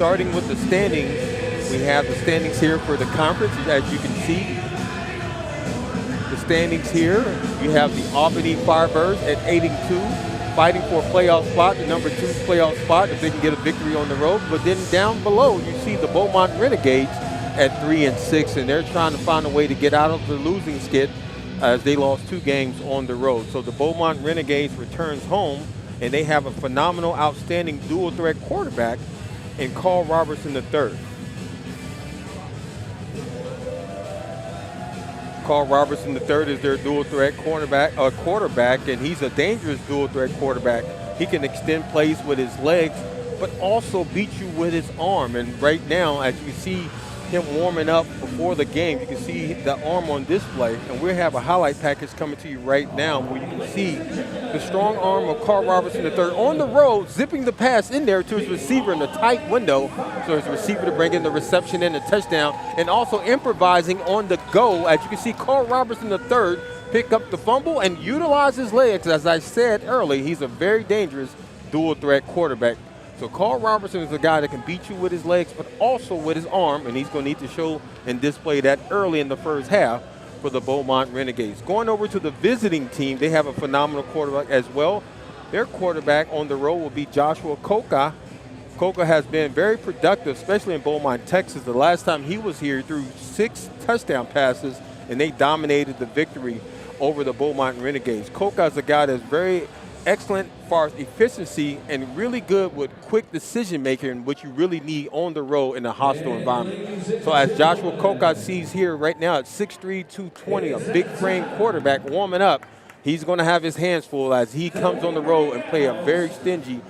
Starting with the standings, we have the standings here for the conference. As you can see, the standings here, you have the Albany Firebirds at 8-2, fighting for a playoff spot, the number 2 playoff spot if they can get a victory on the road. But then down below, you see the Beaumont Renegades at 3-6, and they're trying to find a way to get out of the losing skid as they lost 2 games on the road. So the Beaumont Renegades returns home, and they have a phenomenal, outstanding dual-threat quarterback in Carl Robertson III. Carl Robertson III is their dual-threat quarterback, and he's a dangerous dual-threat quarterback. He can extend plays with his legs, but also beat you with his arm. And right now, as you see him warming up before the game, you can see the arm on display, and we have a highlight package coming to you right now where you can see the strong arm of Carl Robertson III on the road, zipping the pass in there to his receiver in a tight window, so his receiver to bring in the reception and the touchdown, and also improvising on the go. As you can see, Carl Robertson III pick up the fumble and utilize his legs. As I said earlier, he's a very dangerous dual-threat quarterback. So Carl Robertson is a guy that can beat you with his legs, but also with his arm, and he's going to need to show and display that early in the first half for the Beaumont Renegades. Going over to the visiting team, they have a phenomenal quarterback as well. Their quarterback on the road will be Joshua Coca. Coca has been very productive, especially in Beaumont, Texas. The last time he was here, he threw 6 touchdown passes, and they dominated the victory over the Beaumont Renegades. Coca is a guy that's very excellent as far as efficiency and really good with quick decision making, which you really need on the road in a hostile environment. So as Joshua Coca sees here right now at 6'3", 220, a big frame quarterback warming up, he's going to have his hands full as he comes on the road and play a very stingy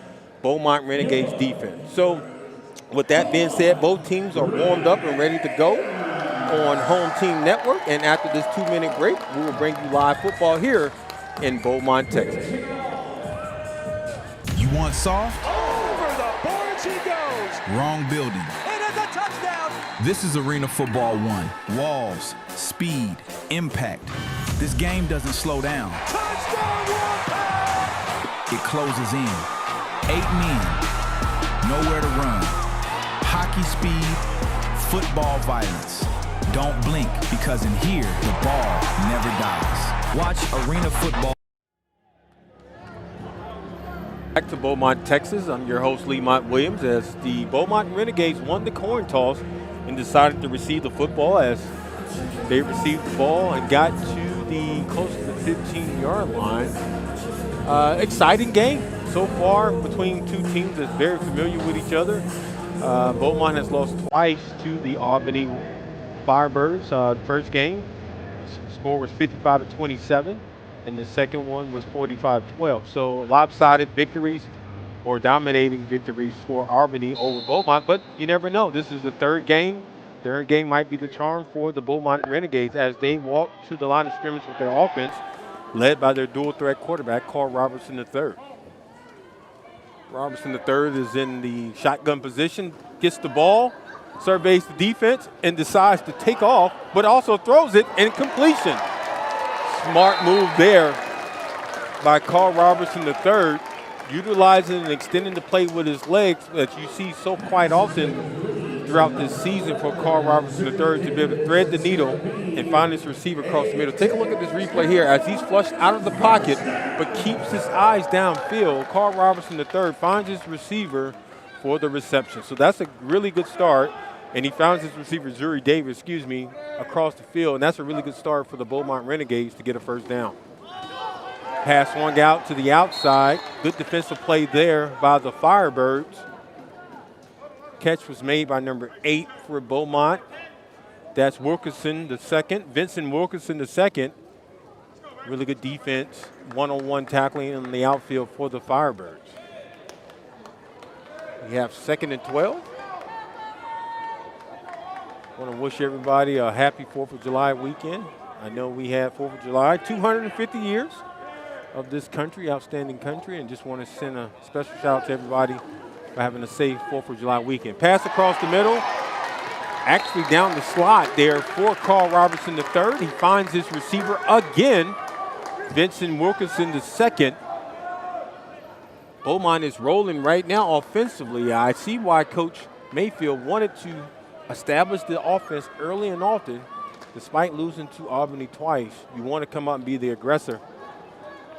Beaumont Renegades defense. So with that being said, both teams are warmed up and ready to go on Home Team Network. And after this 2-minute break, we will bring you live football here in Beaumont, Texas. You want soft? Over the boards he goes. Wrong building. It is a touchdown. This is Arena Football 1. Walls, speed, impact. This game doesn't slow down. Touchdown, Wolfpack! It closes in. 8 men, nowhere to run. Hockey speed, football violence. Don't blink, because in here, the ball never dies. Watch Arena Football. Back to Beaumont, Texas. I'm your host, Lemont Williams, as the Beaumont Renegades won the coin toss and decided to receive the football as they received the ball and got to the close to the 15-yard line. Exciting game so far between two teams that's very familiar with each other. Beaumont has lost twice to the Albany Firebirds. The first game, score was 55-27. And the second one was 45-12. So lopsided victories or dominating victories for Albany over Beaumont. But you never know. This is the third game. Third game might be the charm for the Beaumont Renegades as they walk to the line of scrimmage with their offense, led by their dual-threat quarterback, Carl Robertson III. Robertson III is in the shotgun position, gets the ball, surveys the defense, and decides to take off, but also throws it in completion. Smart move there by Carl Robertson III, utilizing and extending the play with his legs that you see so quite often throughout this season for Carl Robertson III to be able to thread the needle and find his receiver across the middle. Take a look at this replay here as he's flushed out of the pocket but keeps his eyes downfield. Carl Robertson III finds his receiver for the reception. So that's a really good start. And he found his receiver, Zuri Davis, across the field. And that's a really good start for the Beaumont Renegades to get a first down. Pass swung out to the outside. Good defensive play there by the Firebirds. Catch was made by number 8 for Beaumont. That's Wilkinson, the second. Vincent Wilkinson, the second. Really good defense. One-on-one tackling in the outfield for the Firebirds. We have 2nd and 12. I want to wish everybody a happy 4th of July weekend. I know we had 4th of July, 250 years of this country, outstanding country, and just want to send a special shout out to everybody for having a safe 4th of July weekend. Pass across the middle, actually down the slot there for Carl Robertson III. He finds his receiver again, Vincent Wilkinson the second. Beaumont is rolling right now offensively. I see why Coach Mayfield wanted to establish the offense early and often, despite losing to Albany twice. You want to come out and be the aggressor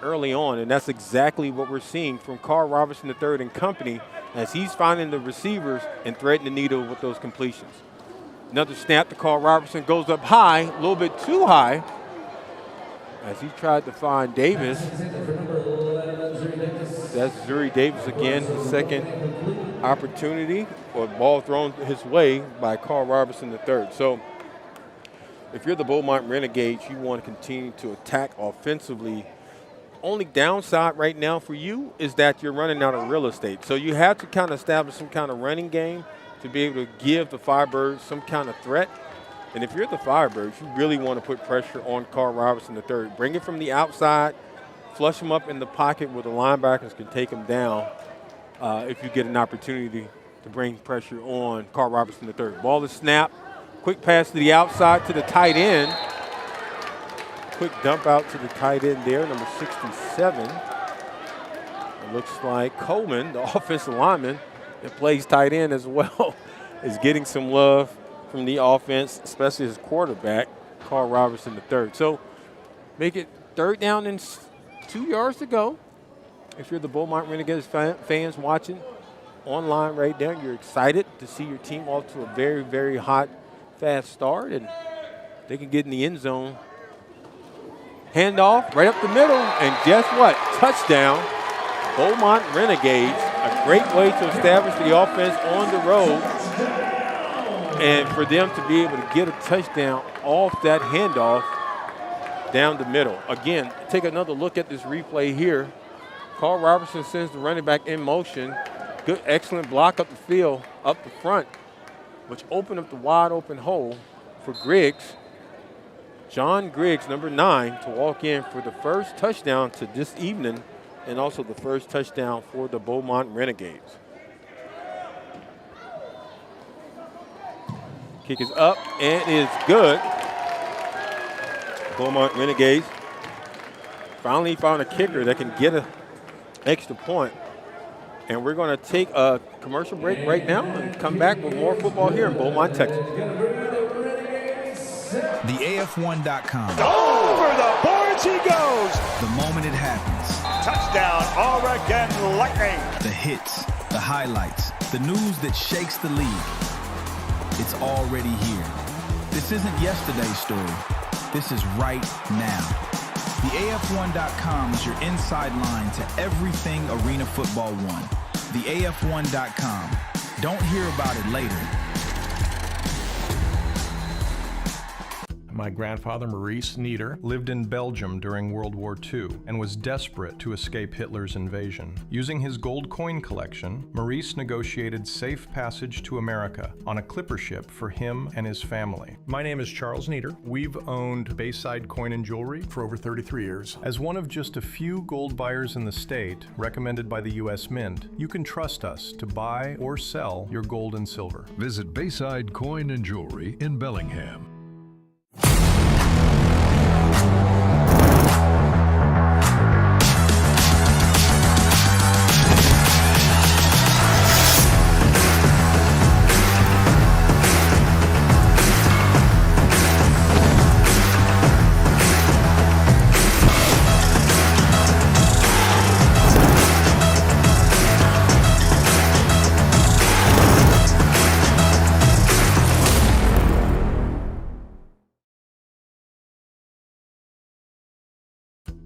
early on, and that's exactly what we're seeing from Carl Robertson III and company as he's finding the receivers and threading the needle with those completions. Another snap to Carl Robertson, goes up high, a little bit too high, as he tried to find Davis. That's Zuri Davis again, his second opportunity, or ball thrown his way by Carl Robertson III. So if you're the Beaumont Renegades, you want to continue to attack offensively. Only downside right now for you is that you're running out of real estate. So you have to kind of establish some kind of running game to be able to give the Firebirds some kind of threat. And if you're the Firebirds, you really want to put pressure on Carl Robertson III. Bring it from the outside, flush him up in the pocket where the linebackers can take him down if you get an opportunity to bring pressure on Carl Robertson III. Ball is snapped. Quick pass to the outside to the tight end. Quick dump out to the tight end there, number 67. It looks like Coleman, the offensive lineman that plays tight end as well, is getting some love from the offense, especially his quarterback, Carl Robertson III. So make it 3rd down and 2 yards to go. If you're the Beaumont Renegades fans watching online right now, you're excited to see your team off to a very, very hot, fast start, and they can get in the end zone. Handoff right up the middle, and guess what? Touchdown, Beaumont Renegades. A great way to establish the offense on the road, and for them to be able to get a touchdown off that handoff down the middle. Again, take another look at this replay here. Carl Robertson sends the running back in motion. Good, excellent block up the field, up the front, which opened up the wide open hole for Griggs. John Griggs, number 9, to walk in for the first touchdown to this evening, and also the first touchdown for the Beaumont Renegades. Kick is up and is good. Beaumont Renegades finally found a kicker that can get an extra point. And we're going to take a commercial break right now and come back with more football here in Beaumont, Texas. The AF1.com. Over the boards he goes. The moment it happens. Touchdown, Oregon Lightning. The hits, the highlights, the news that shakes the league. It's already here. This isn't yesterday's story. This is right now. The AF1.com is your inside line to everything Arena Football 1. The AF1.com. Don't hear about it later. My grandfather, Maurice Nieder, lived in Belgium during World War II and was desperate to escape Hitler's invasion. Using his gold coin collection, Maurice negotiated safe passage to America on a clipper ship for him and his family. My name is Charles Nieder. We've owned Bayside Coin and Jewelry for over 33 years. As one of just a few gold buyers in the state, recommended by the U.S. Mint, you can trust us to buy or sell your gold and silver. Visit Bayside Coin and Jewelry in Bellingham.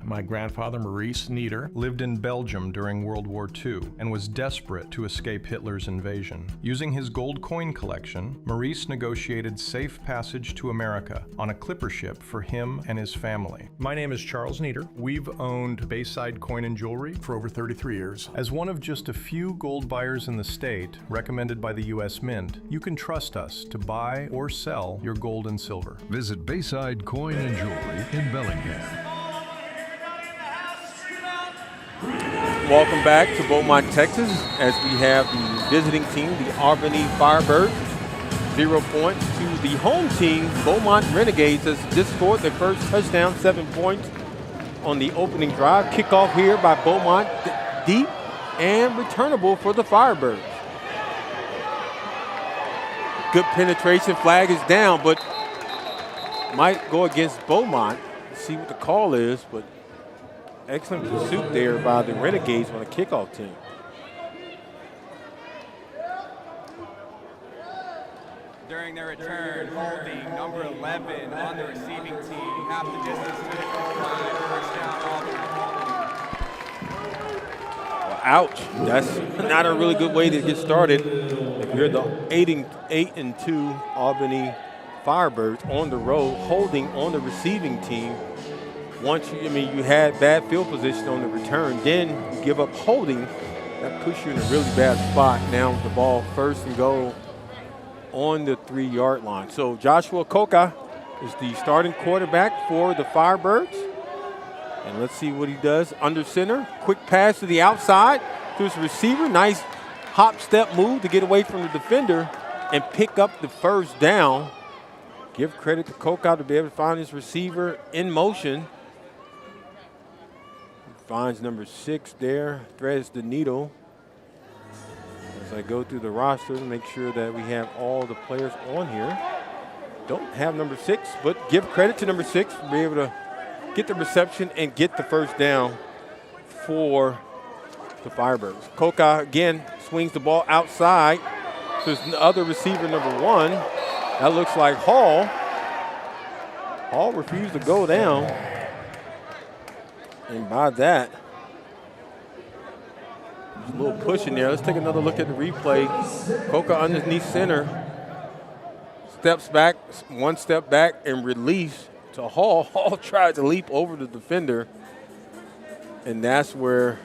My grandfather, Maurice Nieder, lived in Belgium during World War II and was desperate to escape Hitler's invasion. Using his gold coin collection, Maurice negotiated safe passage to America on a clipper ship for him and his family. My name is Charles Nieder. We've owned Bayside Coin and Jewelry for over 33 years. As one of just a few gold buyers in the state, recommended by the U.S. Mint, you can trust us to buy or sell your gold and silver. Visit Bayside Coin and Jewelry in Bellingham. Welcome back to Beaumont, Texas, as we have the visiting team, the Albany Firebirds, 0 points to the home team, Beaumont Renegades, as just scored their first touchdown, 7 points on the opening drive. Kickoff here by Beaumont, deep and returnable for the Firebirds. Good penetration, flag is down, but might go against Beaumont. See what the call is, but excellent pursuit there by the Renegades on the kickoff team. During their return, holding number 11 on the receiving team, half the distance to the goal line, first down, Albany. Well, ouch, that's not a really good way to get started. If you're the 8-2 Albany Firebirds on the road, holding on the receiving team. Once you had bad field position on the return, then you give up holding, that puts you in a really bad spot. Now with the ball first and goal on the 3-yard line. So Joshua Koka is the starting quarterback for the Firebirds. And let's see what he does. Under center, quick pass to the outside to his receiver. Nice hop step move to get away from the defender and pick up the first down. Give credit to Koka to be able to find his receiver in motion. Finds number 6 there, threads the needle. As I go through the roster to make sure that we have all the players on here. Don't have number 6, but give credit to number 6 for being able to get the reception and get the first down for the Firebirds. Koka again swings the ball outside to his other receiver, number 1. That looks like Hall. Hall refused to go down. And by that, there's a little push in there. Let's take another look at the replay. Koka underneath center. Steps back, one step back, and release to Hall. Hall tried to leap over the defender. And that's where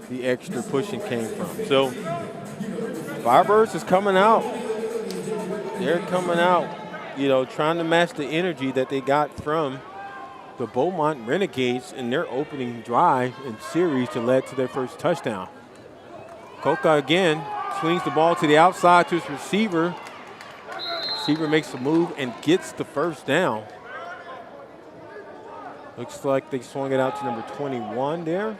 the extra pushing came from. So, Firebirds is coming out. They're coming out, trying to match the energy that they got from the Beaumont Renegades in their opening drive and series that led to their first touchdown. Koka again swings the ball to the outside to his receiver. Receiver makes the move and gets the first down. Looks like they swung it out to number 21 there.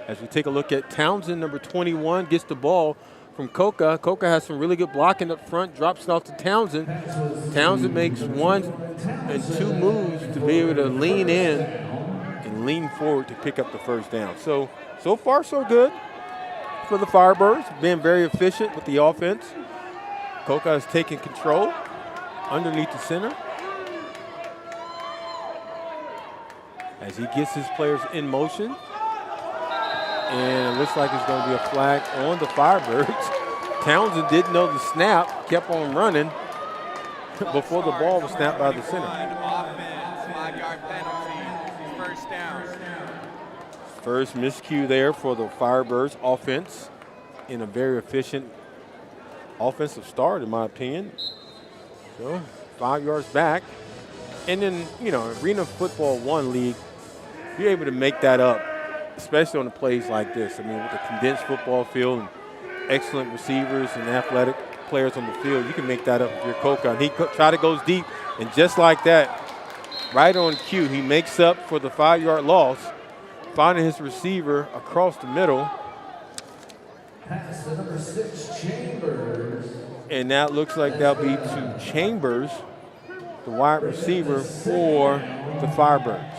As we take a look at Townsend, number 21, gets the ball from Koka. Koka has some really good blocking up front, drops it off to Townsend. Townsend makes 1 and 2 moves to be able to lean in and lean forward to pick up the first down. So far so good for the Firebirds, being very efficient with the offense. Koka is taking control underneath the center as he gets his players in motion. And it looks like it's going to be a flag on the Firebirds. Townsend didn't know the snap, kept on running before the ball was snapped by the center. Offense, 5-yard penalty, first down. First miscue there for the Firebirds offense in a very efficient offensive start, in my opinion. So 5 yards back. And then, Arena Football 1 League, you're able to make that up, especially on the plays like this. With the condensed football field and excellent receivers and athletic players on the field, you can make that up if you're Koka. And he tried to go deep, and just like that, right on cue, he makes up for the 5-yard loss, finding his receiver across the middle. Pass to number 6, Chambers. And that looks like that'll be to Chambers, the wide receiver for the Firebirds.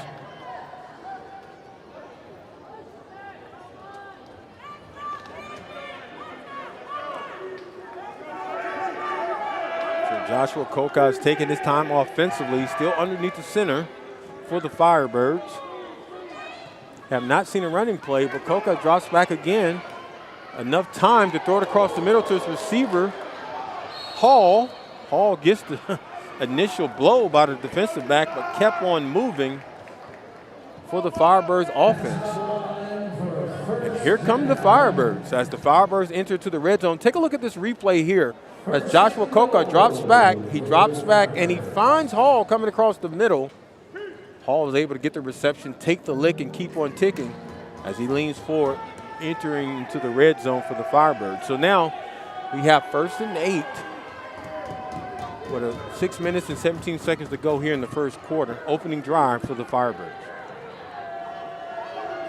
Joshua Koka is taking his time offensively, still underneath the center for the Firebirds. Have not seen a running play, but Koka drops back again. Enough time to throw it across the middle to his receiver, Hall. Hall gets the initial blow by the defensive back, but kept on moving for the Firebirds offense. And here come the Firebirds as the Firebirds enter to the red zone. Take a look at this replay here. As Joshua Koka drops back and he finds Hall coming across the middle. Hall is able to get the reception, take the lick, and keep on ticking as he leans forward, entering into the red zone for the Firebirds. So now we have 1st and 8 with 6 minutes and 17 seconds to go here in the first quarter. Opening drive for the Firebirds.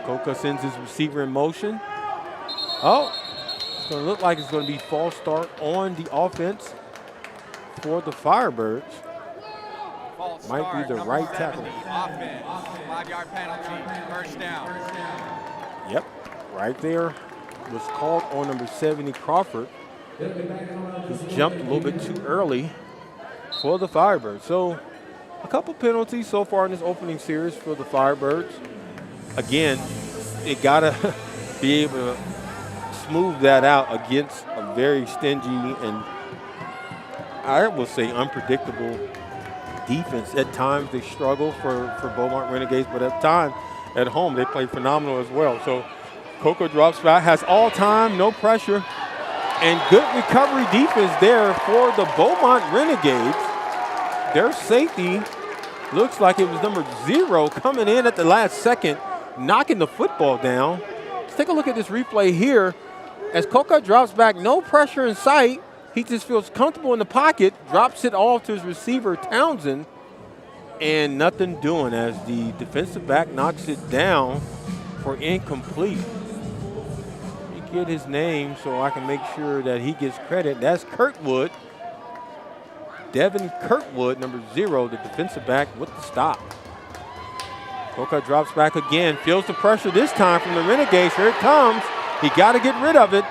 Koka sends his receiver in motion. It's going to look like it's going to be false start on the offense for the Firebirds. False Might be start, the number right 70, tackle. Offense, 5-yard penalty, first down. Yep, right there was called on number 70, Crawford. He jumped a little bit too early for the Firebirds. So a couple penalties so far in this opening series for the Firebirds. Again, they gotta be able to smooth that out against a very stingy and I will say unpredictable defense. At times they struggle for Beaumont Renegades, but at times at home they play phenomenal as well. So Coco drops back, has all time, no pressure, and good recovery defense there for the Beaumont Renegades. Their safety looks like it was number 0 coming in at the last second, knocking the football down. Let's take a look at this replay here. As Coco drops back, no pressure in sight. He just feels comfortable in the pocket, drops it off to his receiver, Townsend, and nothing doing as the defensive back knocks it down for incomplete. Let me get his name so I can make sure that he gets credit. That's Kirkwood. Devin Kirkwood, number 0, the defensive back with the stop. Coco drops back again, feels the pressure this time from the Renegades. Here it comes. He got to get rid of it.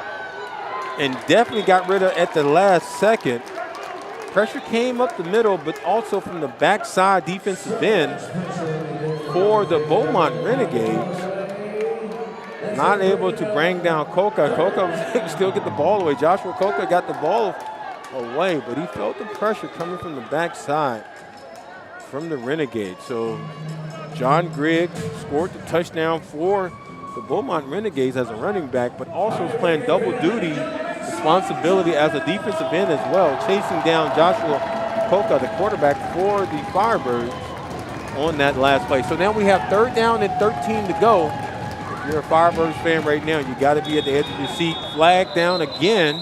And definitely got rid of it at the last second. Pressure came up the middle, but also from the backside defensive end for the Beaumont Renegades. Not able to bring down Coca. Coca was able to still get the ball away. Joshua Coca got the ball away, but he felt the pressure coming from the backside from the Renegades. So John Griggs scored the touchdown for the Beaumont Renegades as a running back, but also is playing double duty responsibility as a defensive end as well, chasing down Joshua Coca, the quarterback for the Firebirds, on that last play. So now we have 3rd down and 13 to go. If you're a Firebirds fan right now, you got to be at the edge of your seat. Flag down again.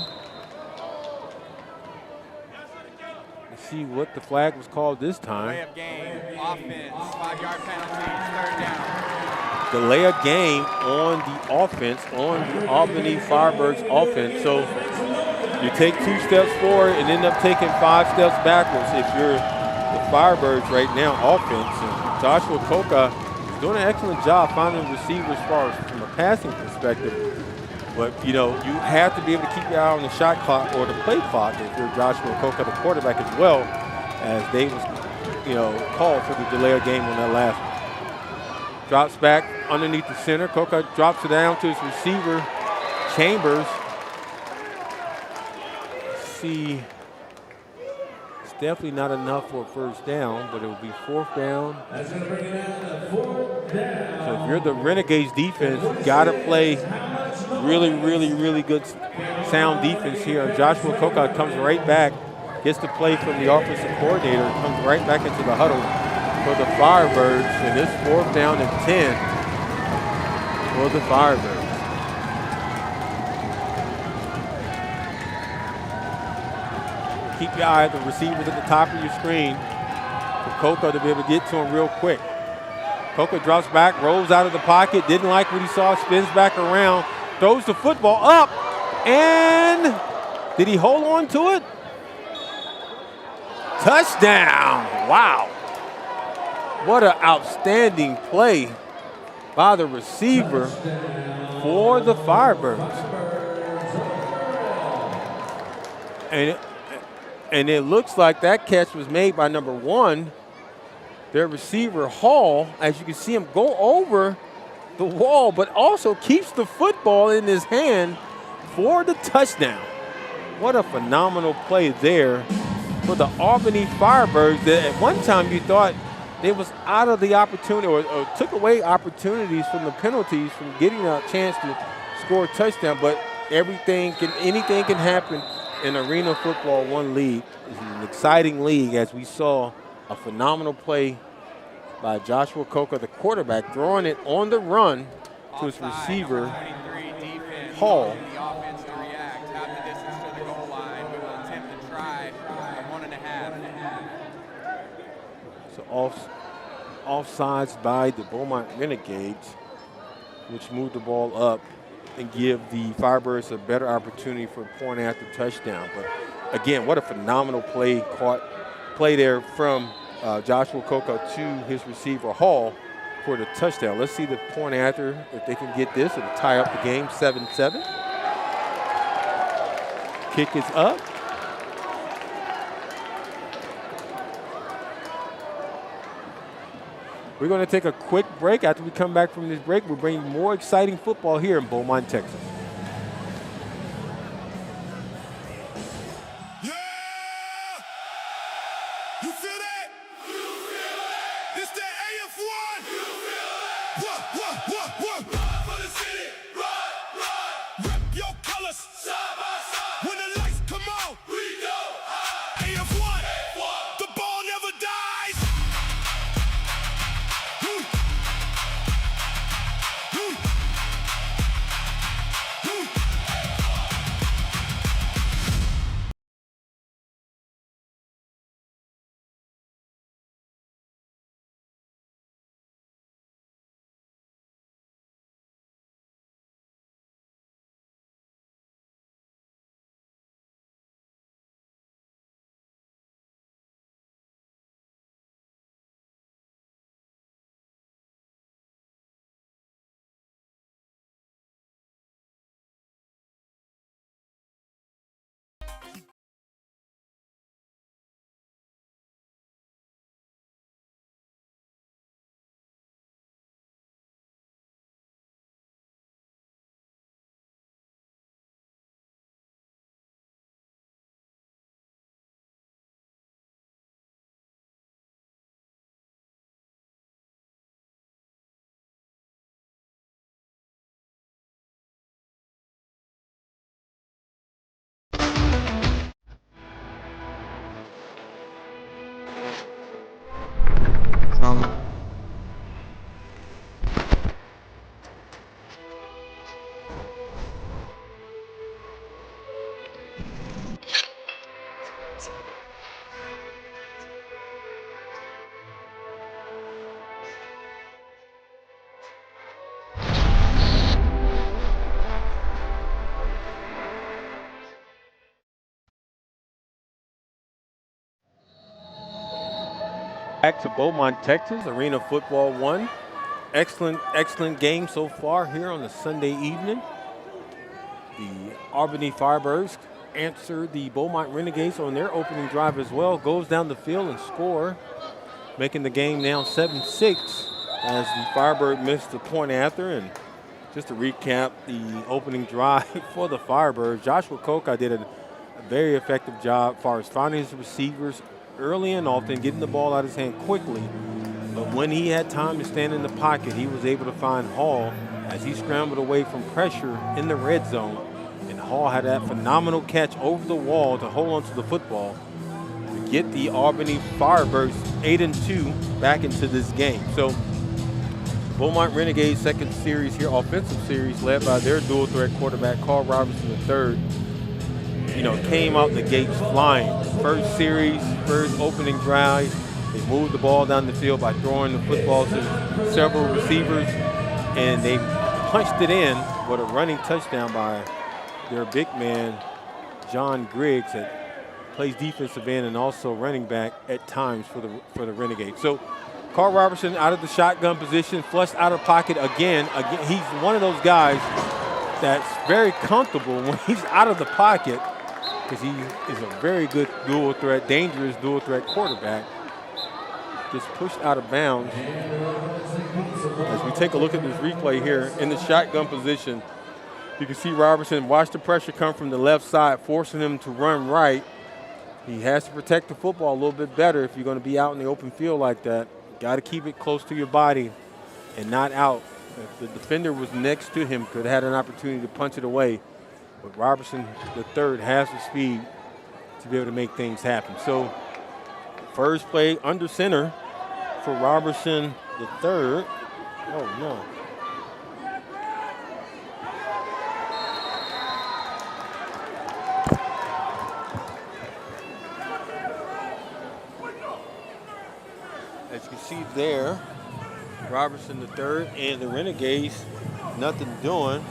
Let's see what the flag was called this time. Delay of game, offense, 5-yard penalty, 3rd down. Delay a game on the offense, on the Albany Firebirds offense. So you take 2 steps forward and end up taking 5 steps backwards if you're the Firebirds right now offense. And Joshua Coca is doing an excellent job finding receivers as far as from a passing perspective. But, you know, you have to be able to keep your eye on the shot clock or the play clock if you're Joshua Coca, the quarterback, as well, as they was, you know, called for the delay of game on that last one. Drops back underneath the center. Coca drops it down to his receiver, Chambers. Let's see, it's definitely not enough for a 1st down, but it will be 4th down. So if you're the Renegades defense, you got to play really good sound defense here. Joshua Coca comes right back, gets the play from the offensive coordinator, comes right back into the huddle for the Firebirds, and it's 4th down and 10 for the Firebirds. Keep your eye on the receivers at the top of your screen for Coca to be able to get to him real quick. Coca drops back, rolls out of the pocket, didn't like what he saw, spins back around, throws the football up, and did he hold on to it? Touchdown! Wow. What an outstanding play by the receiver for the Firebirds. And it looks like that catch was made by number 1, their receiver Hall, as you can see him go over the wall, but also keeps the football in his hand for the touchdown. What a phenomenal play there for the Albany Firebirds that at one time you thought they was out of the opportunity or took away opportunities from the penalties from getting a chance to score a touchdown, but anything can happen in Arena Football 1 league. It's an exciting league as we saw a phenomenal play by Joshua Coca, the quarterback, throwing it on the run to his receiver, Hall. The offense to react, half the distance to the goal line. We will attempt to try 1.5. So offsides by the Beaumont Renegades, which moved the ball up and give the Firebirds a better opportunity for a point after touchdown. But again, what a phenomenal play there from Joshua Coca to his receiver Hall for the touchdown. Let's see the point after, if they can get this, it'll tie up the game 7-7. Kick is up. We're going to take a quick break. After we come back from this break, we'll bring you more exciting football here in Beaumont, Texas. You feel that? You feel that? It's the AF1. You feel that? What? Run for the city. Run. Rep your colors. Side by side. When the lights come on, we go high. AF1. The ball never dies. Woo. Back to Beaumont, Texas, Arena Football 1. Excellent game so far here on a Sunday evening. The Albany Firebirds answer the Beaumont Renegades on their opening drive as well. Goes down the field and score, making the game now 7-6 as the Firebird missed the point after. And just to recap the opening drive for the Firebirds, Joshua Coca did a very effective job as far as finding his receivers early and often, getting the ball out of his hand quickly. But when he had time to stand in the pocket, he was able to find Hall as he scrambled away from pressure in the red zone. And Hall had that phenomenal catch over the wall to hold on to the football to get the Albany Firebirds 8-2 back into this game. So Beaumont Renegades second series here, offensive series, led by their dual threat quarterback, Carl Robertson III. Came out the gates flying. First series, first opening drive, they moved the ball down the field by throwing the football to several receivers, and they punched it in with a running touchdown by their big man, John Griggs, that plays defensive end and also running back at times for the Renegades. So Carl Robertson out of the shotgun position, flushed out of pocket again. He's one of those guys that's very comfortable when he's out of the pocket, because he is a very good dual threat, dangerous dual threat quarterback. Just pushed out of bounds. As we take a look at this replay here, in the shotgun position, you can see Robertson watch the pressure come from the left side, forcing him to run right. He has to protect the football a little bit better if you're going to be out in the open field like that. Got to keep it close to your body and not out. If the defender was next to him, could have had an opportunity to punch it away. But Robertson III has the speed to be able to make things happen. So first play under center for Robertson III. Oh, no. As you can see there, Robertson III and the Renegades, nothing doing.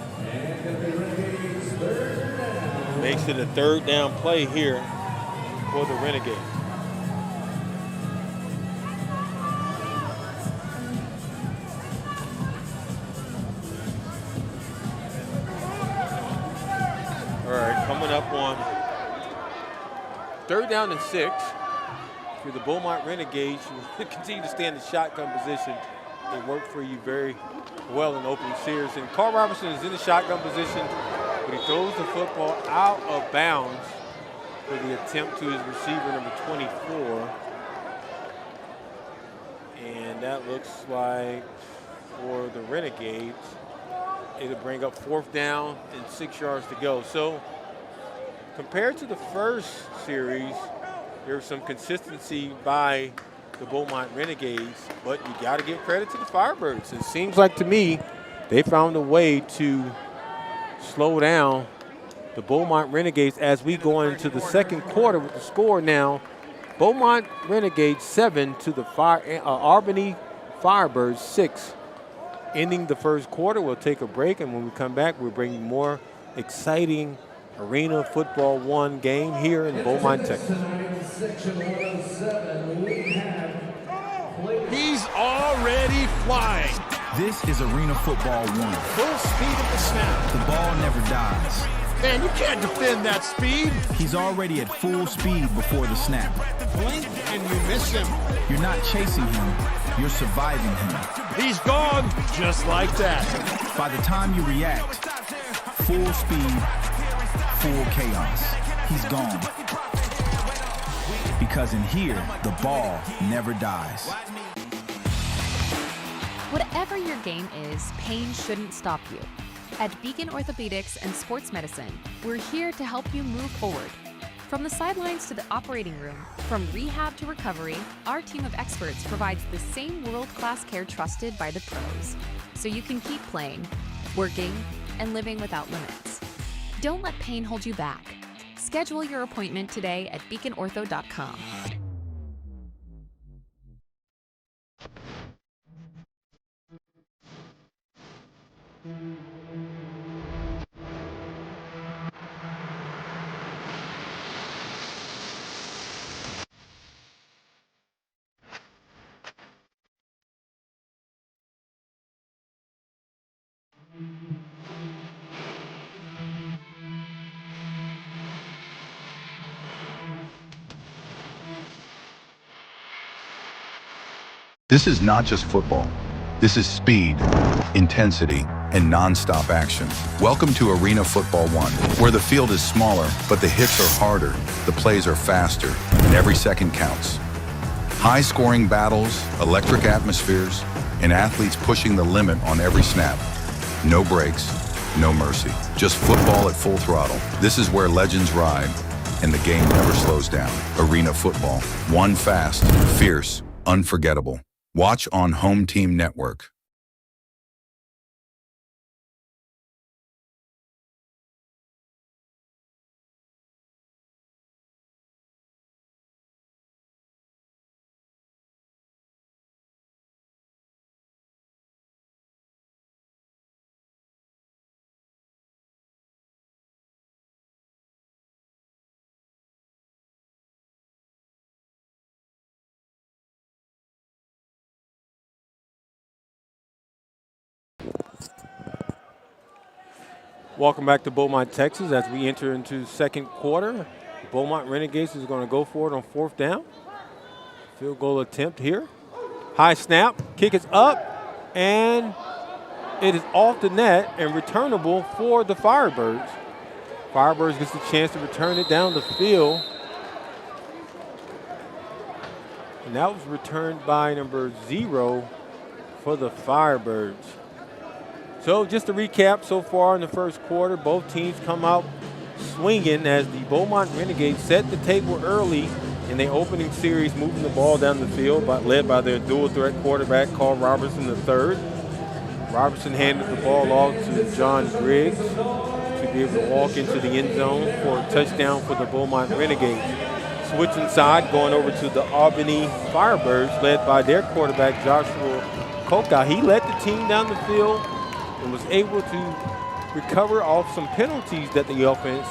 Makes it a third down play here for the Renegades. All right, coming up on 3rd down and 6 for the Beaumont Renegades, who continue to stay in the shotgun position. They work for you very well in the opening series. And Carl Robinson is in the shotgun position, but he throws the football out of bounds for the attempt to his receiver, number 24. And that looks like for the Renegades, it'll bring up 4th down and 6 yards to go. So compared to the first series, there's some consistency by the Beaumont Renegades, but you got to give credit to the Firebirds. It seems like to me they found a way to slow down the Beaumont Renegades as we go into the second quarter with the score now. Beaumont Renegades 7 to the Albany Firebirds 6. Ending the first quarter, we'll take a break, and when we come back, we'll bring you more exciting Arena Football 1 game here in Beaumont, Texas. He's already flying. This is Arena Football 1. Full speed at the snap. The ball never dies. Man, you can't defend that speed. He's already at full speed before the snap. Blink and you miss him. You're not chasing him, you're surviving him. He's gone just like that. By the time you react, full speed, full chaos. He's gone. Because in here, the ball never dies. Whatever your game is, pain shouldn't stop you. At Beacon Orthopedics and Sports Medicine, we're here to help you move forward. From the sidelines to the operating room, from rehab to recovery, our team of experts provides the same world-class care trusted by the pros, so you can keep playing, working, and living without limits. Don't let pain hold you back. Schedule your appointment today at beaconortho.com. This is not just football. This is speed, intensity, and non-stop action. Welcome to Arena Football 1, where the field is smaller, but the hits are harder, the plays are faster, and every second counts. High-scoring battles, electric atmospheres, and athletes pushing the limit on every snap. No breaks, no mercy. Just football at full throttle. This is where legends ride, and the game never slows down. Arena Football. One fast, fierce, unforgettable. Watch on Home Team Network. Welcome back to Beaumont, Texas. As we enter into second quarter, Beaumont Renegades is going to go for it on 4th down. Field goal attempt here. High snap, kick is up, and it is off the net and returnable for the Firebirds. Firebirds gets the chance to return it down the field. And that was returned by number 0 for the Firebirds. So just to recap, so far in the first quarter, both teams come out swinging as the Beaumont Renegades set the table early in the opening series, moving the ball down the field, led by their dual-threat quarterback, Carl Robertson III. Robertson handed the ball off to John Griggs to be able to walk into the end zone for a touchdown for the Beaumont Renegades. Switching side, going over to the Albany Firebirds, led by their quarterback, Joshua Koka. He led the team down the field and was able to recover off some penalties that the offense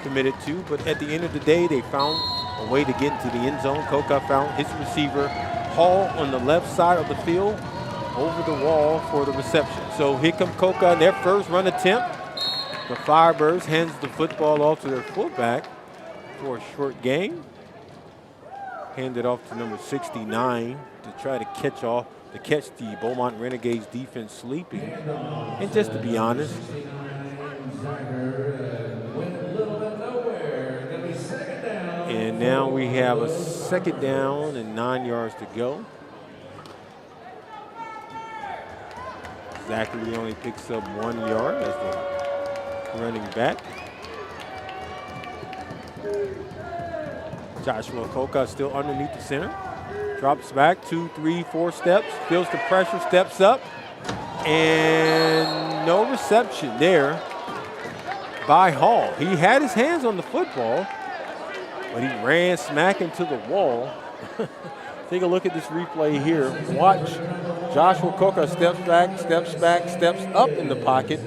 committed to, but at the end of the day, they found a way to get into the end zone. Coca found his receiver, Hall, on the left side of the field, over the wall for the reception. So here comes Coca on their first run attempt. The Firebirds hands the football off to their fullback for a short gain. Hand it off to number 69 to try to catch the Beaumont Renegades defense sleeping. And just to be honest, and now we have a second down and 9 yards to go. Zachary only picks up 1 yard as the running back. Joshua Coca still underneath the center. Drops back 2, 3, 4 steps. Feels the pressure, steps up. And no reception there by Hall. He had his hands on the football, but he ran smack into the wall. Take a look at this replay here. Watch Joshua Coca steps back, steps up in the pocket,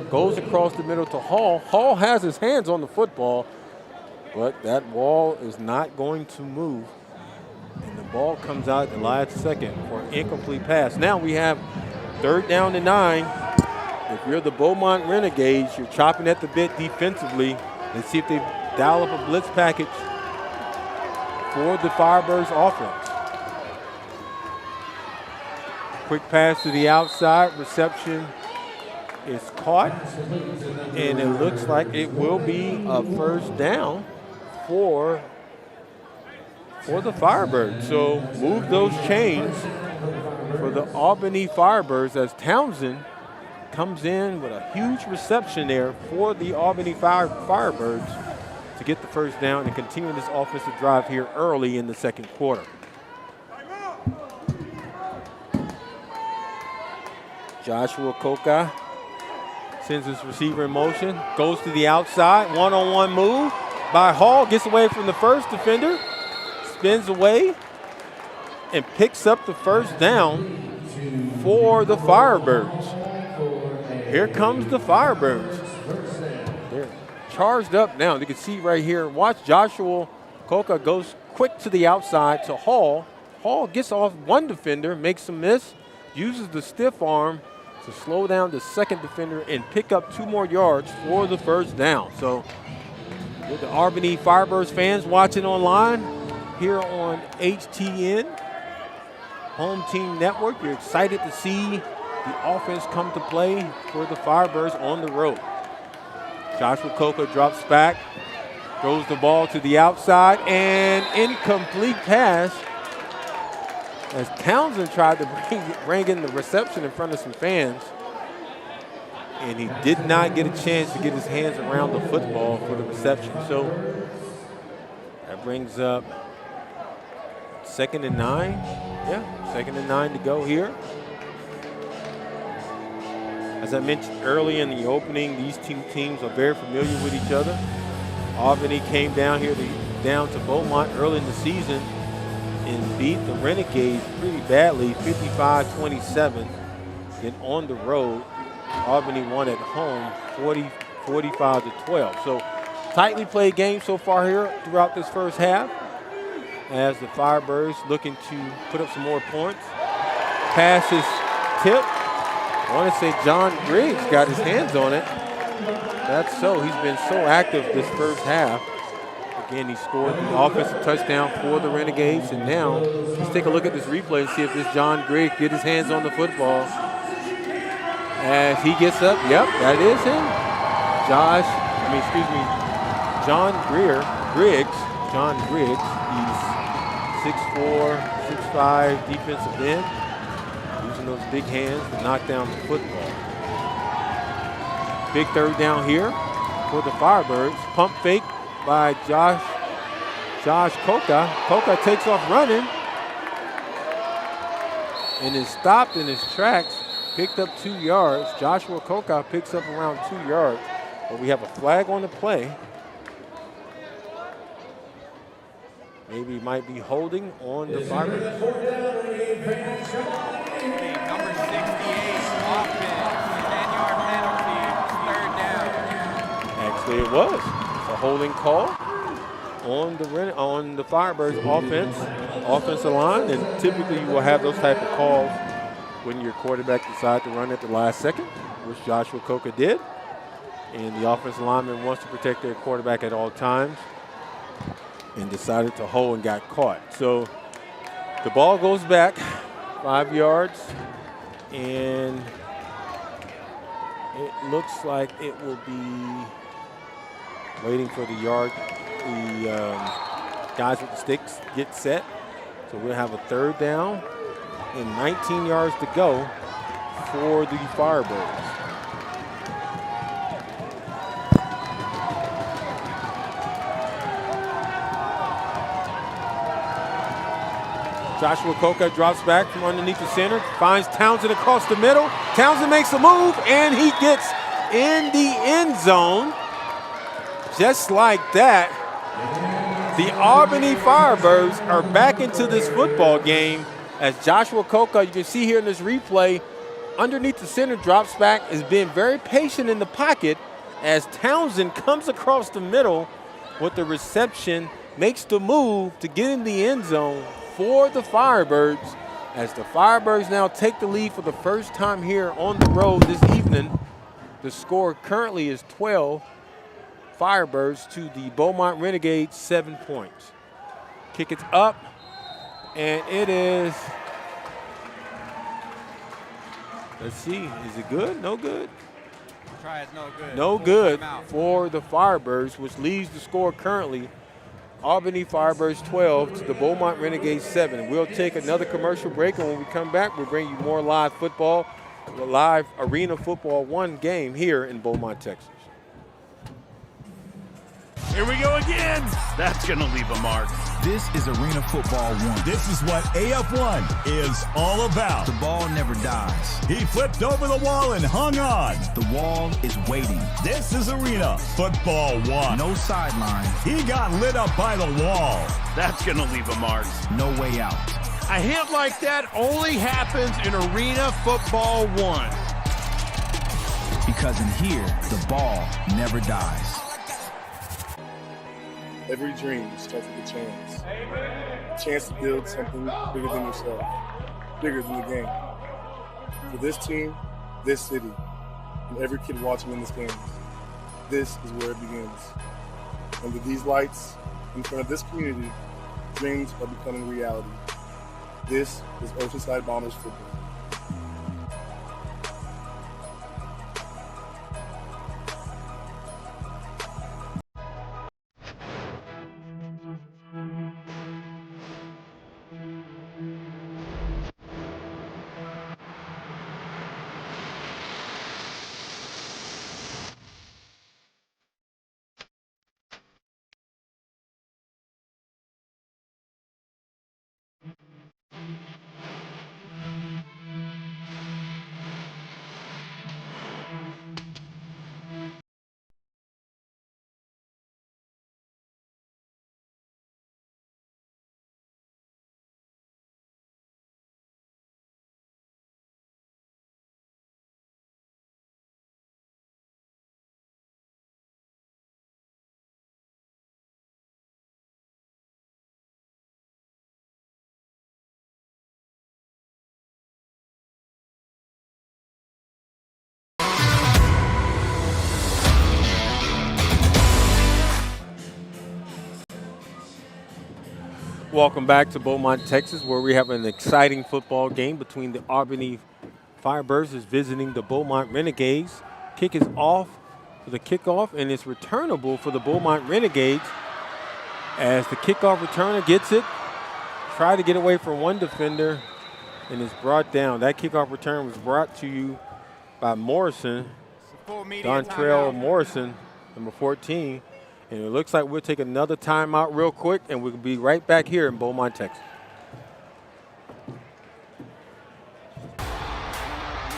goes across the middle to Hall. Hall has his hands on the football, but that wall is not going to move. And the ball comes out at the last second for an incomplete pass. Now we have 3rd down and 9. If you're the Beaumont Renegades, you're chopping at the bit defensively. Let's see if they dial up a blitz package for the Firebirds offense. Quick pass to the outside. Reception is caught. And it looks like it will be a first down for the Firebirds. So move those chains for the Albany Firebirds as Townsend comes in with a huge reception there for the Albany Firebirds to get the first down and continue this offensive drive here early in the second quarter. Joshua Coca sends his receiver in motion, goes to the outside, one-on-one move by Hall, gets away from the first defender, spins away, and picks up the first down for the Firebirds. Here comes the Firebirds. They're charged up now. You can see right here, watch Joshua Coca goes quick to the outside to Hall. Hall gets off one defender, makes a miss, uses the stiff arm to slow down the second defender and pick up 2 more yards for the first down. So with the Albany Firebirds fans watching online here on HTN, Home Team Network, you're excited to see the offense come to play for the Firebirds on the road. Joshua Coca drops back, throws the ball to the outside, and incomplete pass as Townsend tried to bring in the reception in front of some fans. And he did not get a chance to get his hands around the football for the reception. So that brings up 2nd and 9. Yeah, 2nd and 9 to go here. As I mentioned early in the opening, these two teams are very familiar with each other. Albany came down to Beaumont early in the season and beat the Renegades pretty badly, 55-27. Then on the road, Albany won at home, 45-12. So tightly played game so far here throughout this first half, as the Firebirds looking to put up some more points. Pass is tipped. I want to say John Griggs got his hands on it. That's so. He's been so active this first half. Again, he scored the offensive touchdown for the Renegades. And now, let's take a look at this replay and see if this John Griggs get his hands on the football. As he gets up, yep, that is him. John Griggs. John Griggs, he's 6'4", 6'5", defensive end. Using those big hands to knock down the football. Big 3rd down here for the Firebirds. Pump fake by Josh Coca. Coca takes off running and is stopped in his tracks. Picked up 2 yards. Joshua Coca picks up around 2 yards. But we have a flag on the play. Maybe he might be holding on the Firebirds. Number 68 offense, 10-yard penalty, 3rd down. Actually, it was. It's a holding call. on the Firebirds offensive line, and typically you will have those type of calls when your quarterback decides to run at the last second, which Joshua Coca did. And the offensive lineman wants to protect their quarterback at all times and decided to hold and got caught. So the ball goes back 5 yards, and it looks like it will be waiting for the guys with the sticks get set. So we'll have a 3rd down and 19 yards to go for the Firebirds. Joshua Coca drops back from underneath the center, finds Townsend across the middle. Townsend makes a move, and he gets in the end zone. Just like that, the Albany Firebirds are back into this football game as Joshua Coca, you can see here in this replay, underneath the center, drops back, is being very patient in the pocket as Townsend comes across the middle with the reception, makes the move to get in the end zone for the Firebirds, as the Firebirds now take the lead for the first time here on the road this evening. The score currently is 12 Firebirds to the Beaumont Renegades 7 points. Kick it up, and it is, let's see, is it good? No good? Try is no good. No good for the Firebirds, which leads the score currently Albany Firebirds 12 to the Beaumont Renegades 7. We'll take another commercial break, and when we come back, we'll bring you more live football, the live Arena Football 1 game here in Beaumont, Texas. Here we go again. That's going to leave a mark. This is Arena Football 1. This is what AF1 is all about. The ball never dies. He flipped over the wall and hung on. The wall is waiting. This is Arena Football 1. No sideline. He got lit up by the wall. That's going to leave a mark. No way out. A hit like that only happens in Arena Football 1. Because in here, the ball never dies. Every dream starts with a chance. A chance to build something bigger than yourself, bigger than the game. For this team, this city, and every kid watching in this game, this is where it begins. Under these lights, in front of this community, dreams are becoming reality. This is Oceanside Bombers football. Welcome back to Beaumont, Texas, where we have an exciting football game between the Albany Firebirds is visiting the Beaumont Renegades. Kick is off for the kickoff, and it's returnable for the Beaumont Renegades as the kickoff returner gets it, try to get away from one defender, and it's brought down. That kickoff return was brought to you by Morrison, Dontrell Morrison, number 14. And it looks like we'll take another timeout real quick, and we'll be right back here in Beaumont, Texas.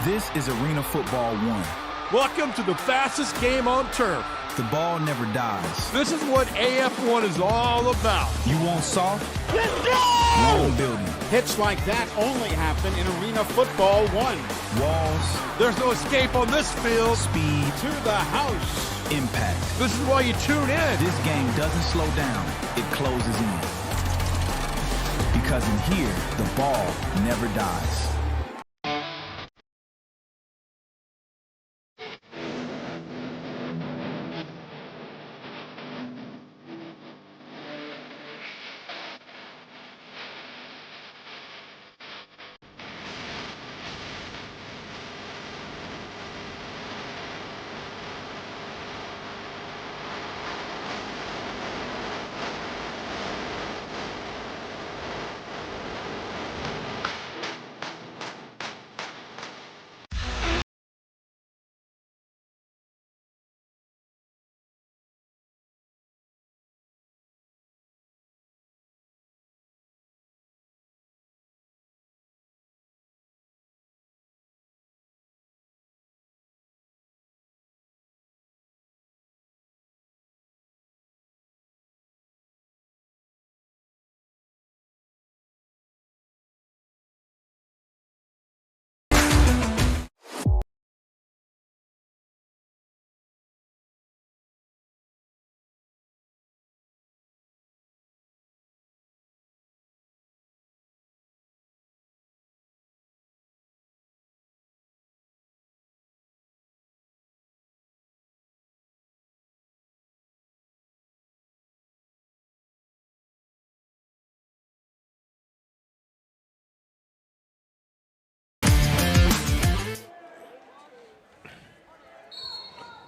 This is Arena Football 1. Welcome to the fastest game on turf. The ball never dies. This is what AF1 is all about. You want soft? Let's go! Wrong building. Hits like that only happen in Arena Football 1. Walls. There's no escape on this field. Speed. To the house. impact. This is why you tune in. This game doesn't slow down, it closes in. Because in here, the ball never dies.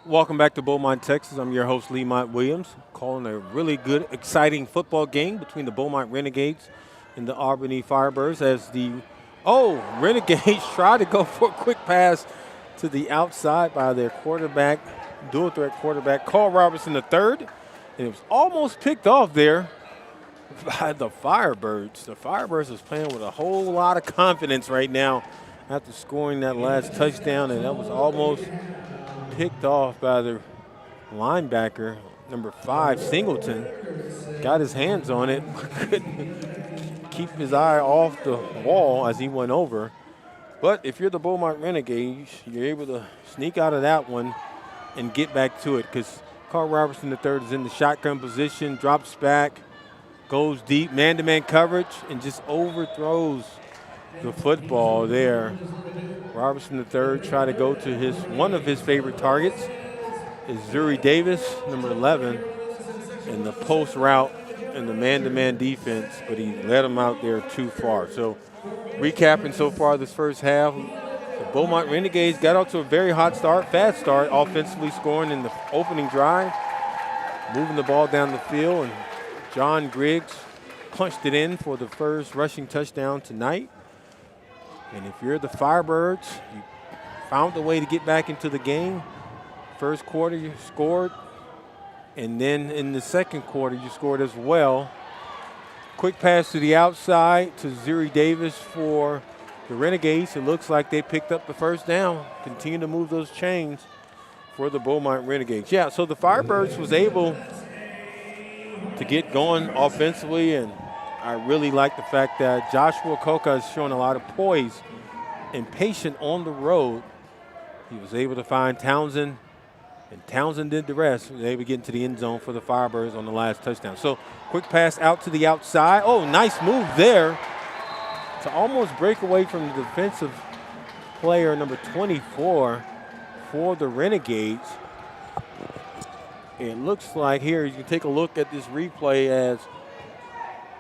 Welcome back to Beaumont, Texas. I'm your host, Lemont Williams, calling a really good, exciting football game between the Beaumont Renegades and the Albany Firebirds as the Renegades try to go for a quick pass to the outside by their quarterback, dual threat quarterback, Carl Robertson III. And it was almost picked off there by the Firebirds. The Firebirds is playing with a whole lot of confidence right now after scoring that last touchdown, and that was almost picked off by the linebacker, number 5, Singleton. Got his hands on it, couldn't keep his eye off the wall as he went over. But if you're the Beaumont Renegades, you're able to sneak out of that one and get back to it because Carl Robertson III is in the shotgun position, drops back, goes deep, man-to-man coverage, and just overthrows the football there. Robertson III tried to go to one of his favorite targets is Zuri Davis, number 11, in the post route and the man-to-man defense, but he let him out there too far. So recapping so far this first half, the Beaumont Renegades got out to a very hot start, fast start, offensively scoring in the opening drive, moving the ball down the field, and John Griggs punched it in for the first rushing touchdown tonight. And if you're the Firebirds, you found a way to get back into the game. First quarter, you scored. And then in the second quarter, you scored as well. Quick pass to the outside to Zuri Davis for the Renegades. It looks like they picked up the first down. Continue to move those chains for the Beaumont Renegades. Yeah, so the Firebirds was able to get going offensively, and I really like the fact that Joshua Coca has shown a lot of poise and patience on the road. He was able to find Townsend, and Townsend did the rest. He was able to get into the end zone for the Firebirds on the last touchdown. So quick pass out to the outside. Oh, nice move there to almost break away from the defensive player, number 24, for the Renegades. It looks like here, you can take a look at this replay as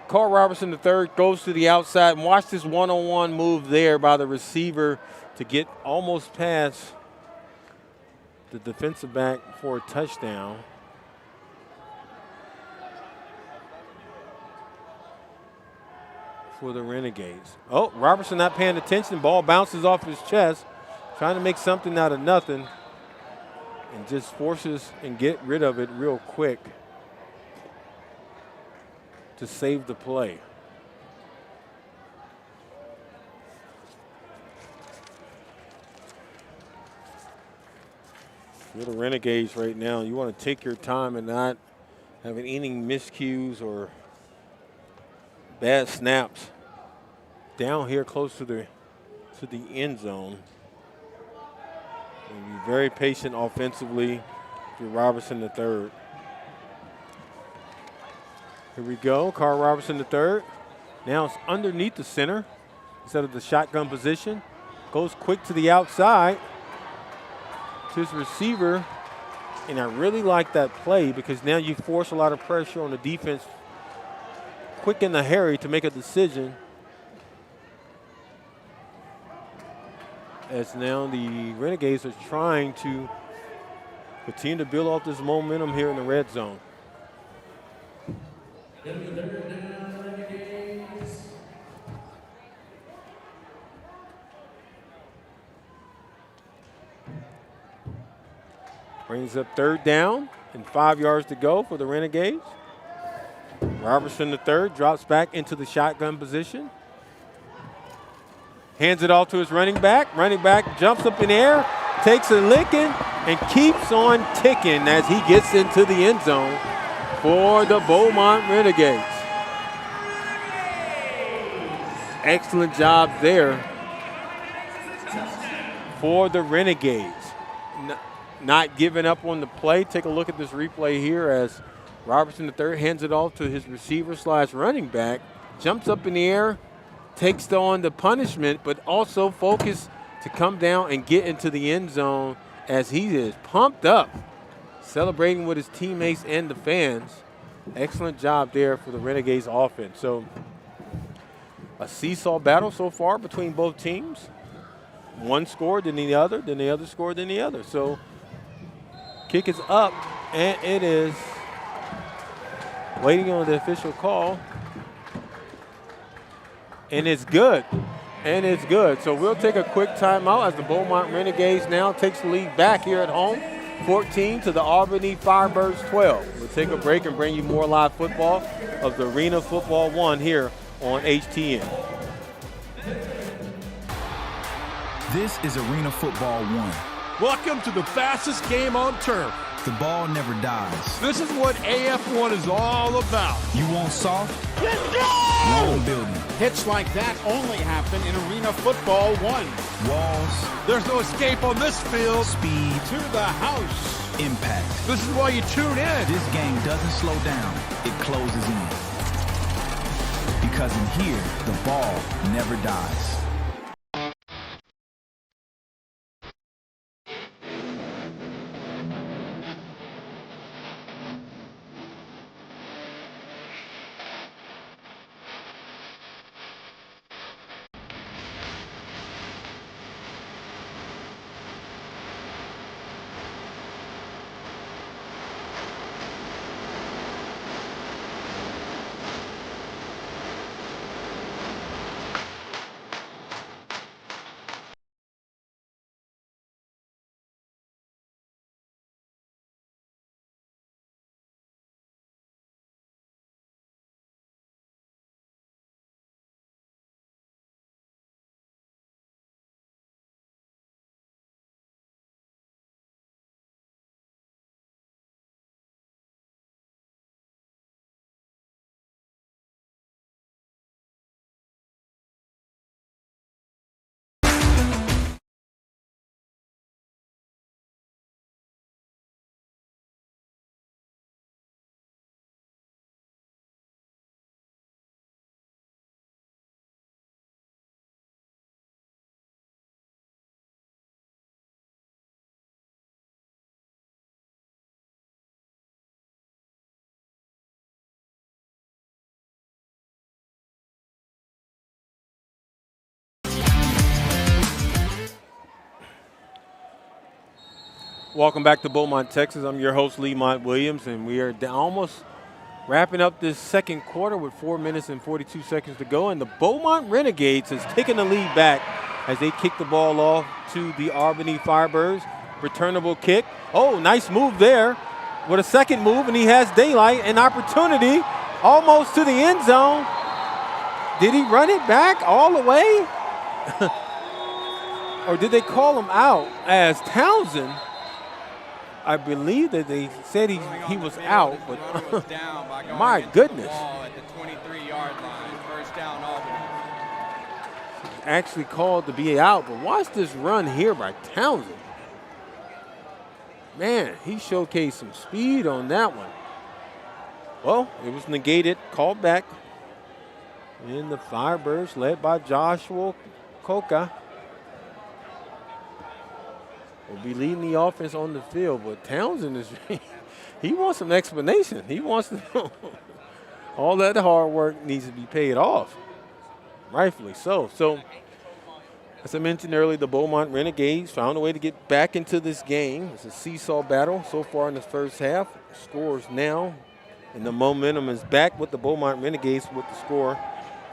Carl Robertson III goes to the outside, and watch this one-on-one move there by the receiver to get almost past the defensive back for a touchdown. For the Renegades. Oh, Robertson not paying attention. Ball bounces off his chest, trying to make something out of nothing, and just forces and get rid of it real quick to save the play. You're the Renegades right now. You want to take your time and not have any miscues or bad snaps down here close to the end zone. And be very patient offensively. to Robertson III. Here we go, Carl Robertson III. Now it's underneath the center instead of the shotgun position. Goes quick to the outside to his receiver. And I really like that play because now you force a lot of pressure on the defense quick in the hurry to make a decision. As now the Renegades are trying to continue to build off this momentum here in the red zone. Brings up 3rd down and 5 yards to go for the Renegades. Robertson III drops back into the shotgun position. Hands it off to his running back. Running back jumps up in the air, takes a licking, and keeps on ticking as he gets into the end zone for the Beaumont Renegades. Excellent job there for the Renegades. Not giving up on the play. Take a look at this replay here as Robertson III hands it off to his receiver / running back, jumps up in the air, takes on the punishment, but also focus to come down and get into the end zone as he is pumped up, celebrating with his teammates and the fans. Excellent job there for the Renegades offense. So a seesaw battle so far between both teams. One scored, then the other scored, then the other. So kick is up, and it is waiting on the official call. And it's good. And it's good. So we'll take a quick timeout as the Beaumont Renegades now takes the lead back here at home, 14 to the Albany Firebirds 12. We'll take a break and bring you more live football of the Arena Football 1 here on HTN. This is Arena Football 1. Welcome to the fastest game on turf. The ball never dies. This is what AF1 is all about. You want soft? Let's go! Wrong building. Hits like that only happen in Arena Football 1. Walls. There's no escape on this field. Speed. To the house. Impact. This is why you tune in. This game doesn't slow down. It closes in. Because in here, the ball never dies. Welcome back to Beaumont, Texas. I'm your host, Lemont Williams, and we are almost wrapping up this second quarter with 4 minutes and 42 seconds to go. And the Beaumont Renegades has taken the lead back as they kick the ball off to the Albany Firebirds. Returnable kick. Oh, nice move there with a second move, and he has daylight and opportunity almost to the end zone. Did he run it back all the way? Or did they call him out as Townsend? I believe that they said he was out, but my goodness. At the 23-yard line, first down Albany. Actually called to be out, but watch this run here by Townsend. Man, he showcased some speed on that one. Well, it was negated, called back. And the Firebirds, led by Joshua Coca, will be leading the offense on the field. But Townsend is, he wants some explanation. He wants to know. All that hard work needs to be paid off. Rightfully so. So, as I mentioned earlier, the Beaumont Renegades found a way to get back into this game. It's a seesaw battle so far in the first half. Scores now, and the momentum is back with the Beaumont Renegades with the score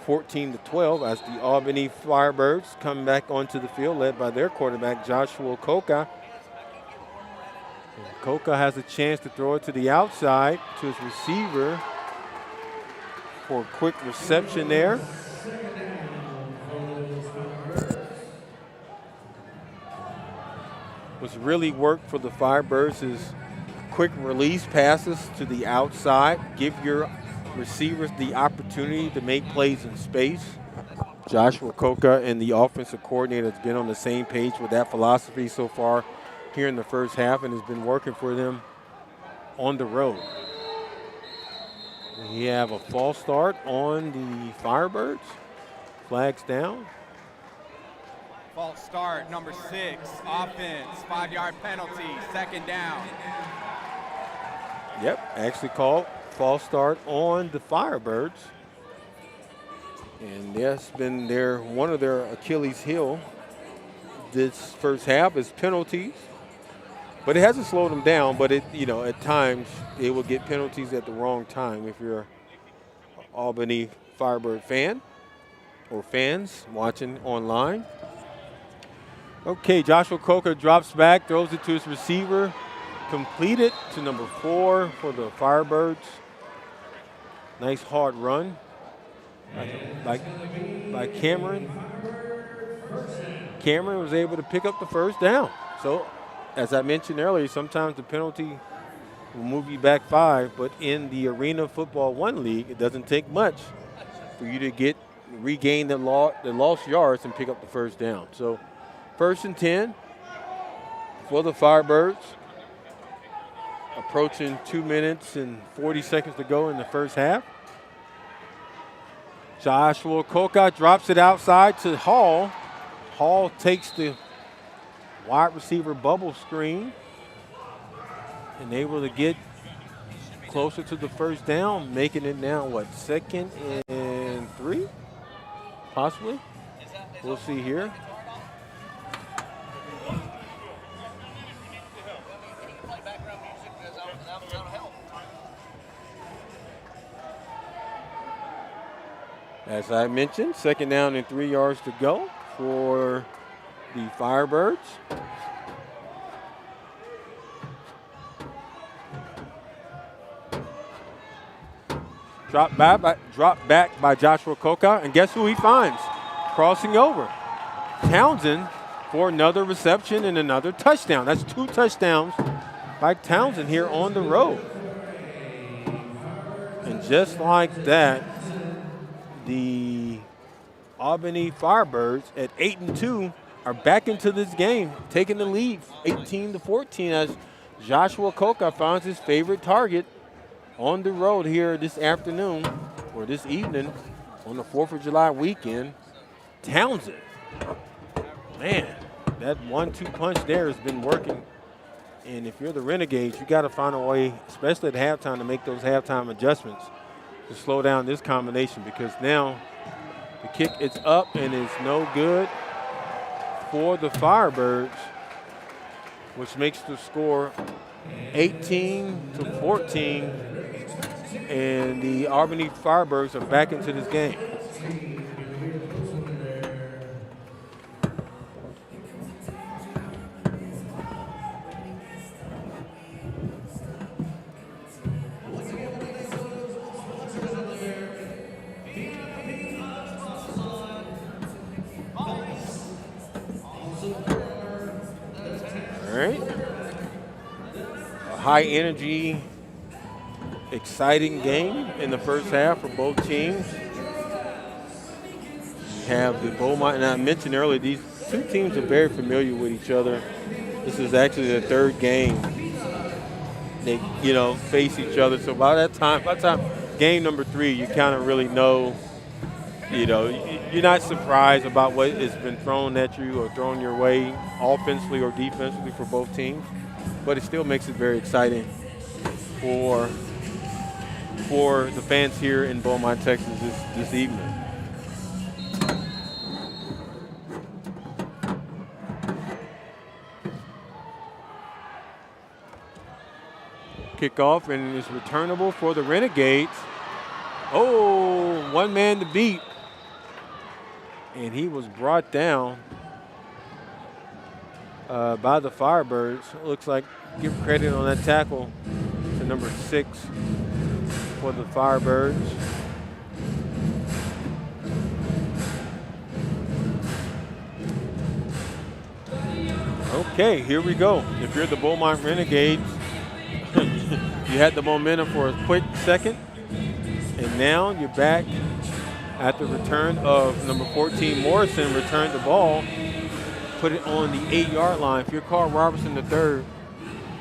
14-12 as the Albany Firebirds come back onto the field, led by their quarterback, Joshua Coca. And Coca has a chance to throw it to the outside to his receiver for a quick reception there. What's really worked for the Firebirds is quick release passes to the outside. Give your receivers the opportunity to make plays in space. Joshua Coca and the offensive coordinator has been on the same page with that philosophy so far here in the first half and has been working for them on the road. We have a false start on the Firebirds. Flags down. False start, number 6, offense, 5-yard penalty, second down. Yep, actually called false start on the Firebirds. And that's been one of their Achilles heel this first half is penalties. But it hasn't slowed them down, but at times they will get penalties at the wrong time if you're an Albany Firebird fan or fans watching online. Okay, Joshua Coca drops back, throws it to his receiver, completed to number 4 for the Firebirds. Nice hard run by Cameron. Cameron was able to pick up the first down. So, as I mentioned earlier, sometimes the penalty will move you back 5, but in the Arena Football 1 League, it doesn't take much for you to regain the lost yards and pick up the first down. So, 1st and 10 for the Firebirds. Approaching 2 minutes and 40 seconds to go in the first half. Joshua Coca drops it outside to Hall. Hall takes the wide receiver bubble screen and able to get closer to the first down, making it now, 2nd and 3? Possibly. We'll see here. As I mentioned, 2nd down and 3 yards to go for the Firebirds. Drop back by Joshua Coca, and guess who he finds? Crossing over. Townsend for another reception and another touchdown. That's 2 touchdowns by Townsend here on the road. And just like that, the Albany Firebirds at 8-2 are back into this game, taking the lead 18-14 as Joshua Coca finds his favorite target on the road here this afternoon or this evening on the 4th of July weekend. Townsend. Man, that 1-2 punch there has been working. And if you're the Renegades, you got to find a way, especially at halftime, to make those halftime adjustments to slow down this combination, because now the kick is up and it's no good for the Firebirds, which makes the score 18-14, and the Albany Firebirds are back into this game. High energy, exciting game in the first half for both teams. We have the Beaumont, and I mentioned earlier, these two teams are very familiar with each other. This is actually the 3rd game they, face each other. So by the time game number 3, you kind of really know, you're not surprised about what has been thrown at you or thrown your way offensively or defensively for both teams. But it still makes it very exciting for the fans here in Beaumont, Texas this evening. Kickoff, and it's returnable for the Renegades. Oh, one man to beat. And he was brought down by the Firebirds. Looks like, give credit on that tackle to number 6 for the Firebirds. Okay, here we go. If you're the Beaumont Renegades, you had the momentum for a quick second, and now you're back at the return of number 14, Morrison, returned the ball, put it on the 8-yard line. If you're Carl Robertson III,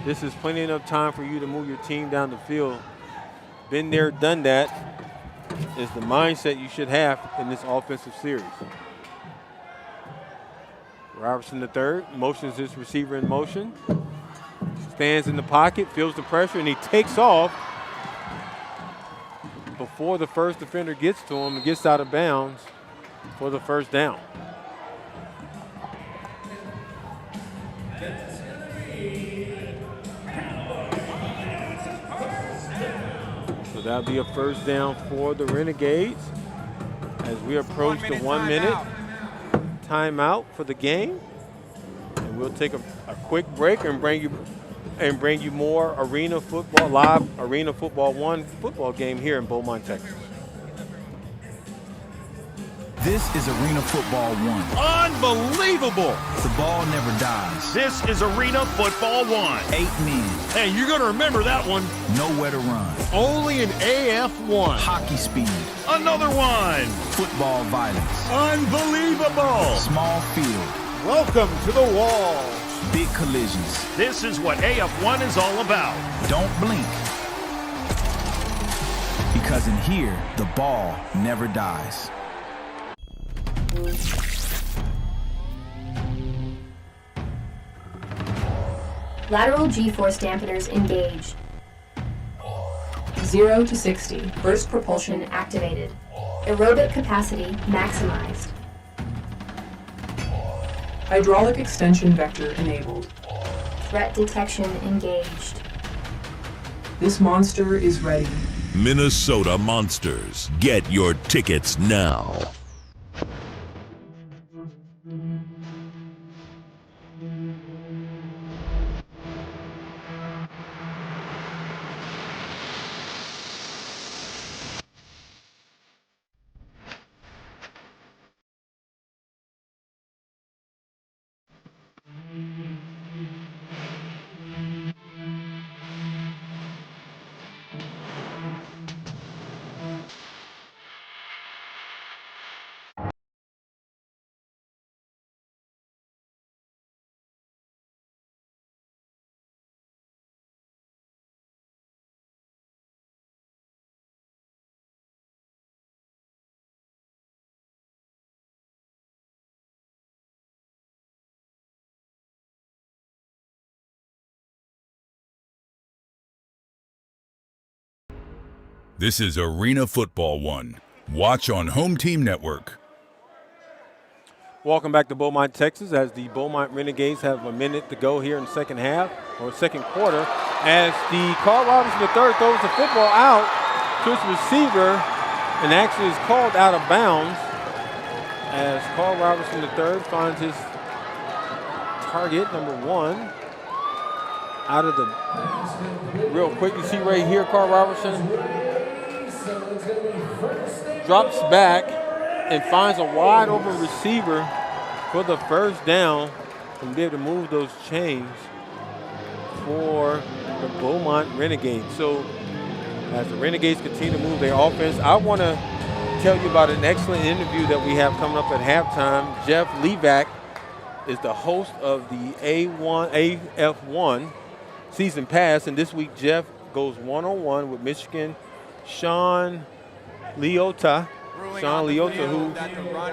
this is plenty enough time for you to move your team down the field. Been there, done that is the mindset you should have in this offensive series. Robertson III motions his receiver in motion. Stands in the pocket, feels the pressure, and he takes off before the first defender gets to him and gets out of bounds for the first down. So that'll be a first down for the Renegades as we approach the 1 minute timeout for the game. And we'll take a quick break and bring you more Arena Football, live Arena Football 1 football game here in Beaumont, Texas. This is Arena Football 1. Unbelievable! The ball never dies. This is Arena Football 1. 8 men. Hey, you're going to remember that one. Nowhere to run. Only an AF1. Hockey speed. Another one. Football violence. Unbelievable! Small field. Welcome to the wall. Big collisions. This is what AF1 is all about. Don't blink. Because in here, the ball never dies. Lateral G-force dampeners engaged. 0 to 60. Burst propulsion activated. Aerobic capacity maximized. Hydraulic extension vector enabled. Threat detection engaged. This monster is ready. Minnesota Monsters. Get your tickets now. This is Arena Football 1. Watch on Home Team Network. Welcome back to Beaumont, Texas, as the Beaumont Renegades have a minute to go here in the second half, or second quarter, as the Carl Robertson III throws the football out to his receiver and actually is called out of bounds as Carl Robertson III finds his target, number 1, out of the, real quick, you see right here, Carl Robertson drops back and finds a wide open receiver for the first down and be able to move those chains for the Beaumont Renegades. So as the Renegades continue to move their offense, I want to tell you about an excellent interview that we have coming up at halftime. Jeff Levac is the host of the AF1 season pass, and this week Jeff goes one-on-one with Michigan Sean Leota. Sean Leota, who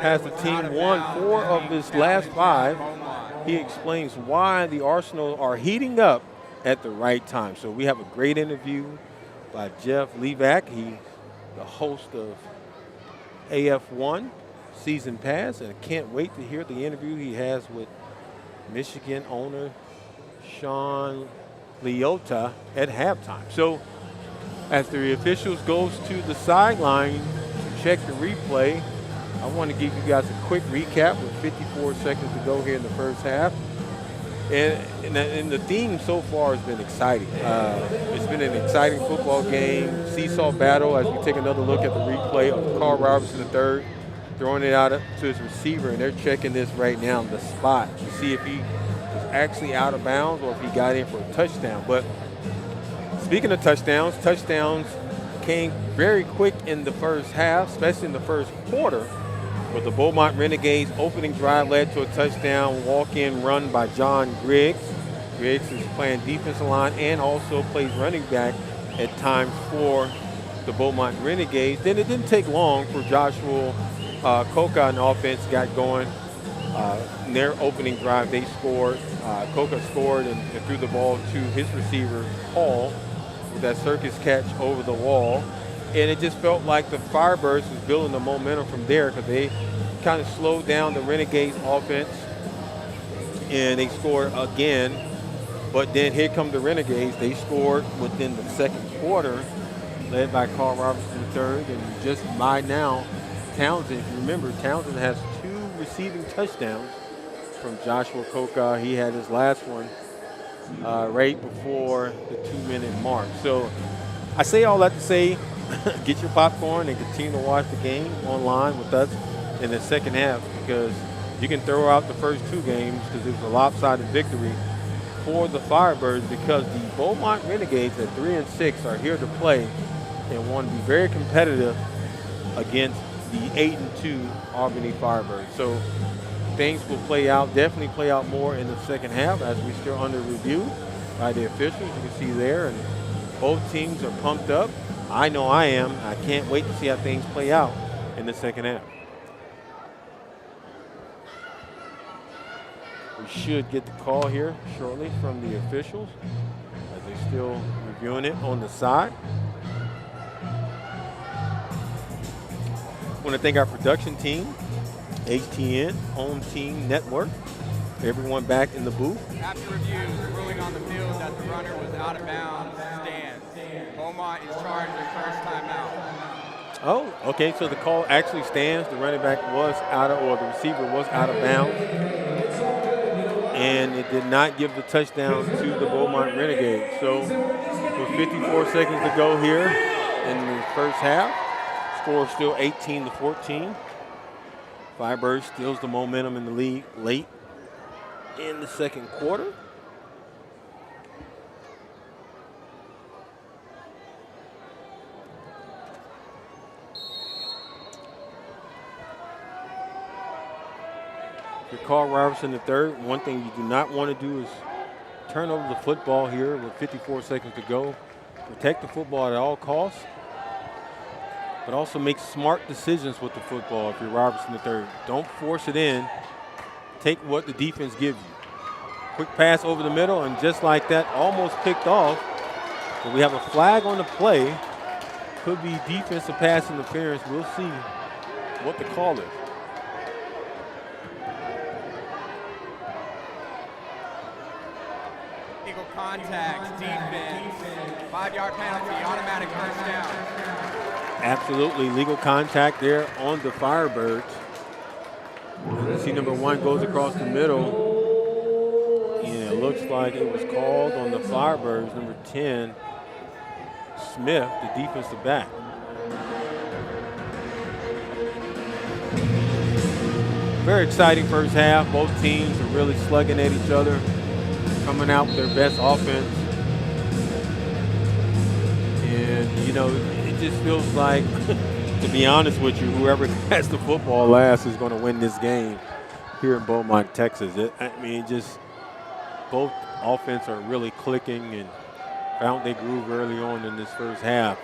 has the team won 4 of his last 5. He explains why the Arsenal are heating up at the right time. So we have a great interview by Jeff Levac. He's the host of AF1 Season Pass, and I can't wait to hear the interview he has with Michigan owner Sean Leota at halftime. So as the officials goes to the sideline to check the replay, I want to give you guys a quick recap with 54 seconds to go here in the first half. And the theme so far has been exciting. It's been an exciting football game, seesaw battle as we take another look at the replay of Carl Robertson III throwing it out to his receiver, and they're checking this right now on the spot to see if he was actually out of bounds or if he got in for a touchdown. But speaking of touchdowns came very quick in the first half, especially in the first quarter, with the Beaumont Renegades opening drive led to a touchdown walk-in run by John Griggs. Griggs is playing defensive line and also plays running back at times for the Beaumont Renegades. Then it didn't take long for Joshua Coca and offense got going. In their opening drive, they scored. Coca scored and threw the ball to his receiver, Paul, with that circus catch over the wall. And it just felt like the Firebirds was building the momentum from there because they kind of slowed down the Renegades offense and they scored again. But then here come the Renegades. They scored within the second quarter, led by Carl Robertson III. And just by now, Townsend, if you remember, Townsend has 2 receiving touchdowns from Joshua Coca. He had his last one right before the 2-minute mark. So I say all that to say, get your popcorn and continue to watch the game online with us in the second half, because you can throw out the first 2 games because it was a lopsided victory for the Firebirds, because the Beaumont Renegades at 3-6 are here to play and want to be very competitive against the 8-2 Albany Firebirds. So things will definitely play out more in the second half as we're still under review by the officials. You can see there, and both teams are pumped up. I know I am. I can't wait to see how things play out in the second half. We should get the call here shortly from the officials as they're still reviewing it on the side. I want to thank our production team, HTN, Home Team Network, everyone back in the booth. After review, the ruling on the field that the runner was out of bounds stands. Beaumont is charged with first timeout. Oh, okay, so the call actually stands. The running back was the receiver was out of bounds. And it did not give the touchdown to the Beaumont Renegades. So with 54 seconds to go here in the first half, score still 18-14. Firebirds steals the momentum in the lead late in the second quarter. For Carl Robertson III, one thing you do not want to do is turn over the football here with 54 seconds to go. Protect the football at all costs, but also make smart decisions with the football if you're Robertson III. Don't force it in. Take what the defense gives you. Quick pass over the middle, and just like that, almost picked off. But we have a flag on the play. Could be defensive pass interference. We'll see what the call is. Legal contact, defense, 5-yard penalty, automatic first down. Absolutely, legal contact there on the Firebirds. You see number 1 goes across the middle. And it looks like it was called on the Firebirds, number 10, Smith, the defensive back. Very exciting first half. Both teams are really slugging at each other, coming out with their best offense. And, you know, it just feels like, to be honest with you, whoever has the football last is going to win this game here in Beaumont, Texas. Both offense are really clicking and found their groove early on in this first half,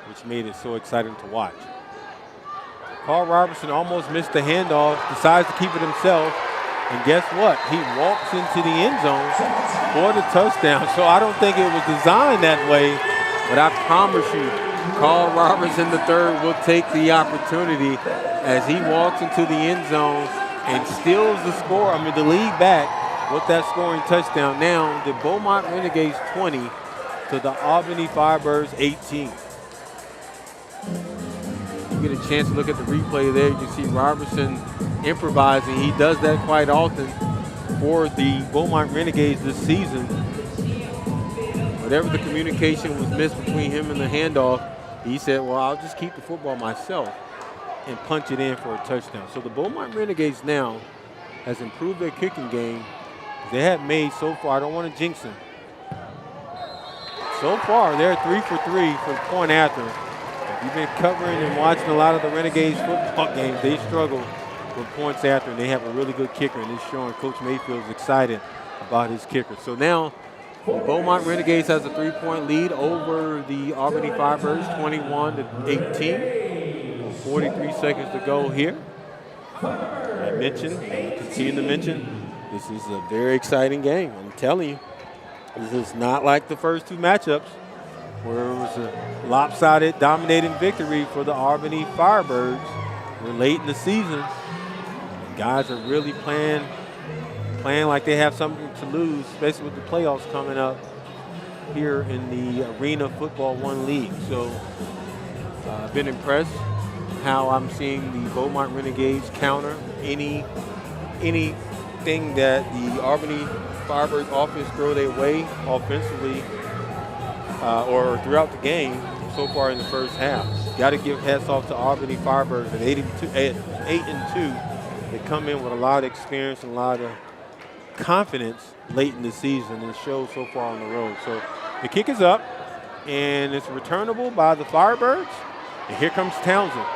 which made it so exciting to watch. Carl Robertson almost missed the handoff, decides to keep it himself, and guess what? He walks into the end zone for the touchdown. So I don't think it was designed that way, but I promise you, Carl Robertson III will take the opportunity as he walks into the end zone and steals the score. I mean, the lead back with that scoring touchdown. Now, the Beaumont Renegades 20 to the Albany Firebirds 18. You get a chance to look at the replay there. You see Robertson improvising. He does that quite often for the Beaumont Renegades this season. Whatever the communication was missed between him and the handoff, he said, well, I'll just keep the football myself and punch it in for a touchdown. So the Beaumont Renegades now has improved their kicking game. They have made so far, I don't want to jinx them. So far, they're 3 for 3 for the point after. If you've been covering and watching a lot of the Renegades football games, they struggle with points after, and they have a really good kicker, and it's showing Coach Mayfield is excited about his kicker. So now, the Beaumont Renegades has a 3-point lead over the Albany Firebirds, 21-18. 43 seconds to go here. I mentioned, and continue to mention, this is a very exciting game. I'm telling you, this is not like the first two matchups where it was a lopsided, dominating victory for the Albany Firebirds. We're late in the season. The guys are really playing like they have something to lose, especially with the playoffs coming up here in the Arena Football 1 League. So I've been impressed how I'm seeing the Beaumont Renegades counter anything that the Albany Firebirds offense throw their way offensively or throughout the game so far in the first half. Got to give hats off to Albany Firebirds at 8-2. They come in with a lot of experience and a lot of confidence late in the season, and it shows so far on the road. So the kick is up, and it's returnable by the Firebirds. And here comes Townsend,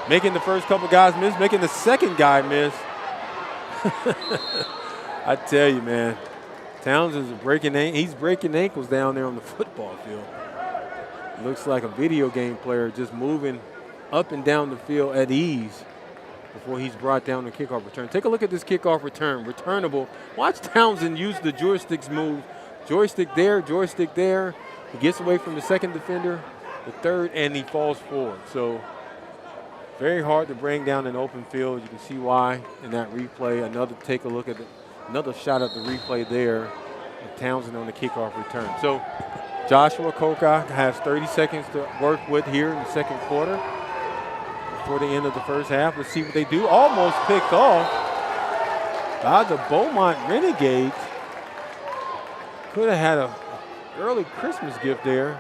making the first couple guys miss, making the second guy miss. I tell you, man, Townsend's he's breaking ankles down there on the football field. Looks like a video game player just moving up and down the field at ease before he's brought down the kickoff return. Take a look at this kickoff return, returnable. Watch Townsend use the joysticks move. Joystick there, joystick there. He gets away from the second defender, the third, and he falls forward. So very hard to bring down an open field. You can see why in that replay. Take a look at another shot at the replay there of Townsend on the kickoff return. So Joshua Koka has 30 seconds to work with here in the second quarter before the end of the first half. Let's see what they do. Almost picked off by the Beaumont Renegades. Could have had an early Christmas gift there.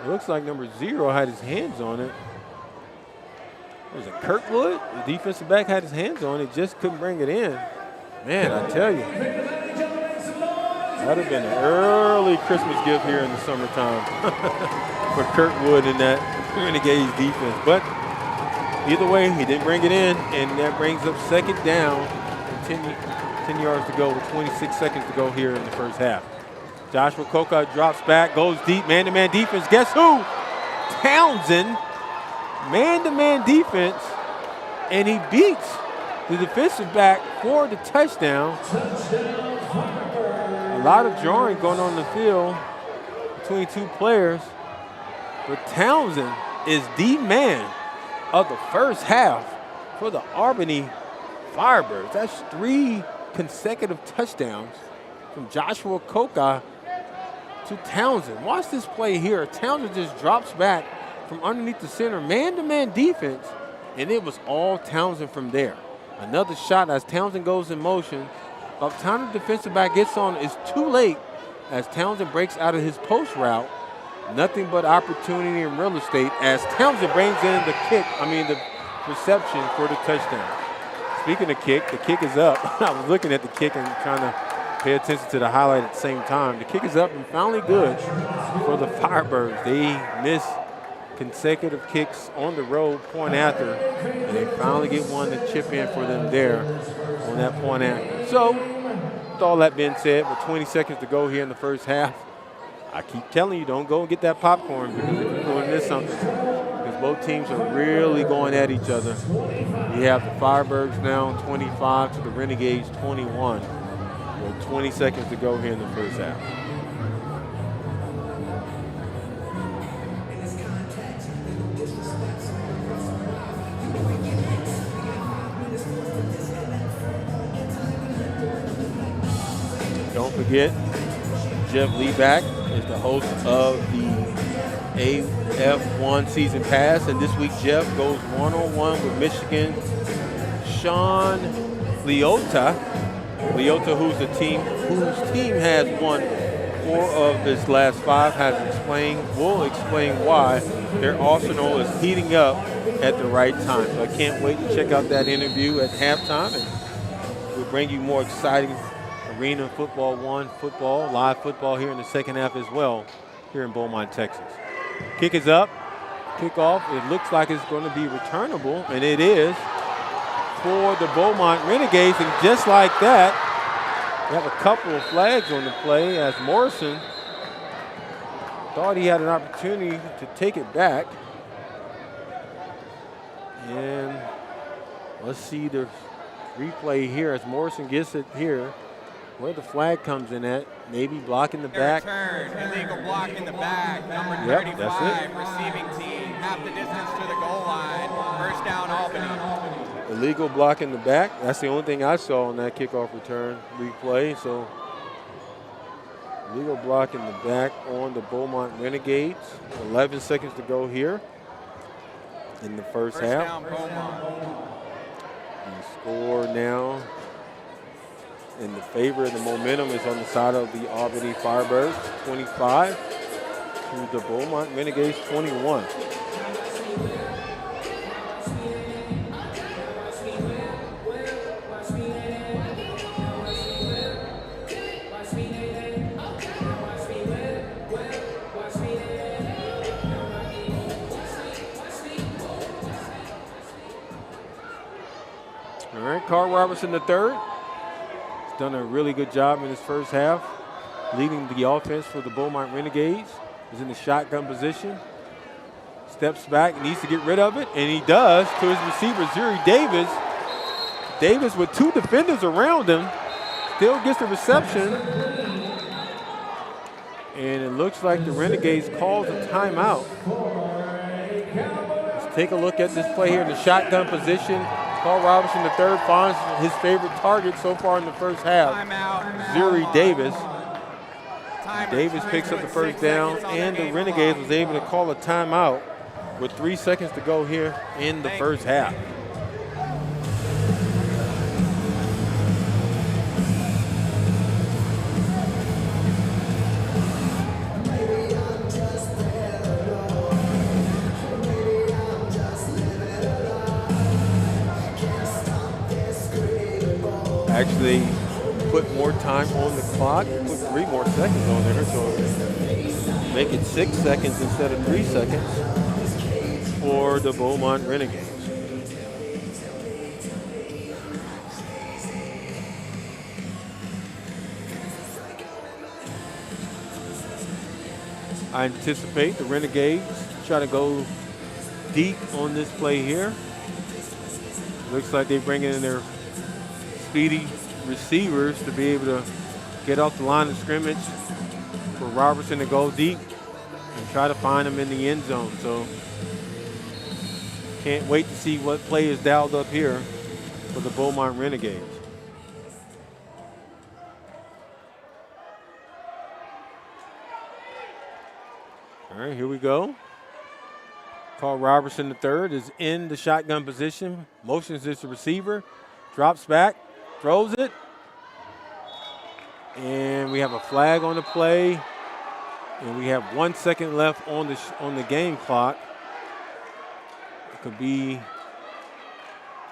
It looks like number 0 had his hands on it. Was it Kirkwood? The defensive back had his hands on it, just couldn't bring it in. Man, I tell you, that would have been an early Christmas gift here in the summertime for Kirkwood and that Renegades defense. But either way, he didn't bring it in, and that brings up second down, 10 yards to go with 26 seconds to go here in the first half. Joshua Koka drops back, goes deep, man-to-man defense. Guess who? Townsend, man-to-man defense, and he beats the defensive back for the touchdown. A lot of drawing going on in the field between two players, but Townsend is the man of the first half for the Albany Firebirds. That's 3 consecutive touchdowns from Joshua Koka to Townsend. Watch this play here. Townsend just drops back from underneath the center, man-to-man defense, and it was all Townsend from there. Another shot as Townsend goes in motion. By the time the defensive back gets on, it's too late as Townsend breaks out of his post route. Nothing but opportunity and real estate as Townsend brings in the reception for the touchdown. Speaking of kick, the kick is up. I was looking at the kick and trying to pay attention to the highlight at the same time. The kick is up and finally good for the Firebirds. They miss consecutive kicks on the road, point after, and they finally get one to chip in for them there on that point after. So with all that being said, with 20 seconds to go here in the first half, I keep telling you, don't go and get that popcorn because if you're going to miss something, because both teams are really going at each other. We have the Firebirds now 25 to the Renegades 21 with 20 seconds to go here in the first half. Don't forget, Jeff Leback is the host of the AF1 season pass, and this week Jeff goes one-on-one with Michigan Sean Leota, whose team has won 4 of his last 5, will explain why their arsenal is heating up at the right time. So I can't wait to check out that interview at halftime, and we'll bring you more exciting Arena Football 1 football, live football here in the second half as well, here in Beaumont, Texas. Kick is up, kickoff. It looks like it's going to be returnable, and it is for the Beaumont Renegades. And just like that, we have a couple of flags on the play as Morrison thought he had an opportunity to take it back. And let's see the replay here as Morrison gets it here. Where the flag comes in at, maybe blocking the back. Return, illegal block in the back, number 35, receiving team, half the distance to the goal line, first down Albany. Illegal block in the back, that's the only thing I saw on that kickoff return replay. So, illegal block in the back on the Beaumont Renegades. 11 seconds to go here in the first half. Down Beaumont. The score now in the favor and the momentum is on the side of the Albany Firebirds, 25 to the Beaumont Renegades, 21. All right, Carl Robertson III. Done a really good job in his first half, leading the offense for the Beaumont Renegades. Is in the shotgun position, steps back, needs to get rid of it, and he does to his receiver, Zuri Davis. Davis with 2 defenders around him, still gets the reception. And it looks like the Renegades calls a timeout. Let's take a look at this play here in the shotgun position. Carl Robertson III finds his favorite target so far in the first half, Zuri Davis. Davis picks up the first down, and the Renegades was able to call a timeout with 3 seconds to go here in the first half. Actually put more time on the clock, put 3 more seconds on there, so make it 6 seconds instead of 3 seconds for the Beaumont Renegades. I anticipate the Renegades try to go deep on this play here. Looks like they bring in their speedy receivers to be able to get off the line of scrimmage for Robertson to go deep and try to find him in the end zone. So can't wait to see what play is dialed up here for the Beaumont Renegades. All right, here we go. Carl Robertson III is in the shotgun position, motions as the receiver, drops back, throws it, and we have a flag on the play, and we have 1 second left on the game clock. It could be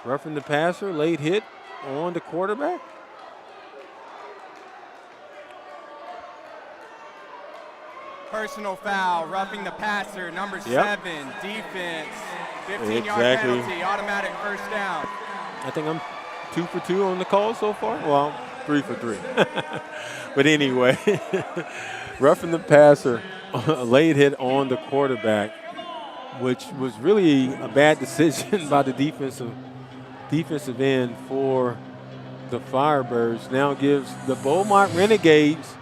roughing the passer, late hit on the quarterback. Personal foul, roughing the passer, number 7, defense, 15-yard penalty, automatic first down. I think I'm 2 for 2 on the call so far. Well, 3 for 3. But anyway, roughing the passer, a late hit on the quarterback, which was really a bad decision by the defensive end for the Firebirds. Now gives the Beaumont Renegades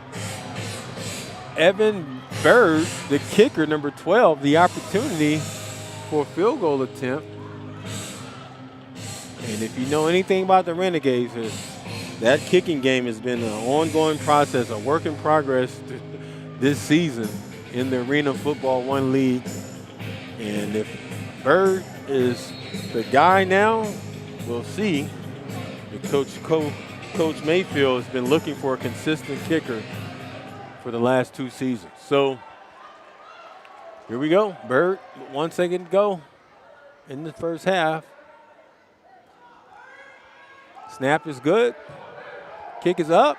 Evan Bird, the kicker, number 12, the opportunity for a field goal attempt. And if you know anything about the Renegades, that kicking game has been an ongoing process, a work in progress this season in the Arena Football 1 League. And if Bird is the guy now, we'll see. Coach Mayfield has been looking for a consistent kicker for the last 2 seasons. So here we go. Bird, 1 second to go in the first half. Snap is good. Kick is up.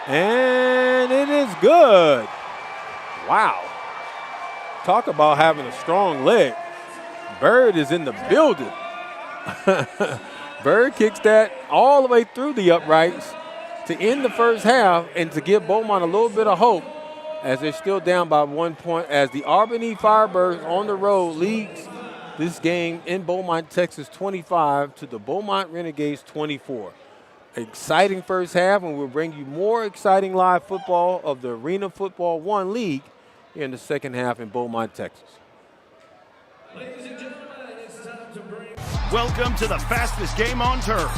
And it is good. Wow. Talk about having a strong leg. Bird is in the building. Bird kicks that all the way through the uprights to end the first half and to give Beaumont a little bit of hope as they're still down by 1 point as the Albany Firebirds on the road leads this game in Beaumont, Texas, 25 to the Beaumont Renegades 24. Exciting first half, and we'll bring you more exciting live football of the Arena Football 1 League here in the second half in Beaumont, Texas. Welcome to the fastest game on turf.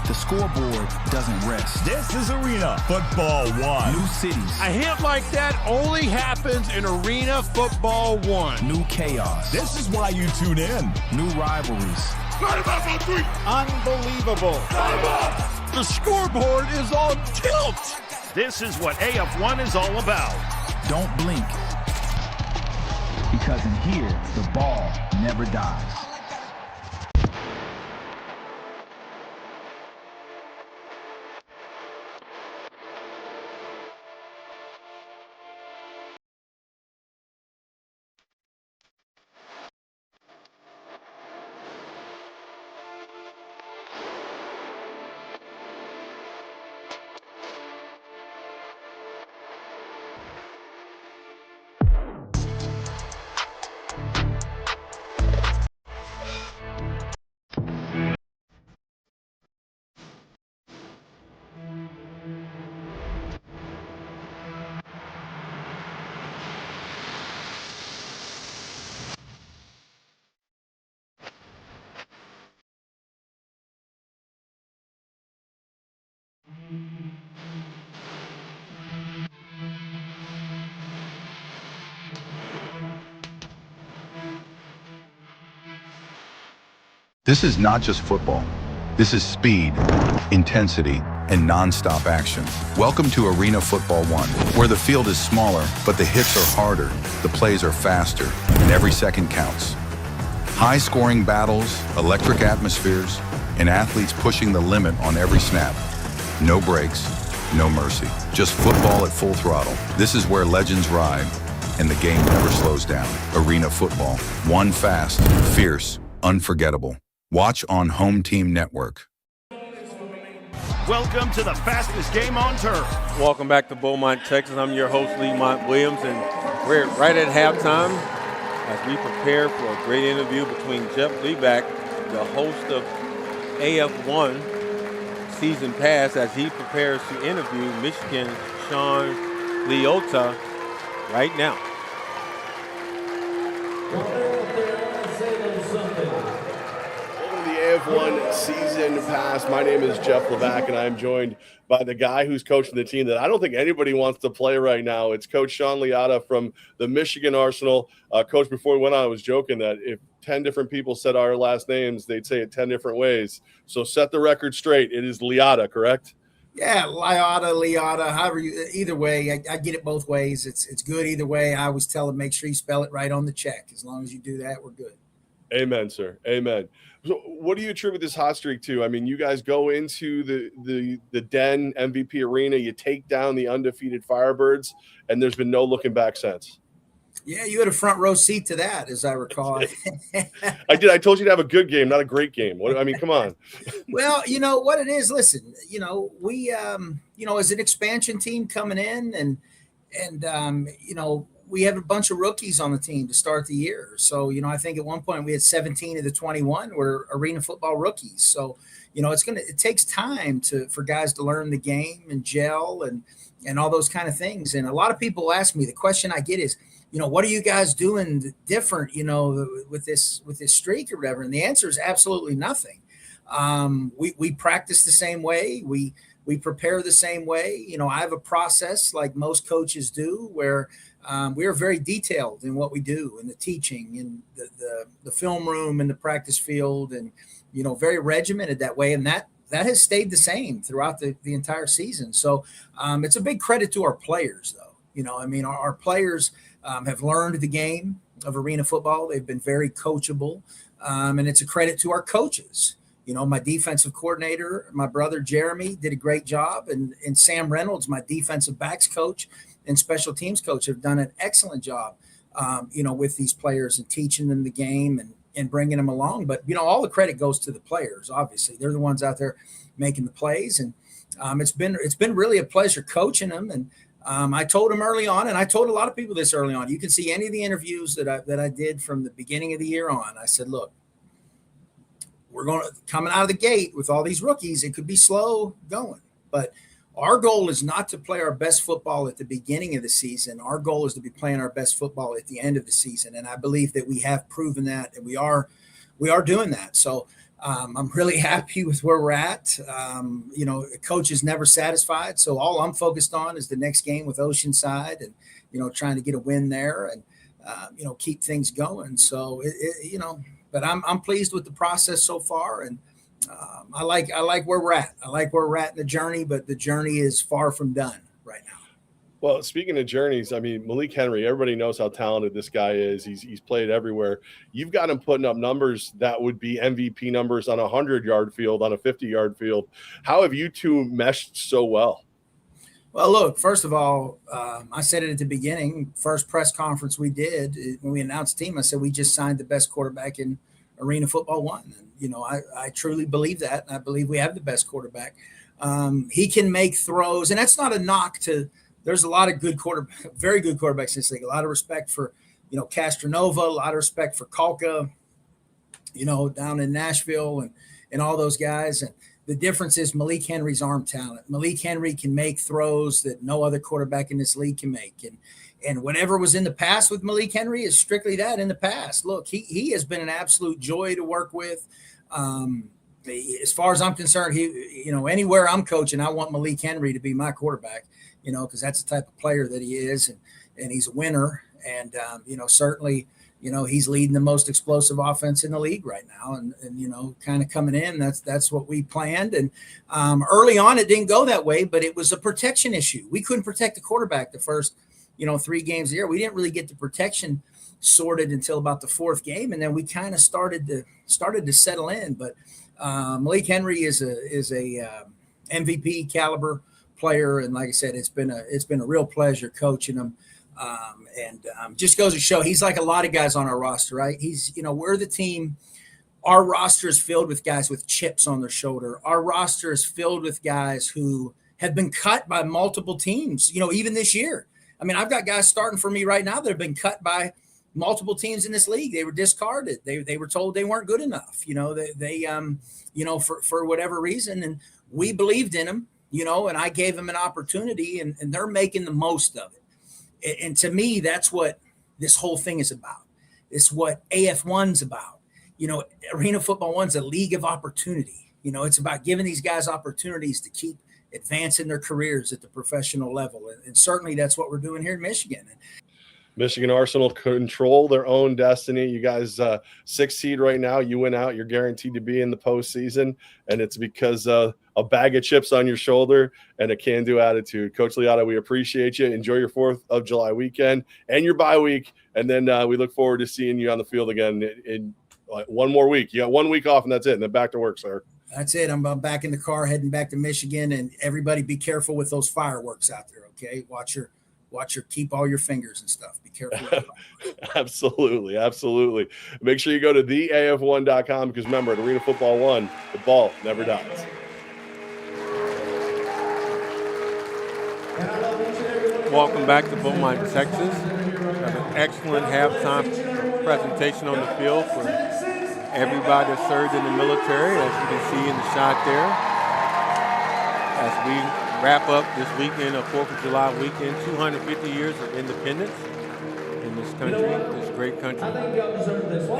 The scoreboard doesn't rest. This is Arena Football 1. New cities. A hit like that only happens in Arena Football 1. New chaos. This is why you tune in. New rivalries. Unbelievable. The scoreboard is on tilt. This is what AF1 is all about. Don't blink. Because in here, the ball never dies. This is not just football. This is speed, intensity, and non-stop action. Welcome to Arena Football 1, where the field is smaller, but the hits are harder, the plays are faster, and every second counts. High-scoring battles, electric atmospheres, and athletes pushing the limit on every snap. No breaks, no mercy. Just football at full throttle. This is where legends ride, and the game never slows down. Arena Football. One fast, fierce, unforgettable. Watch on Home Team Network. Welcome to the fastest game on turf. Welcome back to Beaumont, Texas. I'm your host, Lemont Williams, and we're right at halftime as we prepare for a great interview between Jeff Leback, the host of AF1 Season Pass, as he prepares to interview Michigan Sean Leota right now. AF1 Season Pass. My name is Jeff Levack, and I'm joined by the guy who's coaching the team that I don't think anybody wants to play right now. It's Coach Sean Leota from the Michigan Arsenal. Coach, before we went on, I was joking that if 10 different people said our last names, they'd say it 10 different ways. So set the record straight. It is Leota, correct? Yeah, Leota, however you, either way, I get it both ways. It's good either way. I always tell them, make sure you spell it right on the check. As long as you do that, we're good. Amen, sir. Amen. So what do you attribute this hot streak to? I mean, you guys go into the Den MVP arena, you take down the undefeated Firebirds, and there's been no looking back since. Yeah, you had a front row seat to that, as I recall. I did. I told you to have a good game, not a great game. I mean, come on. Well, you know what it is. Listen, we, as an expansion team coming in, and we have a bunch of rookies on the team to start the year. So, I think at one point we had 17 of the 21 were arena football rookies. So, it takes time for guys to learn the game and gel and all those kind of things. And a lot of people ask me, the question I get is, what are you guys doing different, with this streak or whatever? And the answer is absolutely nothing. We practice the same way. We prepare the same way. I have a process like most coaches do where we are very detailed in what we do and the teaching and the film room and the practice field, and, very regimented that way. And that has stayed the same throughout the entire season. So it's a big credit to our players, though. Our players have learned the game of arena football. They've been very coachable, and it's a credit to our coaches. My defensive coordinator, my brother Jeremy, did a great job, and Sam Reynolds, my defensive backs coach and special teams coach, have done an excellent job, with these players and teaching them the game and bringing them along. But, all the credit goes to the players. Obviously, they're the ones out there making the plays, and it's been really a pleasure coaching them. And I told them early on, and I told a lot of people this early on. You can see any of the interviews that I did from the beginning of the year on. I said, look, we're coming out of the gate with all these rookies. It could be slow going, but our goal is not to play our best football at the beginning of the season. Our goal is to be playing our best football at the end of the season. And I believe that we have proven that, and we are doing that. So I'm really happy with where we're at. The coach is never satisfied. So all I'm focused on is the next game with Oceanside and, trying to get a win there and, keep things going. So, but I'm pleased with the process so far. And I like where we're at. I like where we're at in the journey, but the journey is far from done right now. Well, speaking of journeys, I mean, Malik Henry, everybody knows how talented this guy is. He's played everywhere. You've got him putting up numbers that would be MVP numbers on a 100-yard field, on a 50-yard field. How have you two meshed so well? Well, look, first of all, I said it at the beginning, first press conference we did when we announced the team, I said, we just signed the best quarterback in Arena Football 1. And, I truly believe that. And I believe we have the best quarterback. He can make throws, and that's not a knock to, there's a lot of very good quarterbacks in this league. A lot of respect for, Castronova, a lot of respect for Kalka, down in Nashville and all those guys. And the difference is Malik Henry's arm talent. Malik Henry can make throws that no other quarterback in this league can make. And whatever was in the past with Malik Henry is strictly that, in the past. Look, he has been an absolute joy to work with. As far as I'm concerned, anywhere I'm coaching, I want Malik Henry to be my quarterback, because that's the type of player that he is, and he's a winner. And, certainly, he's leading the most explosive offense in the league right now. And kind of coming in, that's what we planned. And early on, it didn't go that way, but it was a protection issue. We couldn't protect the quarterback the first, 3 games a year. We didn't really get the protection sorted until about the 4th game. And then we kind of started to settle in. But Malik Henry is a MVP caliber player. And like I said, it's been a real pleasure coaching him. Just goes to show he's like a lot of guys on our roster, right? He's, we're the team. Our roster is filled with guys with chips on their shoulder. Our roster is filled with guys who have been cut by multiple teams, even this year. I mean, I've got guys starting for me right now that have been cut by multiple teams in this league. They were discarded. They were told they weren't good enough, for whatever reason. And we believed in them, and I gave them an opportunity, and they're making the most of it. And to me, that's what this whole thing is about. It's what AF1's about. Arena Football 1's a league of opportunity. It's about giving these guys opportunities to keep advancing their careers at the professional level. And certainly that's what we're doing here in Michigan. Michigan Arsenal control their own destiny. You guys 6th seed right now. You win out, you're guaranteed to be in the postseason, and it's because a bag of chips on your shoulder and a can-do attitude. Coach Liotta, we appreciate you. Enjoy your 4th of July weekend and your bye week, and then we look forward to seeing you on the field again in one more week. You got 1 week off, and that's it, and then back to work, sir. That's it. I'm back in the car heading back to Michigan, and everybody be careful with those fireworks out there, okay? Watch keep all your fingers and stuff. Be careful. Absolutely. Absolutely. Make sure you go to theaf1.com because remember, at Arena Football 1, the ball never dies. Welcome back to Beaumont, Texas. We have an excellent halftime presentation on the field for everybody that served in the military, as you can see in the shot there. As we wrap up this weekend of 4th of July weekend, 250 years of independence in this country, this great country.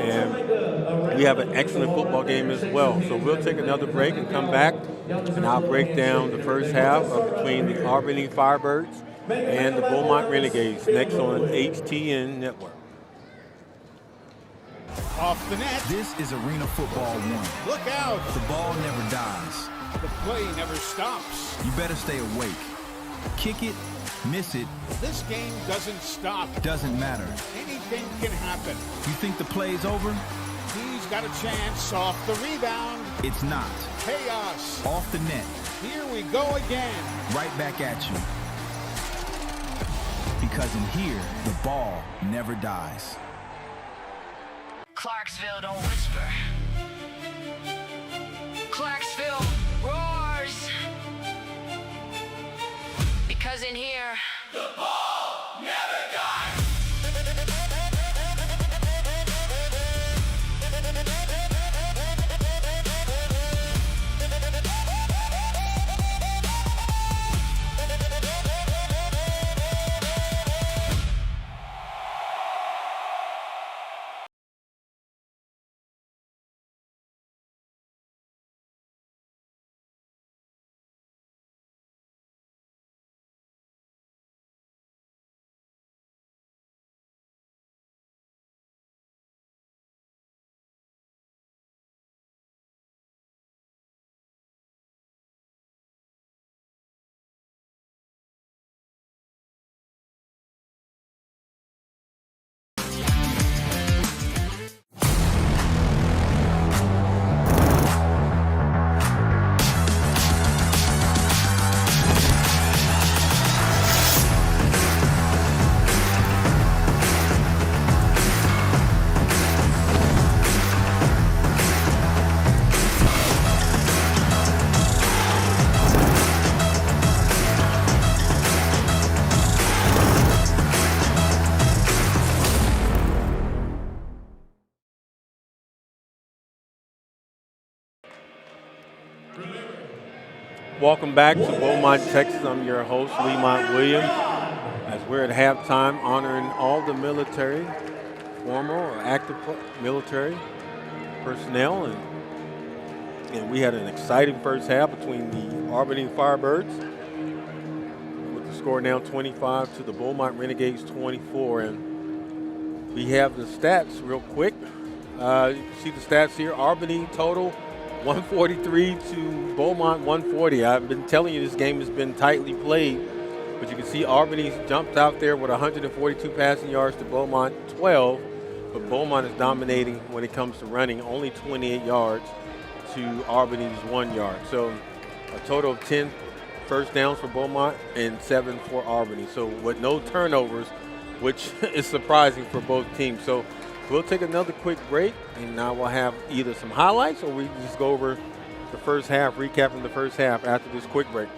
And we have an excellent football game as well. So we'll take another break and come back, and I'll break down the first half of between the Albany Firebirds and the Beaumont Renegades next on HTN Network. Off the net. This is Arena Football 1. Look out. The ball never dies. The play never stops. You better stay awake. Kick it, miss it. This game doesn't stop. Doesn't matter. Anything can happen. You think the play's over? He's got a chance off the rebound. It's not. Chaos. Off the net. Here we go again. Right back at you. Because in here, the ball never dies. Clarksville, don't whisper. Clarksville roars. Because in here, the ball never dies. Welcome back to Beaumont, Texas. I'm your host, Lemont Williams, as we're at halftime honoring all the military, former or active military personnel. And we had an exciting first half between the Albany Firebirds, with the score now 25 to the Beaumont Renegades 24. And we have the stats real quick. You can see the stats here. Albany total 143 to Beaumont 140. I've been telling you this game has been tightly played, but you can see Albany's jumped out there with 142 passing yards to Beaumont 12, but Beaumont is dominating when it comes to running, only 28 yards to Albany's 1 yard. So a total of 10 first downs for Beaumont and 7 for Albany. So with no turnovers, which is surprising for both teams. So we'll take another quick break, and now we'll have either some highlights or we can just go over the first half, recapping the first half after this quick break.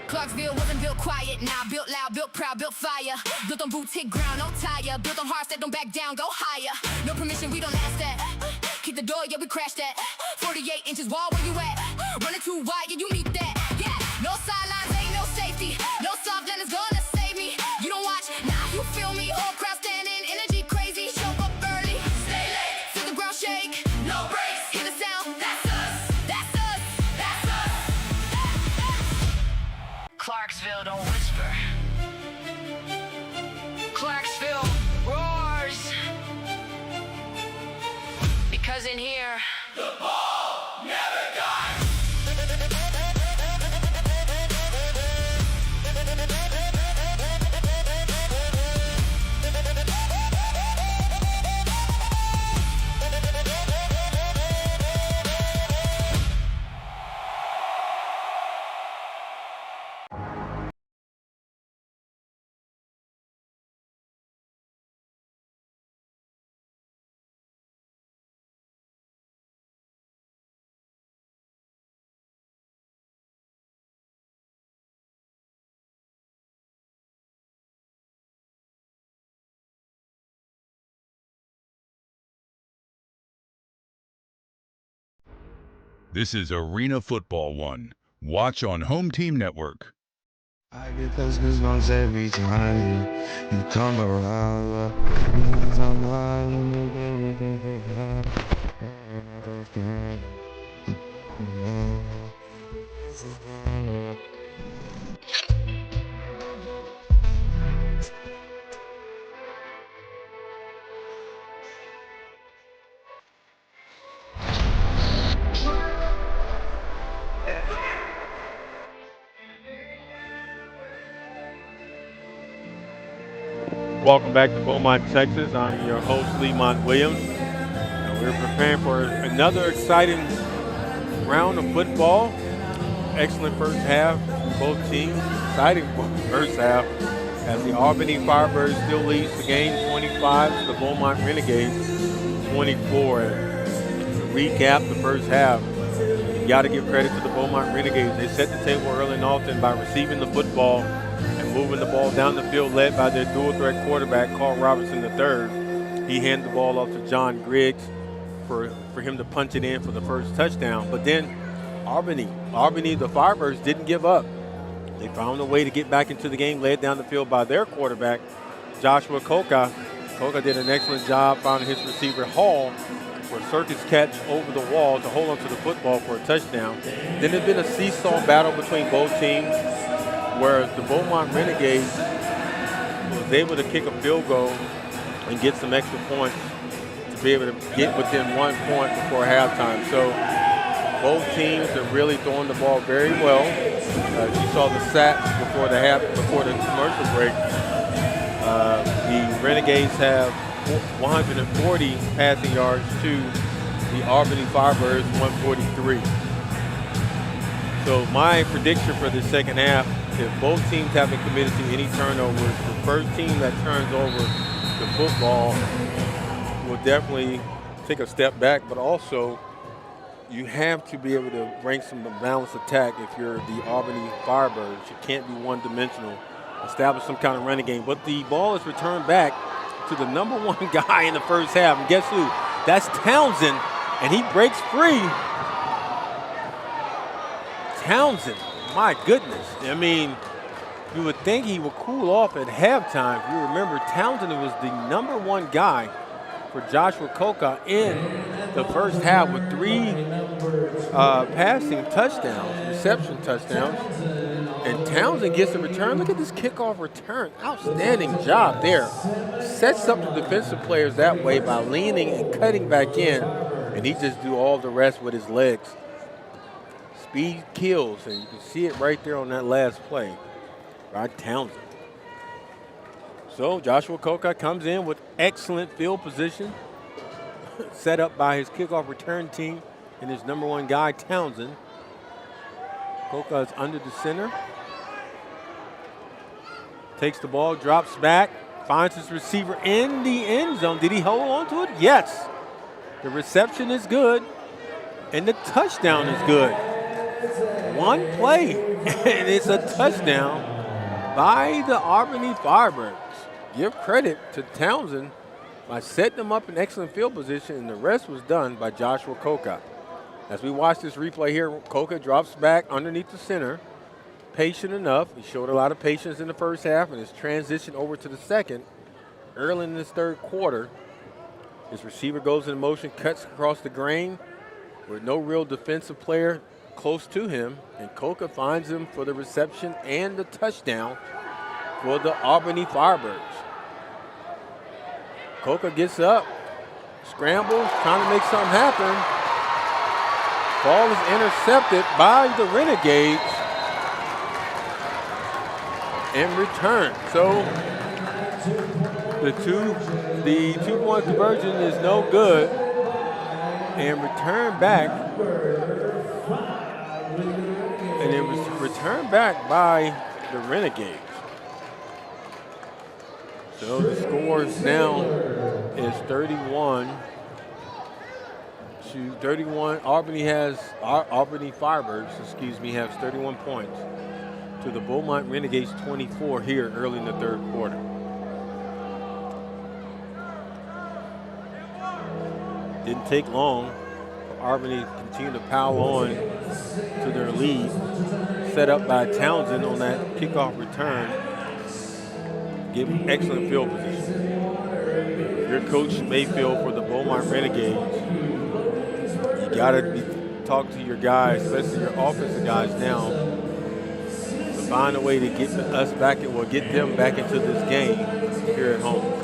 Clarksville wasn't built quiet, now built loud, built proud, built fire. Built on boots, hit ground, no tire. Built on hearts that don't back down, go higher. No permission, we don't ask that. Keep the door, yeah, we crash that. 48 inches wall, where you at? Running too wide, yeah, you need that. Yeah, no sidelines, ain't no safety. No soft land is gonna save me. You don't watch, now you feel me. Whole crowd standing, energy crazy. Show up early, stay late, feel the ground shake. No breaks, hear the sound, that's us. That's us, that's us. Clarksville, don't whisper. Clarksville roars. Because in here, the ball never dies. This is Arena Football 1. Watch on Home Team Network. I get those goosebumps every time you come around. Welcome back to Beaumont, Texas. I'm your host, Lemont Williams. And we're preparing for another exciting round of football. Excellent first half from both teams. Exciting first half as the Albany Firebirds still leads the game 25 to the Beaumont Renegades 24. And to recap the first half, you got to give credit to the Beaumont Renegades. They set the table early and often by receiving the football and moving the ball down the field, led by their dual-threat quarterback, Carl Robertson III. He handed the ball off to John Griggs for him to punch it in for the first touchdown. But then Albany, the Firebirds, didn't give up. They found a way to get back into the game, led down the field by their quarterback, Joshua Coca. Coca did an excellent job finding his receiver, Hall, for a circus catch over the wall to hold on to the football for a touchdown. Then there's been a seesaw battle between both teams, where the Beaumont Renegades was able to kick a field goal and get some extra points to be able to get within 1 point before halftime. So both teams are really throwing the ball very well. You saw the stats before the commercial break. The Renegades have 140 passing yards to the Albany Firebirds 143. So my prediction for the second half, if both teams haven't committed to any turnovers, the first team that turns over the football will definitely take a step back, but also you have to be able to bring some balanced attack if you're the Albany Firebirds. You can't be one-dimensional. Establish some kind of running game. But the ball is returned back to the number one guy in the first half. And guess who? That's Townsend, and he breaks free. Townsend, my goodness. I mean, you would think he would cool off at halftime. If you remember, Townsend was the number one guy for Joshua Coca in the first half with 3 passing touchdowns, reception touchdowns. And Townsend gets the return. Look at this kickoff return. Outstanding job there. Sets up the defensive players that way by leaning and cutting back in, and he just do all the rest with his legs. Speed kills, and you can see it right there on that last play. Right, Townsend. So Joshua Coca comes in with excellent field position, set up by his kickoff return team and his number one guy, Townsend. Coca is under the center. Takes the ball, drops back, finds his receiver in the end zone. Did he hold on to it? Yes. The reception is good, and the touchdown is good. One play, and it's a touchdown by the Albany Firebirds. Give credit to Townsend by setting them up in excellent field position, and the rest was done by Joshua Coca. As we watch this replay here, Coca drops back underneath the center. Patient enough. He showed a lot of patience in the first half, and his transition over to the second. Early in this third quarter, his receiver goes in motion, cuts across the grain with no real defensive player close to him, and Coca finds him for the reception and the touchdown for the Albany Firebirds. Coca gets up, scrambles, trying to make something happen. Ball is intercepted by the Renegades and returned. So the two-point conversion is no good, and returned back. And it was returned back by the Renegades. So the score now is 31-31. Albany Firebirds, has 31 points to the Beaumont Renegades 24 here early in the third quarter. Didn't take long for Albany continue to pile on to their lead. Set up by Townsend on that kickoff return. Give excellent field position. Your coach Mayfield for the Beaumont Renegades. You gotta talk to your guys, especially your offensive guys now, to find a way to get us back and get them back into this game here at home.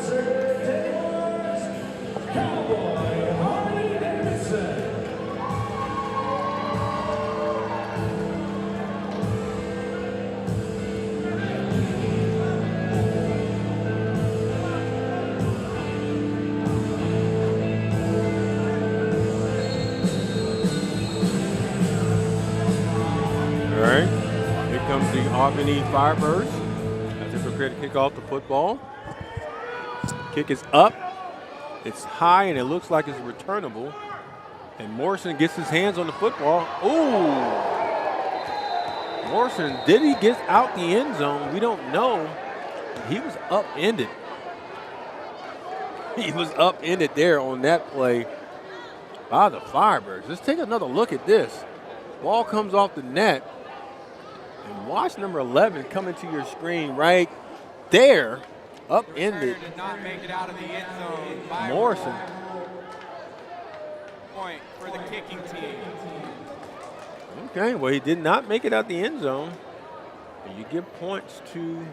The Albany Firebirds as they prepare to kick off the football. Kick is up. It's high and it looks like it's returnable. And Morrison gets his hands on the football. Ooh! Morrison, did he get out the end zone? We don't know. He was upended. He was upended there on that play by the Firebirds. Let's take another look at this. Ball comes off the net. And watch number 11 come into your screen right there, upended. Did not make it out of the end zone. Morrison. Point for the kicking team. Okay, well, he did not make it out the end zone. And you give points to,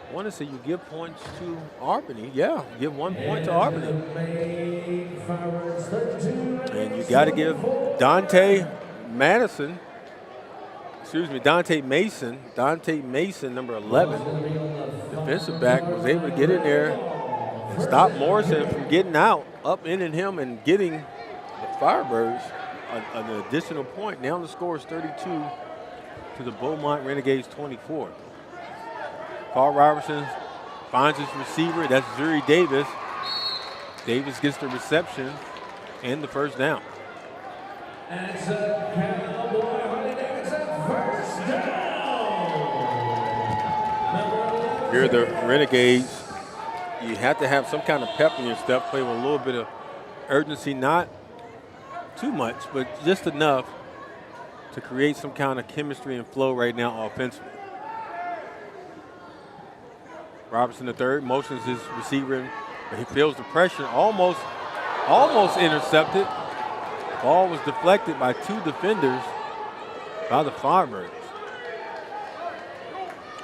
I want to say you give points to Albany. Yeah, you give 1 point to Albany. And you got to give Dante Mason, number 11, defensive back, was able to get in there and stop Morrison from getting out, upending him and getting the Firebirds an additional point. Now the score is 32 to the Beaumont Renegades 24. Carl Robertson finds his receiver. That's Zuri Davis. Davis gets the reception and the first down. And it's a Cowboy Renegades at first down. Here are the Renegades. You have to have some kind of pep in your step, play with a little bit of urgency, not too much, but just enough to create some kind of chemistry and flow right now offensively. Robertson III motions his receiver, but he feels the pressure, almost intercepted. Ball was deflected by two defenders by the Firebirds.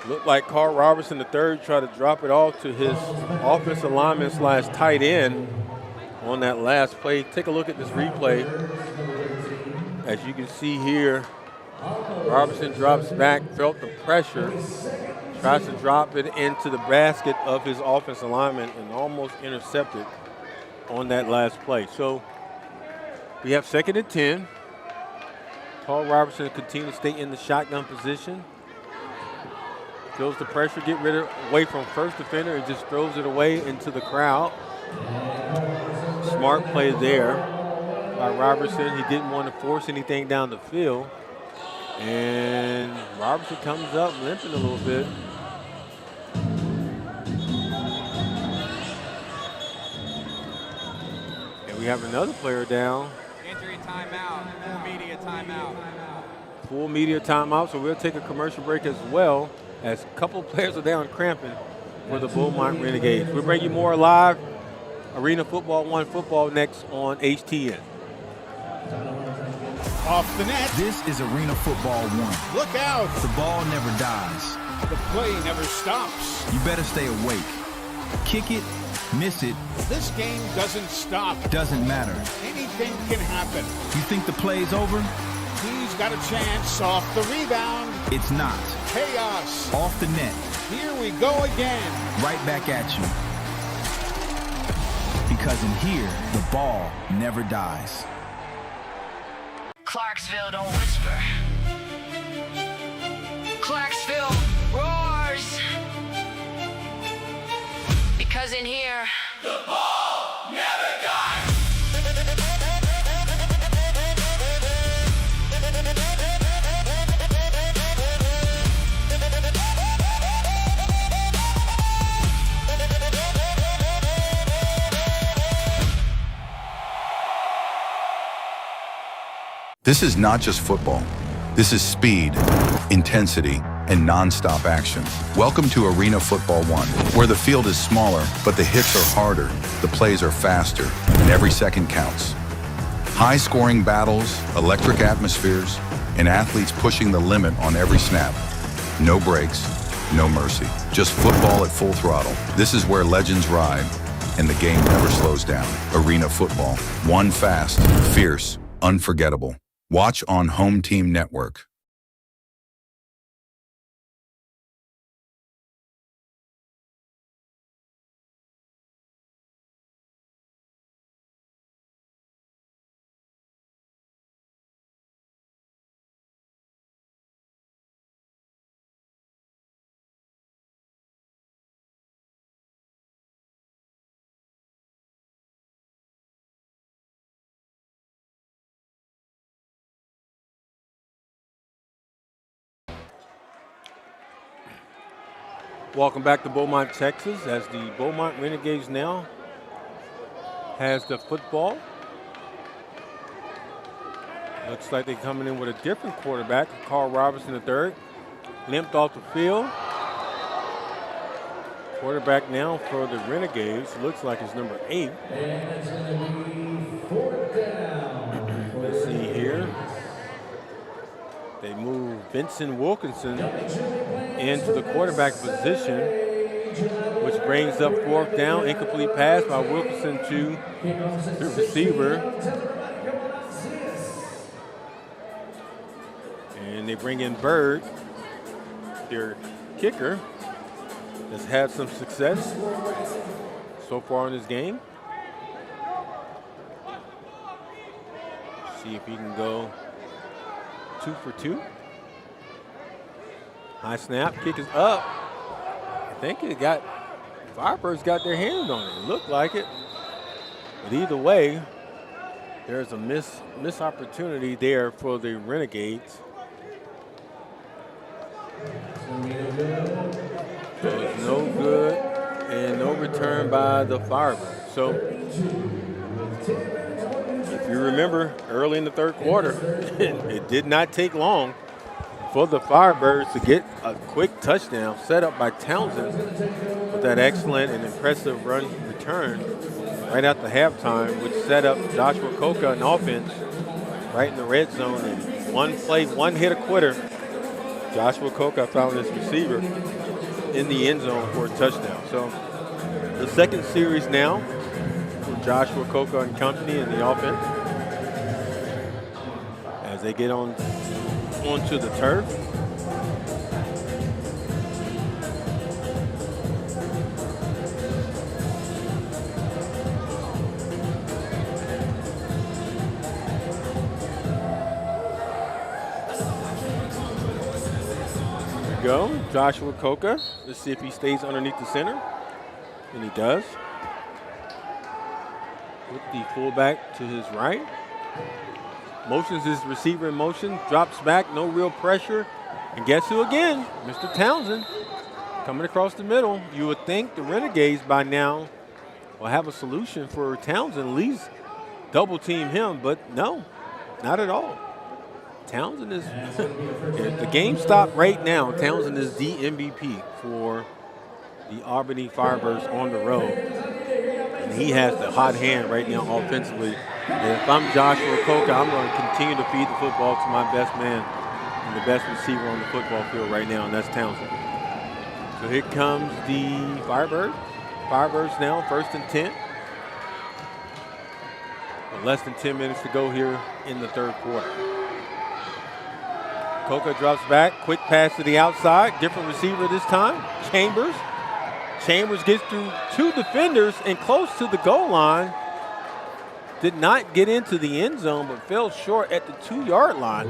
Looked like Carl Robertson III tried to drop it off to his offensive lineman / tight end on that last play. Take a look at this replay. As you can see here, Robertson drops back, felt the pressure, tries to drop it into the basket of his offensive lineman and almost intercepted on that last play. So we have 2nd and 10. Carl Robertson continues to stay in the shotgun position. Feels the pressure, get rid of away from first defender and just throws it away into the crowd. Smart play there by Robertson. He didn't want to force anything down the field. And Robertson comes up limping a little bit. And we have another player down. Injury timeout, full media timeout. Full media timeout, so we'll take a commercial break as well, as a couple of players are down cramping for the Beaumont Renegades. We'll bring you more live Arena Football 1 football next on HTN. Off the net. This is Arena Football 1. Look out. The ball never dies. The play never stops. You better stay awake. Kick it, miss it. This game doesn't stop. Doesn't matter. Anything can happen. You think the play's over? He's got a chance off the rebound. It's not. Chaos. Off the net. Here we go again. Right back at you. Because in here, the ball never dies. Clarksville, don't whisper. Clarksville roars. Because in here, the ball never dies. This is not just football. This is speed, intensity, and non-stop action. Welcome to Arena Football 1, where the field is smaller, but the hits are harder, the plays are faster, and every second counts. High-scoring battles, electric atmospheres, and athletes pushing the limit on every snap. No breaks, no mercy. Just football at full throttle. This is where legends ride, and the game never slows down. Arena Football. One fast, fierce, unforgettable. Watch on Home Team Network. Welcome back to Beaumont, Texas, as the Beaumont Renegades now has the football. Looks like they're coming in with a different quarterback, Carl Robinson III. Limped off the field. Quarterback now for the Renegades looks like it's number 8. Let's see here. They move Vincent Wilkinson into the quarterback position, which brings up 4th down. Incomplete pass by Wilkinson to the receiver. And they bring in Bird, their kicker, has had some success so far in this game. See if he can go 2 for 2. High snap, kick is up. I think it got, Firebirds got their hands on it. It looked like it. But either way, there's a miss opportunity there for the Renegades. So it's no good and no return by the Firebirds. So if you remember, early in the 3rd quarter, it did not take long for the Firebirds to get a quick touchdown set up by Townsend with that excellent and impressive run return right after halftime, which set up Joshua Coca an offense right in the red zone. And one play, one hit a quitter. Joshua Coca found his receiver in the end zone for a touchdown. So the second series now for Joshua Coca and company in the offense as they get onto the turf. There we go, Joshua Coca. Let's see if he stays underneath the center. And he does. With the fullback to his right. Motions his receiver in motion, drops back, no real pressure. And guess who again? Mr. Townsend coming across the middle. You would think the Renegades by now will have a solution for Townsend, at least double team him, but no, not at all. Townsend is, if the game stopped right now, Townsend is the MVP for the Albany Firebirds on the road. And he has the hot hand right now offensively. And if I'm Joshua Coca, I'm going to continue to feed the football to my best man and the best receiver on the football field right now, and that's Townsend. So here comes the Firebirds. Firebirds now, 1st and 10. With less than 10 minutes to go here in the 3rd quarter. Coca drops back, quick pass to the outside, different receiver this time, Chambers. Chambers gets through 2 defenders and close to the goal line. Did not get into the end zone, but fell short at the 2-yard line.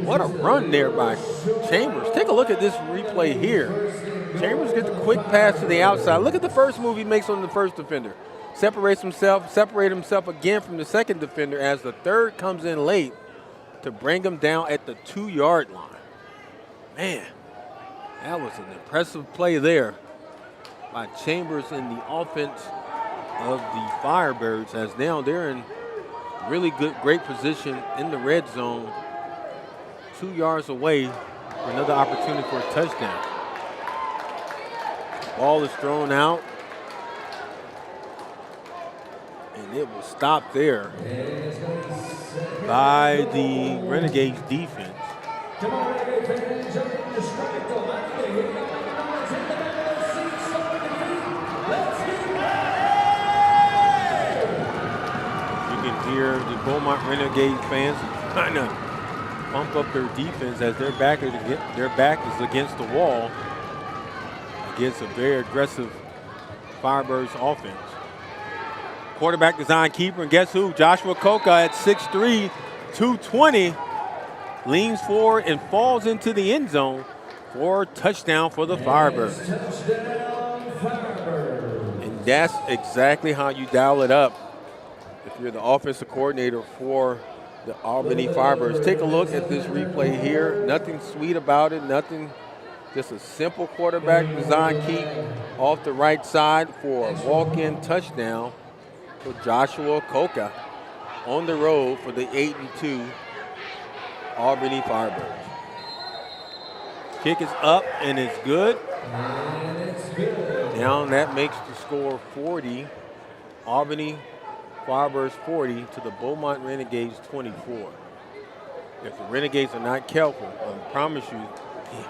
What a run there by Chambers. Take a look at this replay here. Chambers gets a quick pass to the outside. Look at the first move he makes on the first defender. Separates himself again from the second defender as the third comes in late to bring him down at the 2-yard line. Man, that was an impressive play there by Chambers in the offense of the Firebirds, as now they're in Really good, great position in the red zone. 2 yards away for another opportunity for a touchdown. Ball is thrown out. And it will stop there by the Renegades defense. You can hear the Beaumont Renegades fans trying to pump up their defense as their back is against the wall against a very aggressive Firebirds offense. Quarterback design keeper, and guess who? Joshua Coca at 6'3", 220, leans forward and falls into the end zone for a touchdown for the Firebirds. And that's exactly how you dial it up if you're the offensive coordinator for the Albany Firebirds. Take a look at this replay here. Nothing sweet about it, nothing, just a simple quarterback design keep off the right side for a walk-in touchdown for Joshua Coca on the road for the 8-2 Albany Firebirds. Kick is up and it's good. Now that makes the score 40. Albany Firebirds 40 to the Beaumont Renegades 24. If the Renegades are not careful, I promise you,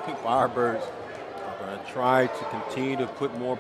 the Firebirds are going to try to continue to put more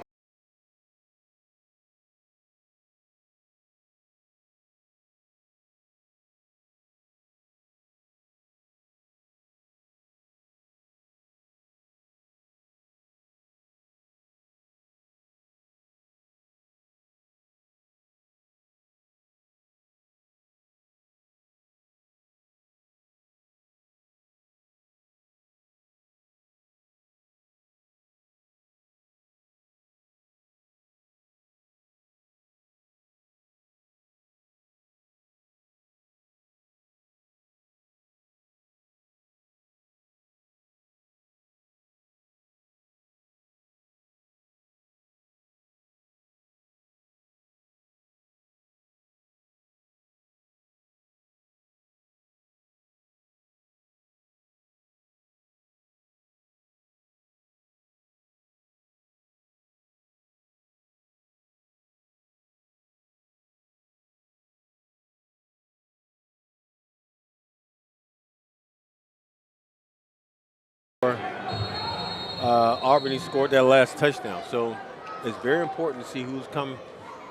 Albany scored that last touchdown. So it's very important to see who's come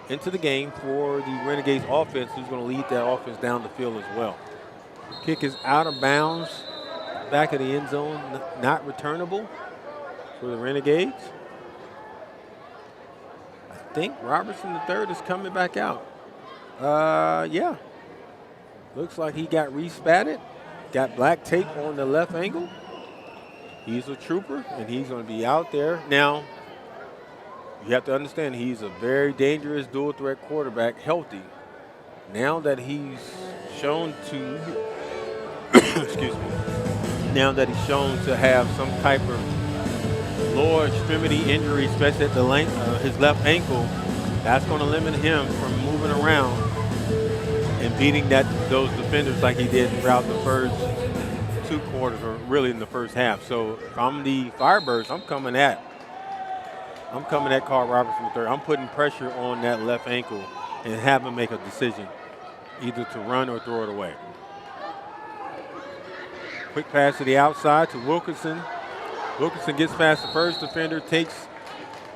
into the game for the Renegades offense, who's going to lead that offense down the field as well. Kick is out of bounds, back of the end zone, not returnable for the Renegades. I think Robertson III is coming back out. Yeah. Looks like he got respatted, got black tape on the left ankle. He's a trooper, and he's going to be out there. Now, you have to understand he's a very dangerous dual-threat quarterback, healthy. Now that he's shown to, excuse me, now that he's shown to have some type of lower extremity injury, especially at the length of his left ankle, that's going to limit him from moving around and beating those defenders like he did throughout the first 2 quarters, or really in the first half. So if I'm the Firebirds, I'm coming at Carl Robertson III. I'm putting pressure on that left ankle and have him make a decision, either to run or throw it away. Quick pass to the outside to Wilkinson. Wilkinson gets past the first defender, takes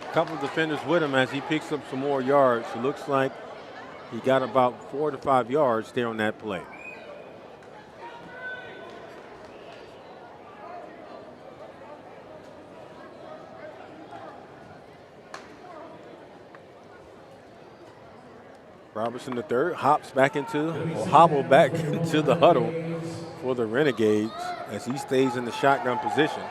a couple of defenders with him as he picks up some more yards. It looks like he got about 4 to 5 yards there on that play. Robertson III hobbled back into the huddle for the Renegades as he stays in the shotgun position.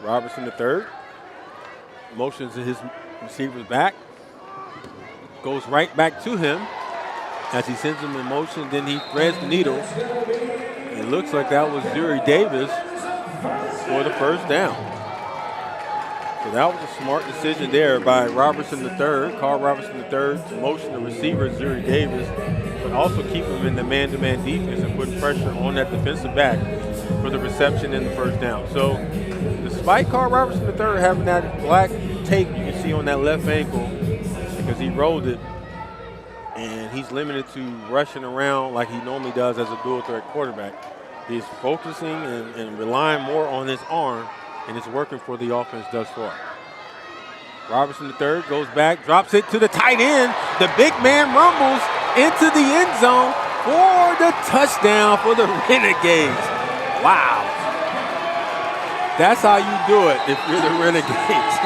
Robertson III motions his receivers back, goes right back to him as he sends him in motion, then he threads the needle. It looks like that was Zuri Davis for the first down. So that was a smart decision there by Robertson III, Carl Robertson III, to motion the receiver, Zuri Davis, but also keep him in the man-to-man defense and put pressure on that defensive back for the reception and the first down. So despite Carl Robertson III having that black tape you can see on that left ankle because he rolled it, and he's limited to rushing around like he normally does as a dual threat quarterback, he's focusing and relying more on his arm, and it's working for the offense thus far. Robertson III goes back, drops it to the tight end. The big man rumbles into the end zone for the touchdown for the Renegades. Wow. That's how you do it if you're the Renegades.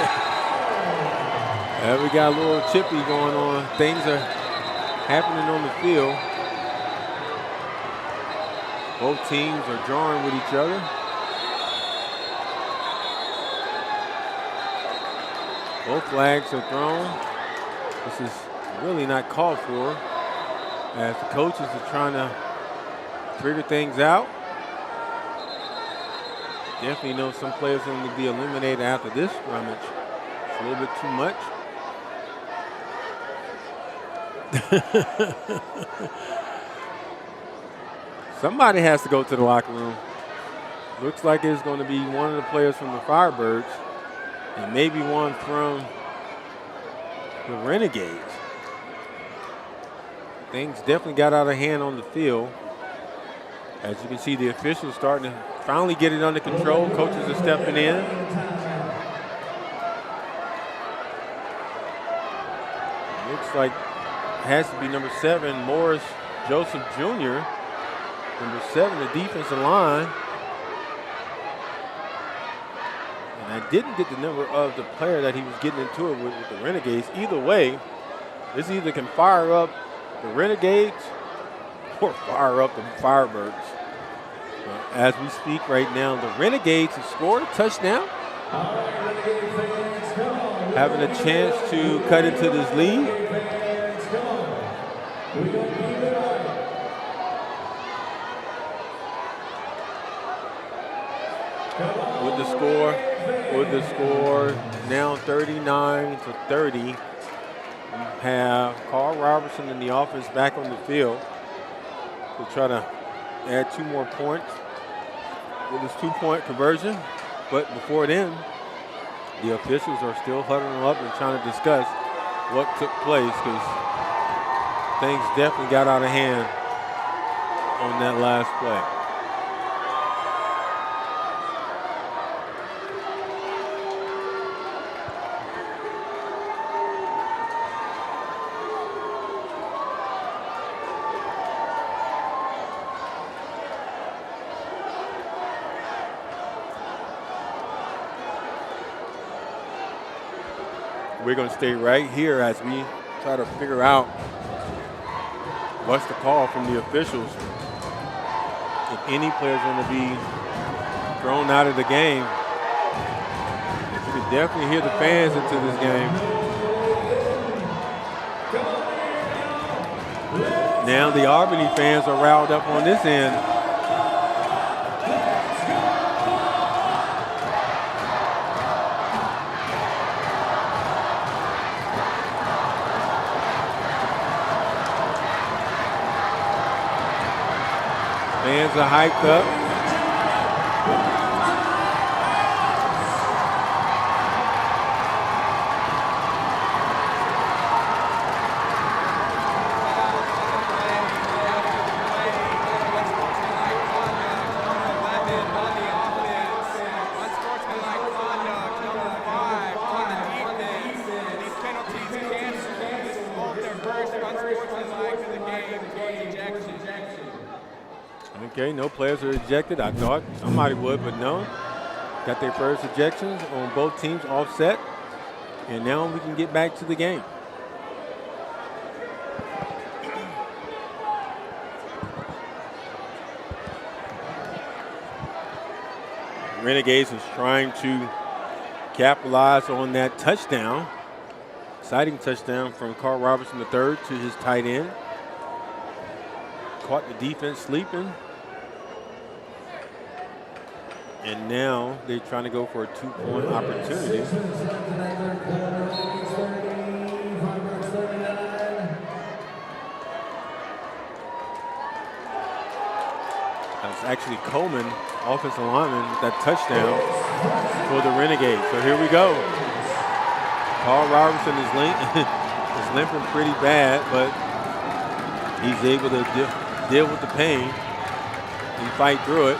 We got a little chippy going on. Things are happening on the field. Both teams are drawing with each other. Both flags are thrown. This is really not called for, as the coaches are trying to figure things out. Definitely know some players are going to be eliminated after this scrimmage. It's a little bit too much. Somebody has to go to the locker room. Looks like it's going to be one of the players from the Firebirds and maybe one from the Renegades. Things definitely got out of hand on the field. As you can see, the officials starting to finally get it under control. Coaches are stepping in. Looks like it has to be number 7, Morris Joseph Jr. Number 7, the defensive line. And I didn't get the number of the player that he was getting into it with the Renegades. Either way, this either can fire up the Renegades or fire up the Firebirds. As we speak right now, the Renegades have scored a touchdown, having a chance to cut into this lead. With the score now 39-30. We have Carl Robertson in the offense back on the field to try to add 2 more points with his 2-point conversion. But before then, the officials are still huddling up and trying to discuss what took place, because things definitely got out of hand on that last play. We're going to stay right here as we try to figure out what's the call from the officials. If any player's going to be thrown out of the game. You can definitely hear the fans into this game. Now the Albany fans are riled up on this end. Fans are hyped up. Okay, no players are ejected. I thought somebody would, but no. Got their first ejections on both teams offset. And now we can get back to the game. Renegades is trying to capitalize on that touchdown. Exciting touchdown from Carl Robertson III to his tight end. Caught the defense sleeping. And now they're trying to go for a 2-point opportunity. That's actually Coleman, offensive lineman, that touchdown for the Renegades. So here we go. Carl Robertson is limping pretty bad, but he's able to deal with the pain and fight through it.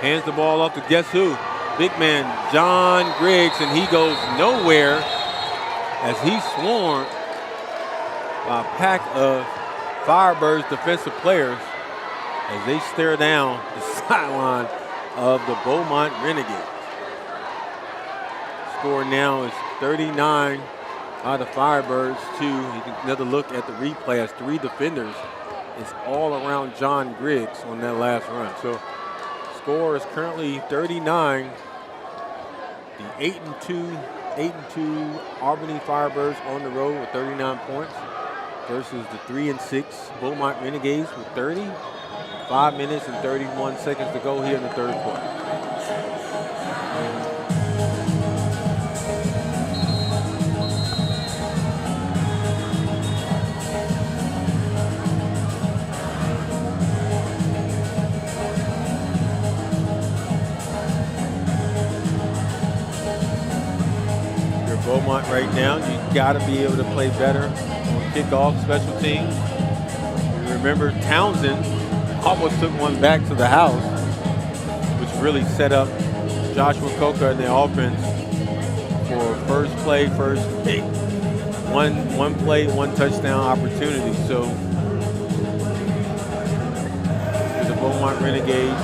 Hands the ball off to guess who? Big man John Griggs, and he goes nowhere as he's swarmed by a pack of Firebirds defensive players as they stare down the sideline of the Beaumont Renegades. Score now is 39 by the Firebirds to another look at the replay as 3 defenders is all around John Griggs on that last run. So score is currently 39. The 8-2 Albany Firebirds on the road with 39 points versus the 3-6 Beaumont Renegades with 30. 5 minutes and 31 seconds to go here in the third quarter. Beaumont right now, you got to be able to play better on kickoff, special teams. You remember Townsend almost took one back to the house, which really set up Joshua Coca and the offense for first play, first pick. One play, one touchdown opportunity. So for the Beaumont Renegades,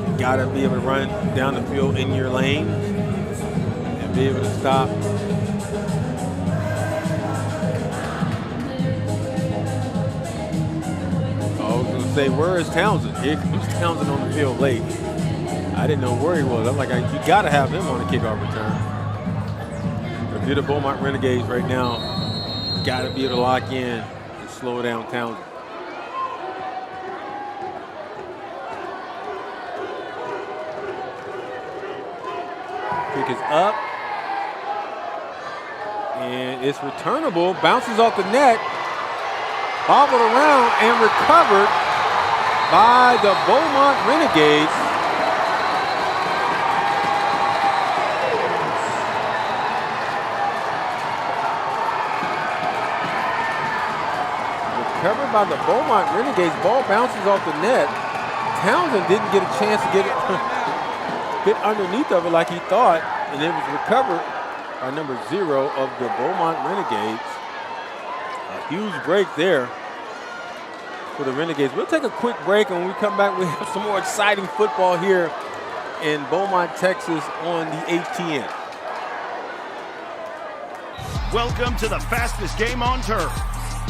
you got to be able to run down the field in your lane. Be able to stop. I was going to say, where is Townsend? Here comes Townsend on the field late. I didn't know where he was. I'm like, you got to have him on the kickoff return. If you're the Beaumont Renegades right now, you got to be able to lock in and slow down Townsend. Kick is up. And it's returnable, bounces off the net, bobbled around and recovered by the Beaumont Renegades. Recovered by the Beaumont Renegades, ball bounces off the net. Townsend didn't get a chance to get underneath of it like he thought, and it was recovered by number 0 of the Beaumont Renegades. A huge break there for the Renegades. We'll take a quick break, and when we come back, we have some more exciting football here in Beaumont, Texas on the ATN. Welcome to the fastest game on turf.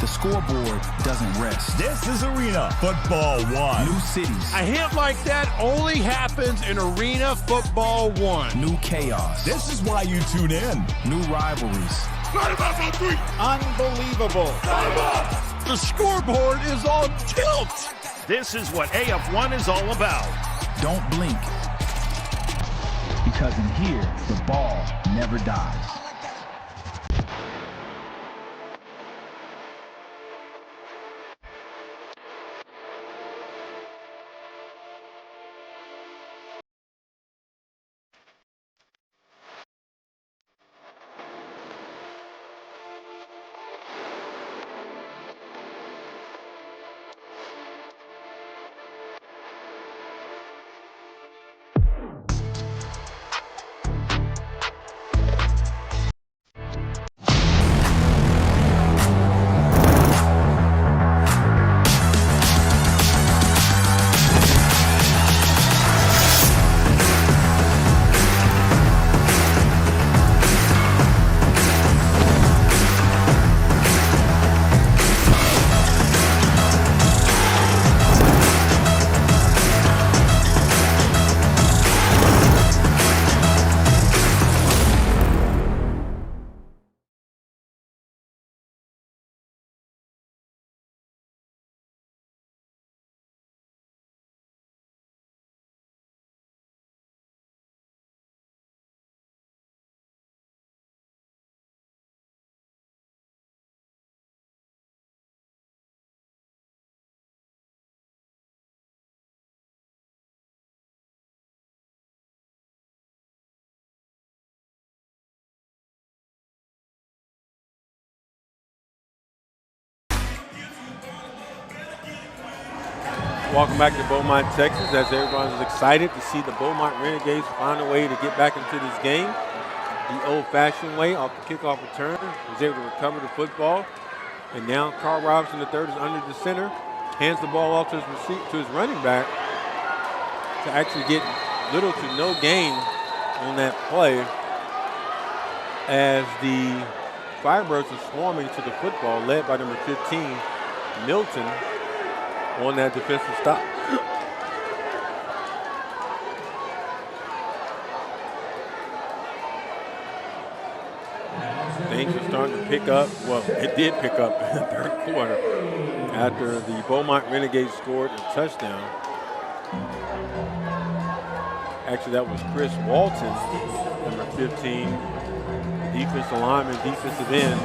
The scoreboard doesn't rest. This is Arena Football 1. New cities. A hit like that only happens in Arena Football 1. New chaos. This is why you tune in. New rivalries. Unbelievable. The scoreboard is on tilt. This is what AF1 is all about. Don't blink. Because in here, the ball never dies. Welcome back to Beaumont, Texas, as everyone is excited to see the Beaumont Renegades find a way to get back into this game the old-fashioned way off the kickoff return. Was able to recover the football. And now Carl Robinson III is under the center, hands the ball off to his running back to actually get little to no gain on that play as the Firebirds are swarming to the football, led by number 15, Milton, on that defensive stop. Things are starting to pick up. Well, it did pick up in the third quarter after the Beaumont Renegades scored a touchdown. Actually, that was Chris Walton, number 15, defensive lineman, defensive end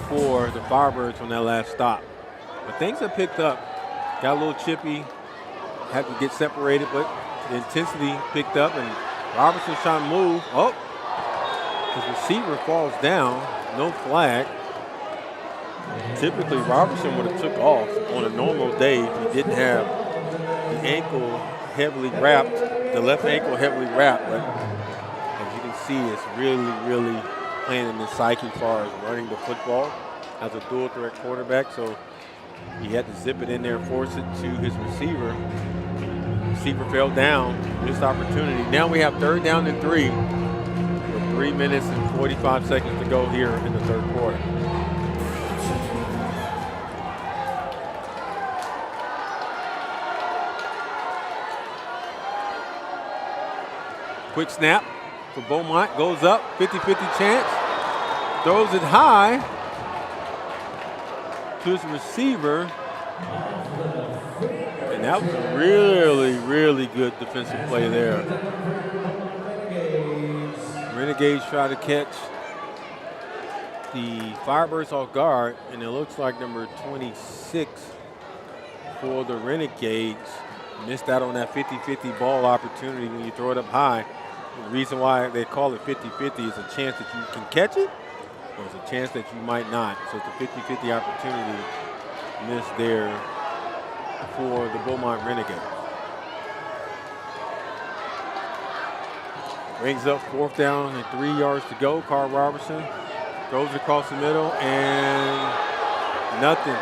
for the Firebirds on that last stop. But things have picked up. Got a little chippy, had to get separated, but the intensity picked up, and Robertson's trying to move. Oh, his receiver falls down, no flag. Typically, Robertson would have took off on a normal day if he didn't have the ankle heavily wrapped, the left ankle heavily wrapped, but as you can see, it's really, really playing in his psyche as far as running the football as a dual threat quarterback, so he had to zip it in there and force it to his receiver. Receiver fell down, missed opportunity. Now we have 3rd down and 3 with 3 minutes and 45 seconds to go here in the third quarter. Quick snap for Beaumont, goes up, 50-50 chance, throws it high to his receiver, and that was a really, really good defensive play there. Renegades try to catch the Firebirds off guard, and it looks like number 26 for the Renegades missed out on that 50-50 ball opportunity when you throw it up high. The reason why they call it 50-50 is a chance that you can catch it, or it's a chance that you might not. So it's a 50-50 opportunity missed there for the Beaumont Renegades. Brings up 4th down and 3 yards to go. Carl Robertson throws across the middle and nothing.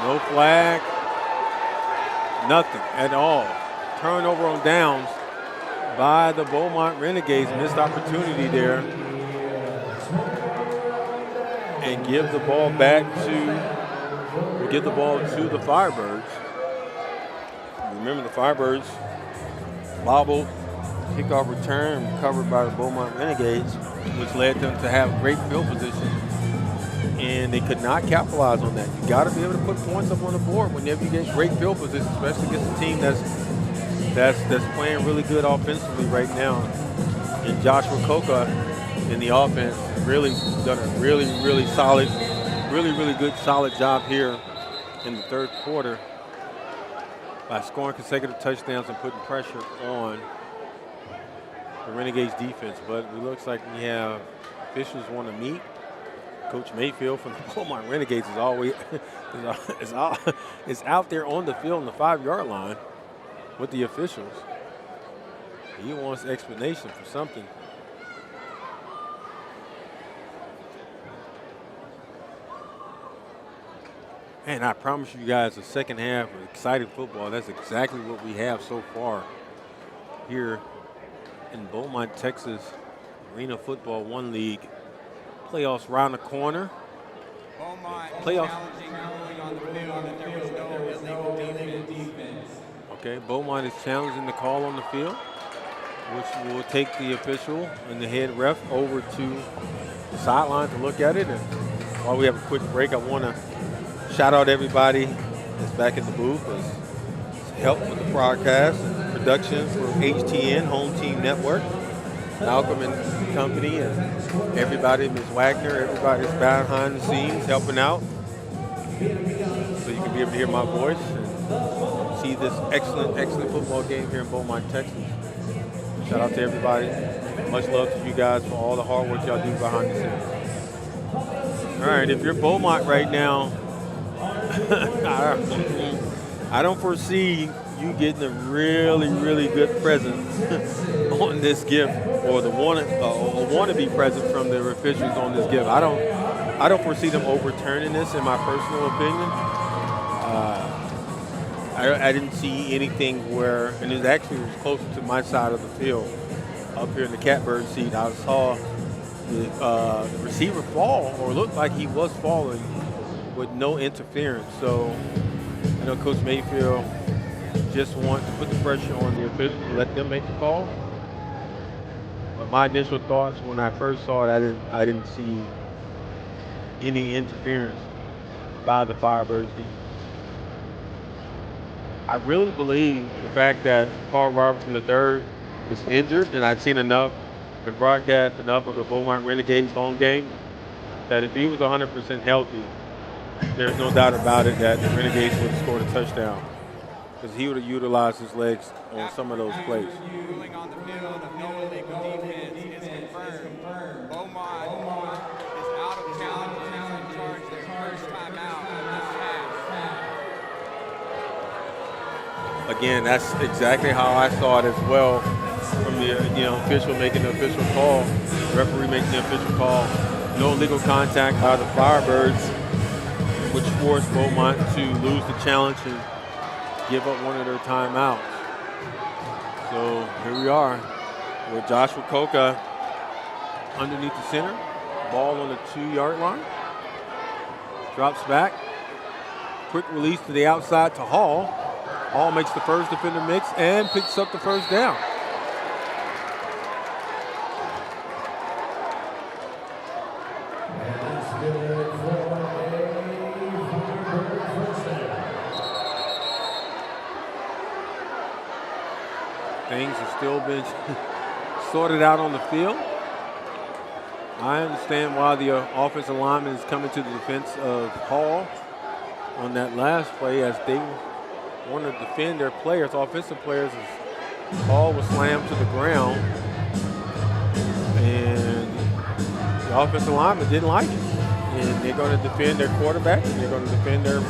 No flag, nothing at all. Turnover on downs by the Beaumont Renegades. Missed opportunity there. And give the ball back to, give the ball to the Firebirds. Remember, the Firebirds bobbled, kickoff return, covered by the Beaumont Renegades, which led them to have great field position. And they could not capitalize on that. You got to be able to put points up on the board whenever you get great field position, especially against a team that's playing really good offensively right now. And Joshua Coca in the offense really done a really good solid job here in the third quarter by scoring consecutive touchdowns and putting pressure on the Renegades defense. But it looks like we have officials want to meet. Coach Mayfield from the Beaumont Renegades is always is out there on the field on the 5-yard line with the officials. He wants explanation for something. And I promise you guys, the second half of exciting football, that's exactly what we have so far here in Beaumont, Texas, Arena Football 1 League. Playoffs around the corner. Playoffs. Okay, Beaumont is challenging the call on the field, which will take the official and the head ref over to the sideline to look at it. And while we have a quick break, I want to shout out everybody that's back in the booth as help with the broadcast and production for HTN, Home Team Network. Malcolm and company and everybody, Ms. Wagner, everybody's behind the scenes helping out. So you can be able to hear my voice and see this excellent football game here in Beaumont, Texas. Shout out to everybody. Much love to you guys for all the hard work y'all do behind the scenes. All right, if you're Beaumont right now, I don't foresee you getting a really, really good present on this gift, or the wannabe present from the officials on this gift. I don't foresee them overturning this, in my personal opinion. I didn't see anything where, and it actually was closer to my side of the field, up here in the catbird seat. I saw the receiver fall, or looked like he was falling, with no interference. So I know Coach Mayfield just wants to put the pressure on the officials to let them make the call. But my initial thoughts when I first saw it, I didn't see any interference by the Firebirds team. I really believe the fact that Paul Robertson III is injured, and I'd seen enough to broadcast enough of the Beaumont Renegades home game, that if he was 100% healthy, there's no doubt about it that the Renegades would have scored a touchdown, because he would have utilized his legs on some of those plays. Ruling on the field of no illegal defense is confirmed. Beaumont is out of challenges and charged their first timeout of this half. Again, that's exactly how I saw it as well, from the official making the official call, referee making the official call. No legal contact by the Firebirds, which forced Beaumont to lose the challenge and give up one of their timeouts. So here we are with Joshua Coca underneath the center, ball on the 2-yard line, drops back, quick release to the outside to Hall. Hall makes the first defender mix and picks up the first down. Things have still been sorted out on the field. I understand why the offensive lineman is coming to the defense of Hall on that last play, as they want to defend their players, offensive players, as Hall was slammed to the ground, and the offensive lineman didn't like it. And they're going to defend their quarterback, and they're going to defend their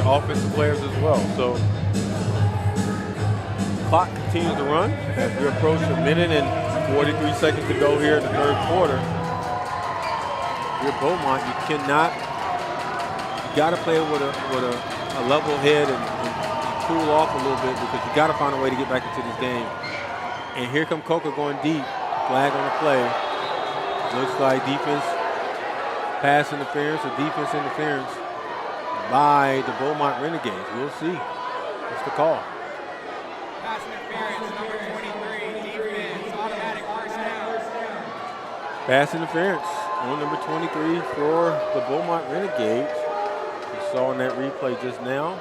offensive players as well. So clock continues to run as we approach a minute and 43 seconds to go here in the third quarter. Here at Beaumont, you got to play with a level head and cool off a little bit, because you got to find a way to get back into this game. And here come Coca going deep, flag on the play. Looks like defense pass interference or defense interference by the Beaumont Renegades. We'll see. What's the call? Pass interference, number 23, defense, automatic first down. Pass interference on number 23 for the Beaumont Renegades. You saw in that replay just now.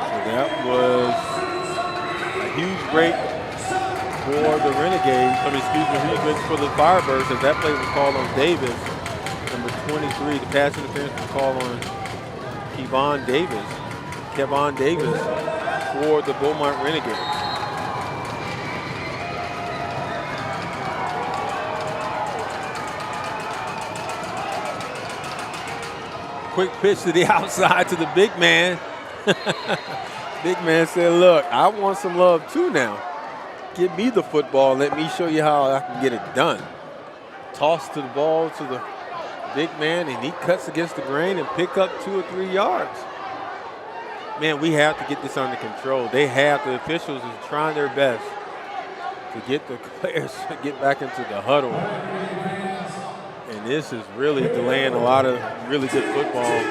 So that was a huge break for the Renegades. Huge break for the Firebirds, as that play was called on Davis. Number 23, the pass interference was called on Kevon Davis for the Beaumont Renegades. Quick pitch to the outside to the big man. Big man said, look, I want some love too now. Give me the football. Let me show you how I can get it done. Toss to the ball to the big man, and he cuts against the grain and pick up 2 or 3 yards. Man, we have to get this under control. The officials are trying their best to get the players to get back into the huddle. And this is really delaying a lot of really good football.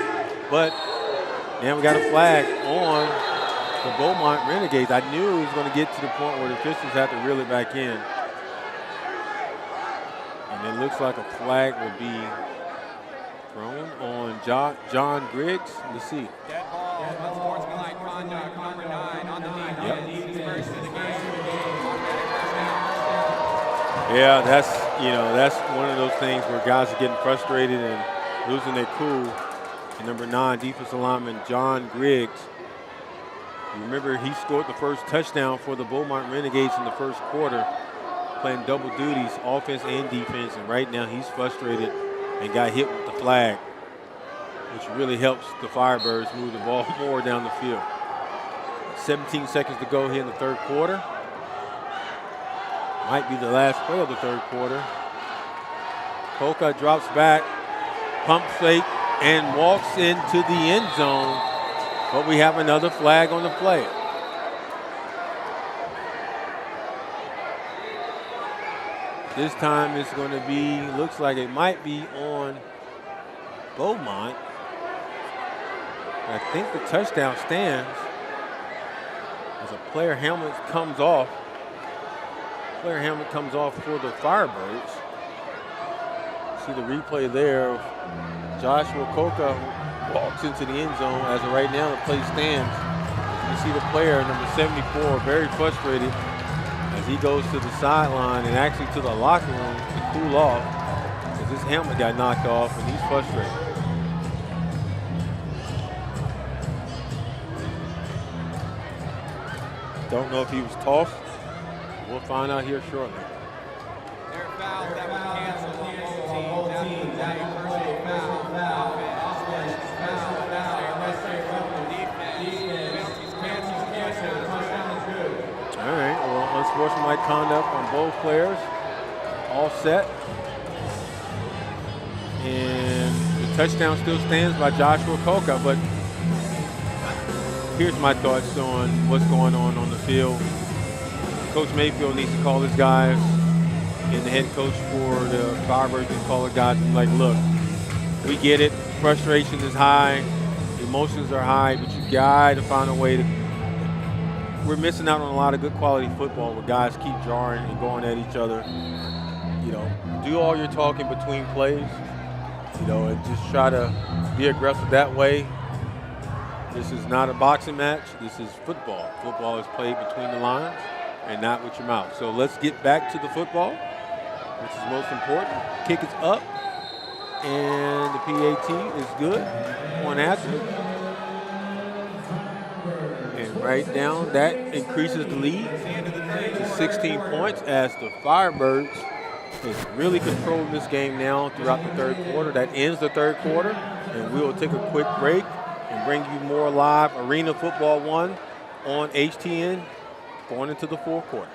But now we got a flag on the Beaumont Renegades. I knew it was going to get to the point where the officials had to reel it back in. And it looks like a flag will be thrown on John Griggs. Let's see. Dead ball, unsportsmanlike conduct, number 9 on the defense. First of the game. Yeah, that's one of those things where guys are getting frustrated and losing their cool. And number 9, defensive lineman John Griggs. You remember he scored the first touchdown for the Beaumont Renegades in the first quarter. playing double duties, offense and defense, and right now he's frustrated and got hit with the flag, which really helps the Firebirds move the ball more down the field. 17 seconds to go here in the third quarter. Might be the last play of the third quarter. Coca drops back, pump fake, and walks into the end zone, but we have another flag on the play. This time it's going to be, looks like it might be on Beaumont. I think the touchdown stands as a player helmet comes off. Player helmet comes off for the Firebirds. See the replay there of Joshua Coca walks into the end zone. As of right now, the play stands. You see the player, number 74, very frustrated as he goes to the sideline and actually to the locker room to cool off because his helmet got knocked off and he's frustrated. Don't know if he was tossed. We'll find out here shortly. There are fouls that were canceled on both teams. That's a personal foul. Offense, all right, well, unsportsmanlike conduct on both players. All set. And the touchdown still stands by Joshua Coca, but here's my thoughts on what's going on the field. Coach Mayfield needs to call his guys, and the head coach for the Firebirds needs to call the guys and be like, look, we get it. Frustration is high. Emotions are high, but you got to find a way to. We're missing out on a lot of good quality football where guys keep jarring and going at each other. You know, do all your talking between plays, you know, and just try to be aggressive that way. This is not a boxing match. This is football. Football is played between the lines and not with your mouth. So let's get back to the football, which is most important. Kick is up, and the PAT is good on athlete. And right down, that increases the lead to 16 points as the Firebirds is really controlling this game now throughout the third quarter. That ends the third quarter, and we will take a quick break and bring you more live Arena Football 1 on HTN going into the fourth quarter.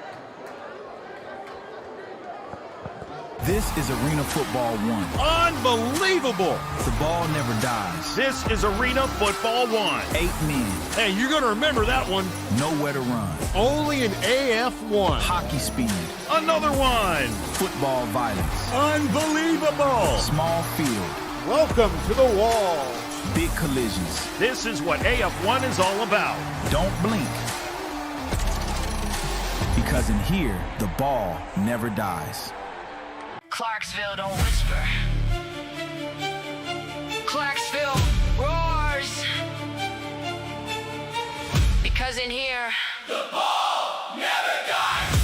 This is Arena Football 1. Unbelievable! The ball never dies. This is Arena Football 1. 8 men. Hey, you're going to remember that one. Nowhere to run. Only an AF1. Hockey speed. Another one. Football violence. Unbelievable! Small field. Welcome to the wall. Big collisions. This is what AF1 is all about. Don't blink. Because in here, the ball never dies. Clarksville, don't whisper. Clarksville roars. Because in here, the ball never dies.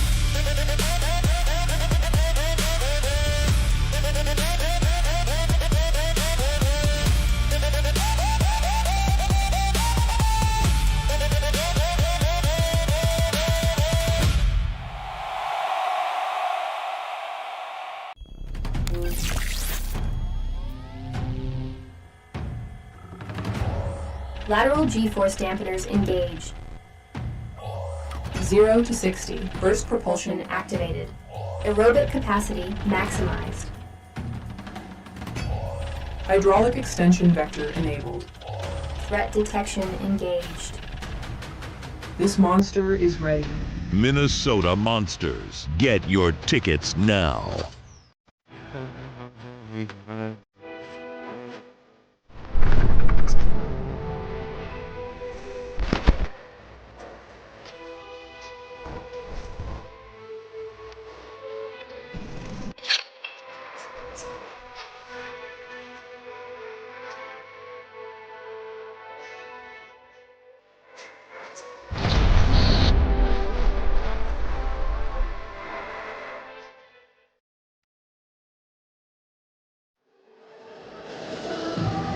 Lateral G-force dampeners engaged. 0 to 60. Burst propulsion activated. Aerobic capacity maximized. Hydraulic extension vector enabled. Threat detection engaged. This monster is ready. Minnesota Monsters. Get your tickets now.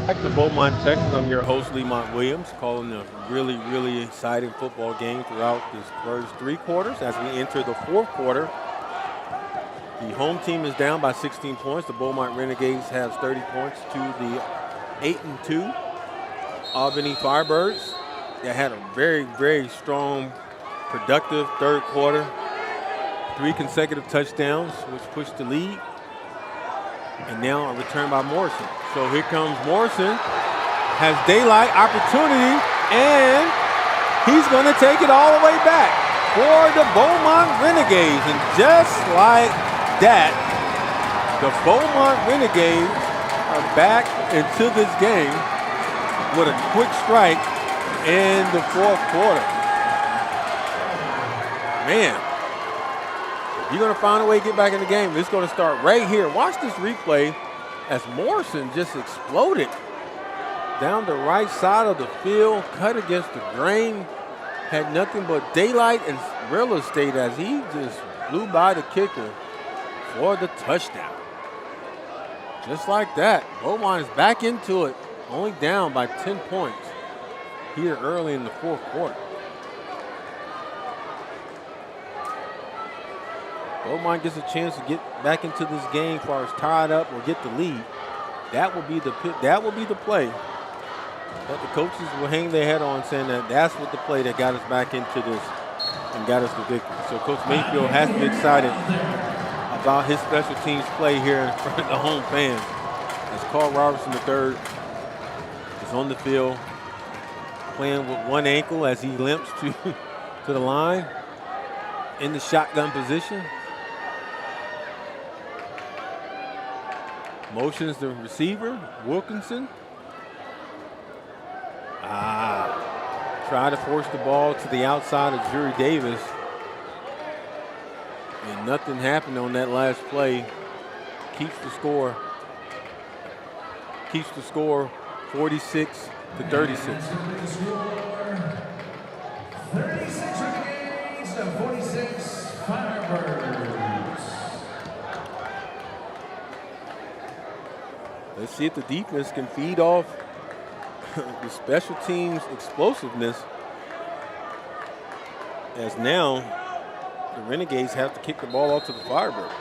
Back to Beaumont, Texas. I'm your host, Lemont Williams, calling a really, really exciting football game throughout this first three quarters. As we enter the fourth quarter, The home team is down by 16 points. The Beaumont Renegades has 30 points to the 8-2 Albany Firebirds. They had a very, very strong, productive third quarter. 3 consecutive touchdowns, which pushed the lead. And now a return by Morrison. So here comes Morrison, has daylight opportunity, and he's going to take it all the way back for the Beaumont Renegades. And just like that, the Beaumont Renegades are back into this game with a quick strike in the fourth quarter. Man, you're going to find a way to get back in the game. It's going to start right here. Watch this replay as Morrison just exploded down the right side of the field, cut against the grain, had nothing but daylight and real estate as he just blew by the kicker for the touchdown. Just like that, Beaumont is back into it, only down by 10 points here early in the fourth quarter. Beaumont gets a chance to get back into this game as far as tied up or get the lead. That will be the play that the coaches will hang their head on, saying that that's what the play that got us back into this and got us the victory. So Coach Mayfield has to be excited about his special teams play here in front of the home fans. As Carl Robertson III is on the field, playing with one ankle as he limps to the line in the shotgun position. Motions the receiver, Wilkinson. Try to force the ball to the outside of Drury Davis. And nothing happened on that last play. Keeps the score 46 to 36. 36 Renegades to 46 Firebirds. Let's see if the defense can feed off the special teams explosiveness, as now the Renegades have to kick the ball out to the Firebirds.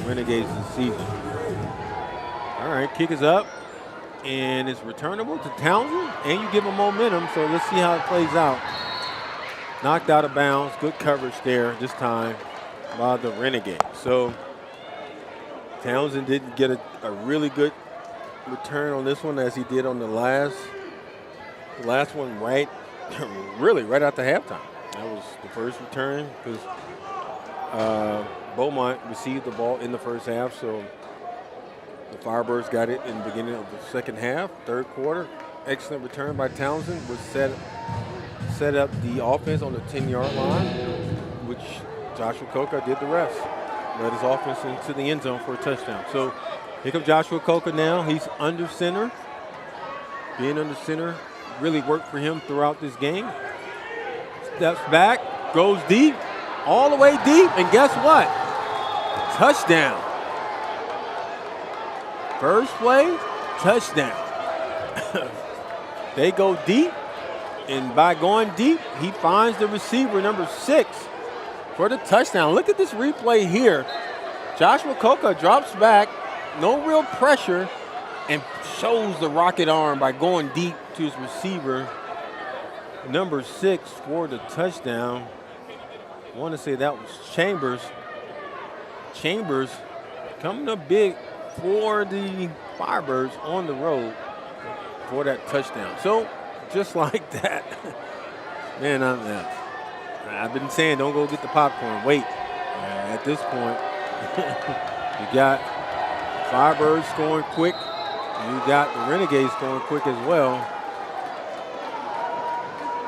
Renegades this season. All right, kick is up, and it's returnable to Townsend, and you give him momentum, so let's see how it plays out. Knocked out of bounds, good coverage there this time by the Renegades. So Townsend didn't get a really good return on this one as he did on the last one really right after halftime. That was the first return because Beaumont received the ball in the first half, so the Firebirds got it in the beginning of the second half, third quarter. Excellent return by Townsend, which set up the offense on the 10-yard line, which Joshua Coca did the rest. Led his offense into the end zone for a touchdown. So here comes Joshua Coca now. He's under center. Being under center really worked for him throughout this game. Steps back, goes deep, all the way deep, and guess what? Touchdown. First play, touchdown. They go deep, and by going deep, he finds the receiver, number 6, for the touchdown. Look at this replay here. Joshua Coca drops back, no real pressure, and shows the rocket arm by going deep to his receiver, number 6, for the touchdown. I want to say that was Chambers. Chambers coming up big for the Firebirds on the road for that touchdown. So just like that, man, I've been saying don't go get the popcorn. Wait. At this point, you got Firebirds scoring quick. And you got the Renegades scoring quick as well.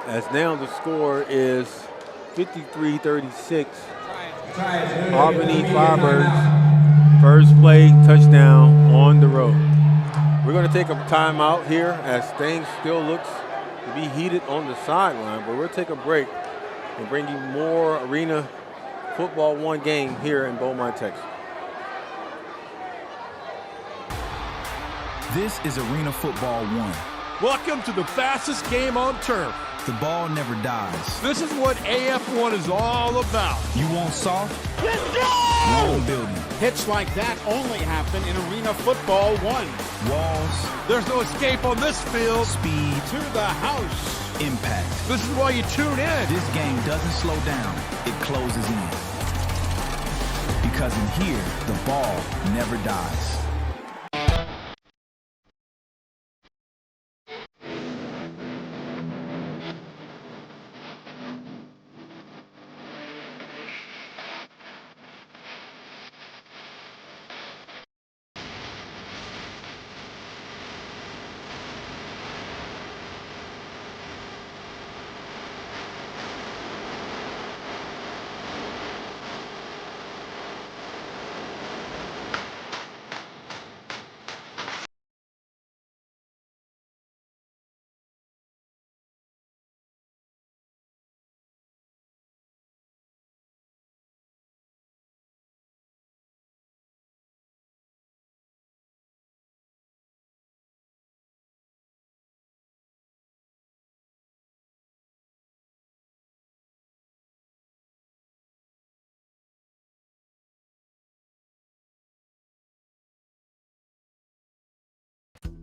As now the score is 53-36. Albany Firebirds, first play, touchdown on the road. We're going to take a timeout here as things still looks to be heated on the sideline, but we'll take a break and bring you more Arena Football 1 game here in Beaumont, Texas. This is Arena Football 1. Welcome to the fastest game on turf. The ball never dies. This is what AF1 is all about. You want soft? Let's go! Wrong building. Hits like that only happen in Arena Football 1. Walls. There's no escape on this field. Speed. To the house. Impact. This is why you tune in. This game doesn't slow down. It closes in. Because in here, the ball never dies.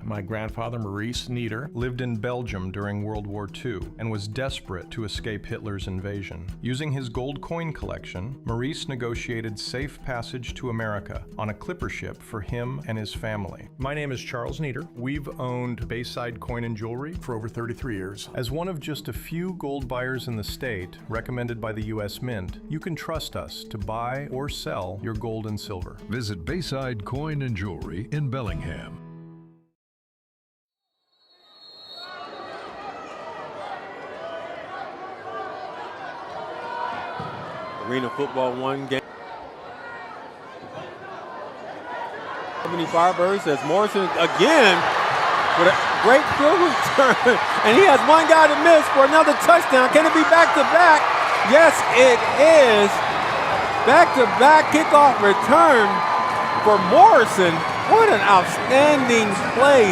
My grandfather, Maurice Nieder, lived in Belgium during World War II and was desperate to escape Hitler's invasion. Using his gold coin collection, Maurice negotiated safe passage to America on a clipper ship for him and his family. My name is Charles Nieder. We've owned Bayside Coin and Jewelry for over 33 years. As one of just a few gold buyers in the state, recommended by the U.S. Mint, you can trust us to buy or sell your gold and silver. Visit Bayside Coin and Jewelry in Bellingham. Arena Football 1 game. Albany Firebirds as Morrison again with a great field return. And he has one guy to miss for another touchdown. Can it be back-to-back? Yes, it is. Back-to-back kickoff return for Morrison. What an outstanding play.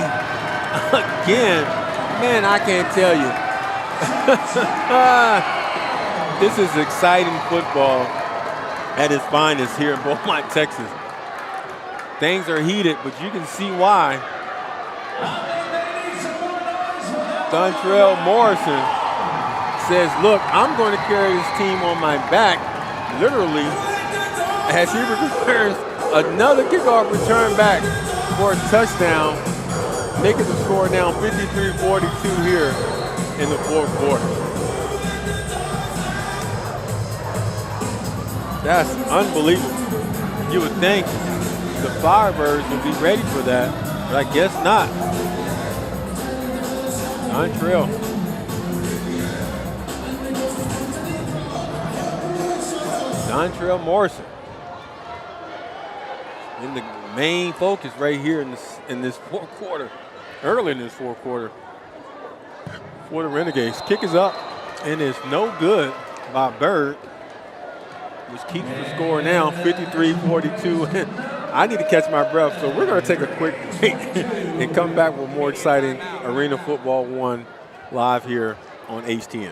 Again, man, I can't tell you. This is exciting football at its finest here in Beaumont, Texas. Things are heated, but you can see why. Dontrell Morrison says, look, I'm going to carry this team on my back, literally, as he returns another kickoff return back for a touchdown, making the score now 53-42 here in the fourth quarter. That's unbelievable. You would think the Firebirds would be ready for that, but I guess not. Dontrell. Dontrell Morrison in the main focus right here in this fourth quarter, early in this fourth quarter for the Renegades. Kick is up and it's no good by Bird, which keeps the score now 53-42. I need to catch my breath, so we're going to take a quick break and come back with more exciting Arena Football 1 live here on HTN.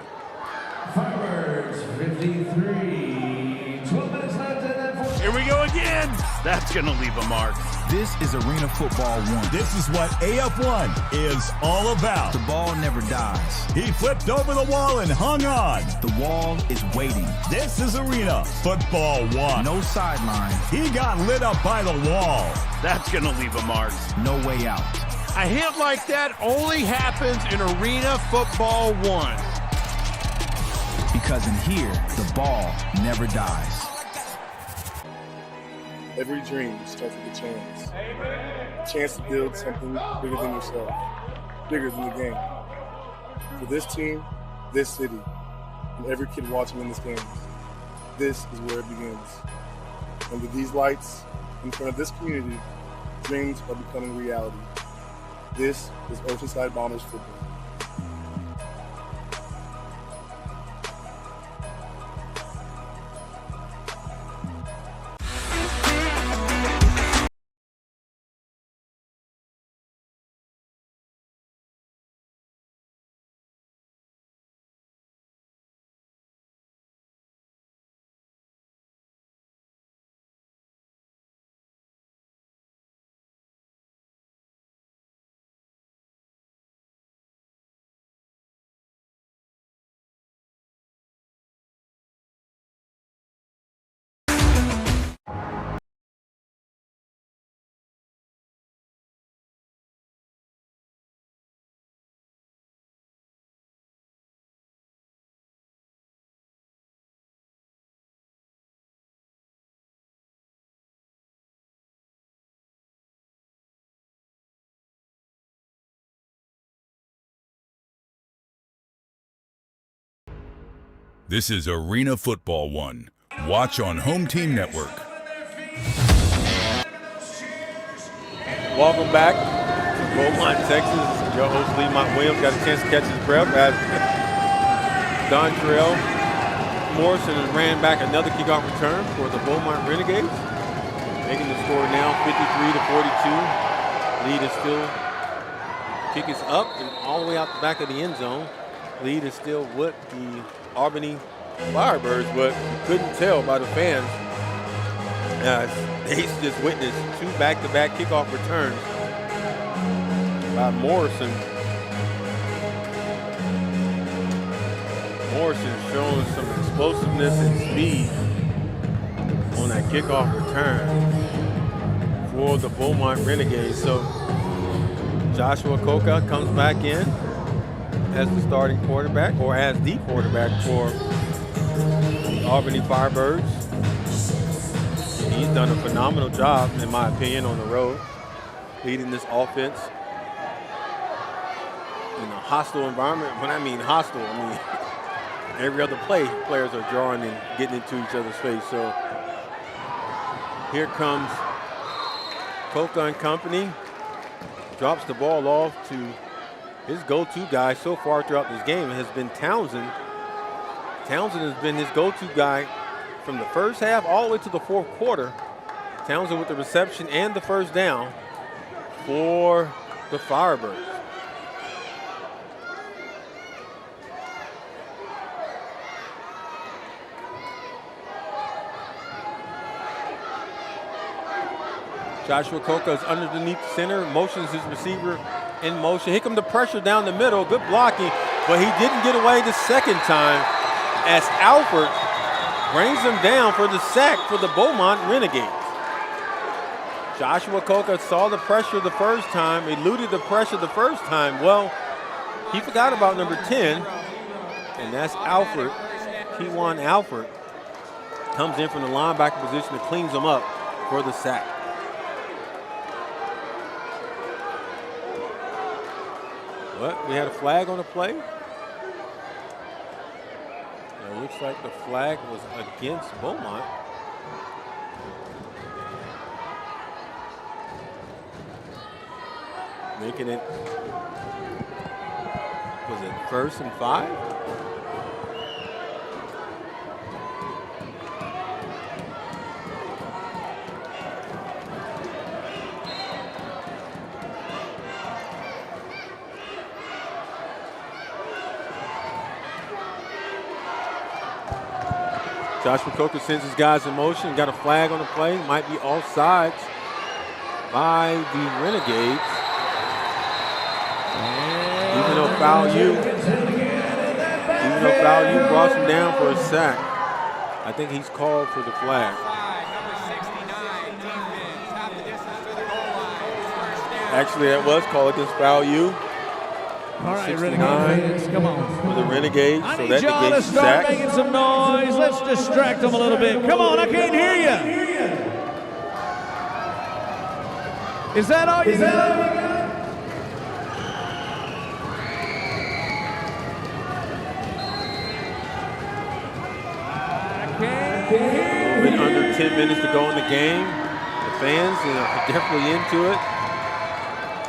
Firebirds 53, 12 minutes left in that fourth. Here we go again. That's going to leave a mark. This is Arena Football 1. This is what AF1 is all about. The ball never dies. He flipped over the wall and hung on. The wall is waiting. This is Arena Football 1. No sideline. He got lit up by the wall. That's going to leave a mark. No way out. A hit like that only happens in Arena Football 1. because in here, the ball never dies. Every dream starts with a chance. A chance to build something bigger than yourself, bigger than the game. For this team, this city, and every kid watching in this game, this is where it begins. Under these lights, in front of this community, dreams are becoming reality. This is Oceanside Bombers football. This is Arena Football 1. Watch on Home Team Network. Welcome back to Beaumont, Texas. Your host, Lemont Williams, got a chance to catch his breath as Dontrell Morrison has ran back another kickoff return for the Beaumont Renegades, making the score now 53-42. Lead is still, kick is up and all the way out the back of the end zone. Lead is still with the Albany Firebirds, but you couldn't tell by the fans. They just witnessed two back-to-back kickoff returns by Morrison. Morrison showing some explosiveness and speed on that kickoff return for the Beaumont Renegades. So Joshua Coca comes back in as the starting quarterback, or as the quarterback for the Albany Firebirds. He's done a phenomenal job, in my opinion, on the road, leading this offense in a hostile environment. When I mean hostile, I mean every other play, players are drawing and getting into each other's face. So here comes Coca and company, drops the ball off to his go-to guy so far throughout this game has been Townsend. Townsend has been his go-to guy from the first half all the way to the fourth quarter. Townsend with the reception and the first down for the Firebirds. Joshua Coca is underneath the center, motions his receiver in motion. Here comes the pressure down the middle, good blocking, but he didn't get away the second time as Alford brings him down for the sack for the Beaumont Renegades. Joshua Coca saw the pressure the first time, eluded the pressure the first time. Well, he forgot about number 10, and that's Alford. T1 Alford comes in from the linebacker position and cleans him up for the sack. What? We had a flag on the play? It looks like the flag was against Beaumont. Making it, was it 1st and 5? Joshua Coca sends his guys in motion, got a flag on the play, might be offsides by the Renegades. Even though Foul U brought him down for a sack, I think he's called for the flag. Actually, that was called against Foul U. All right, 69 Renegades, come on. for the Renegades. I So need that y'all to negates start sack. making some noise. Let's distract them a little bit. Come on, I can't hear you. Is that all you got? A little bit under 10 minutes to go in the game. The fans are definitely into it.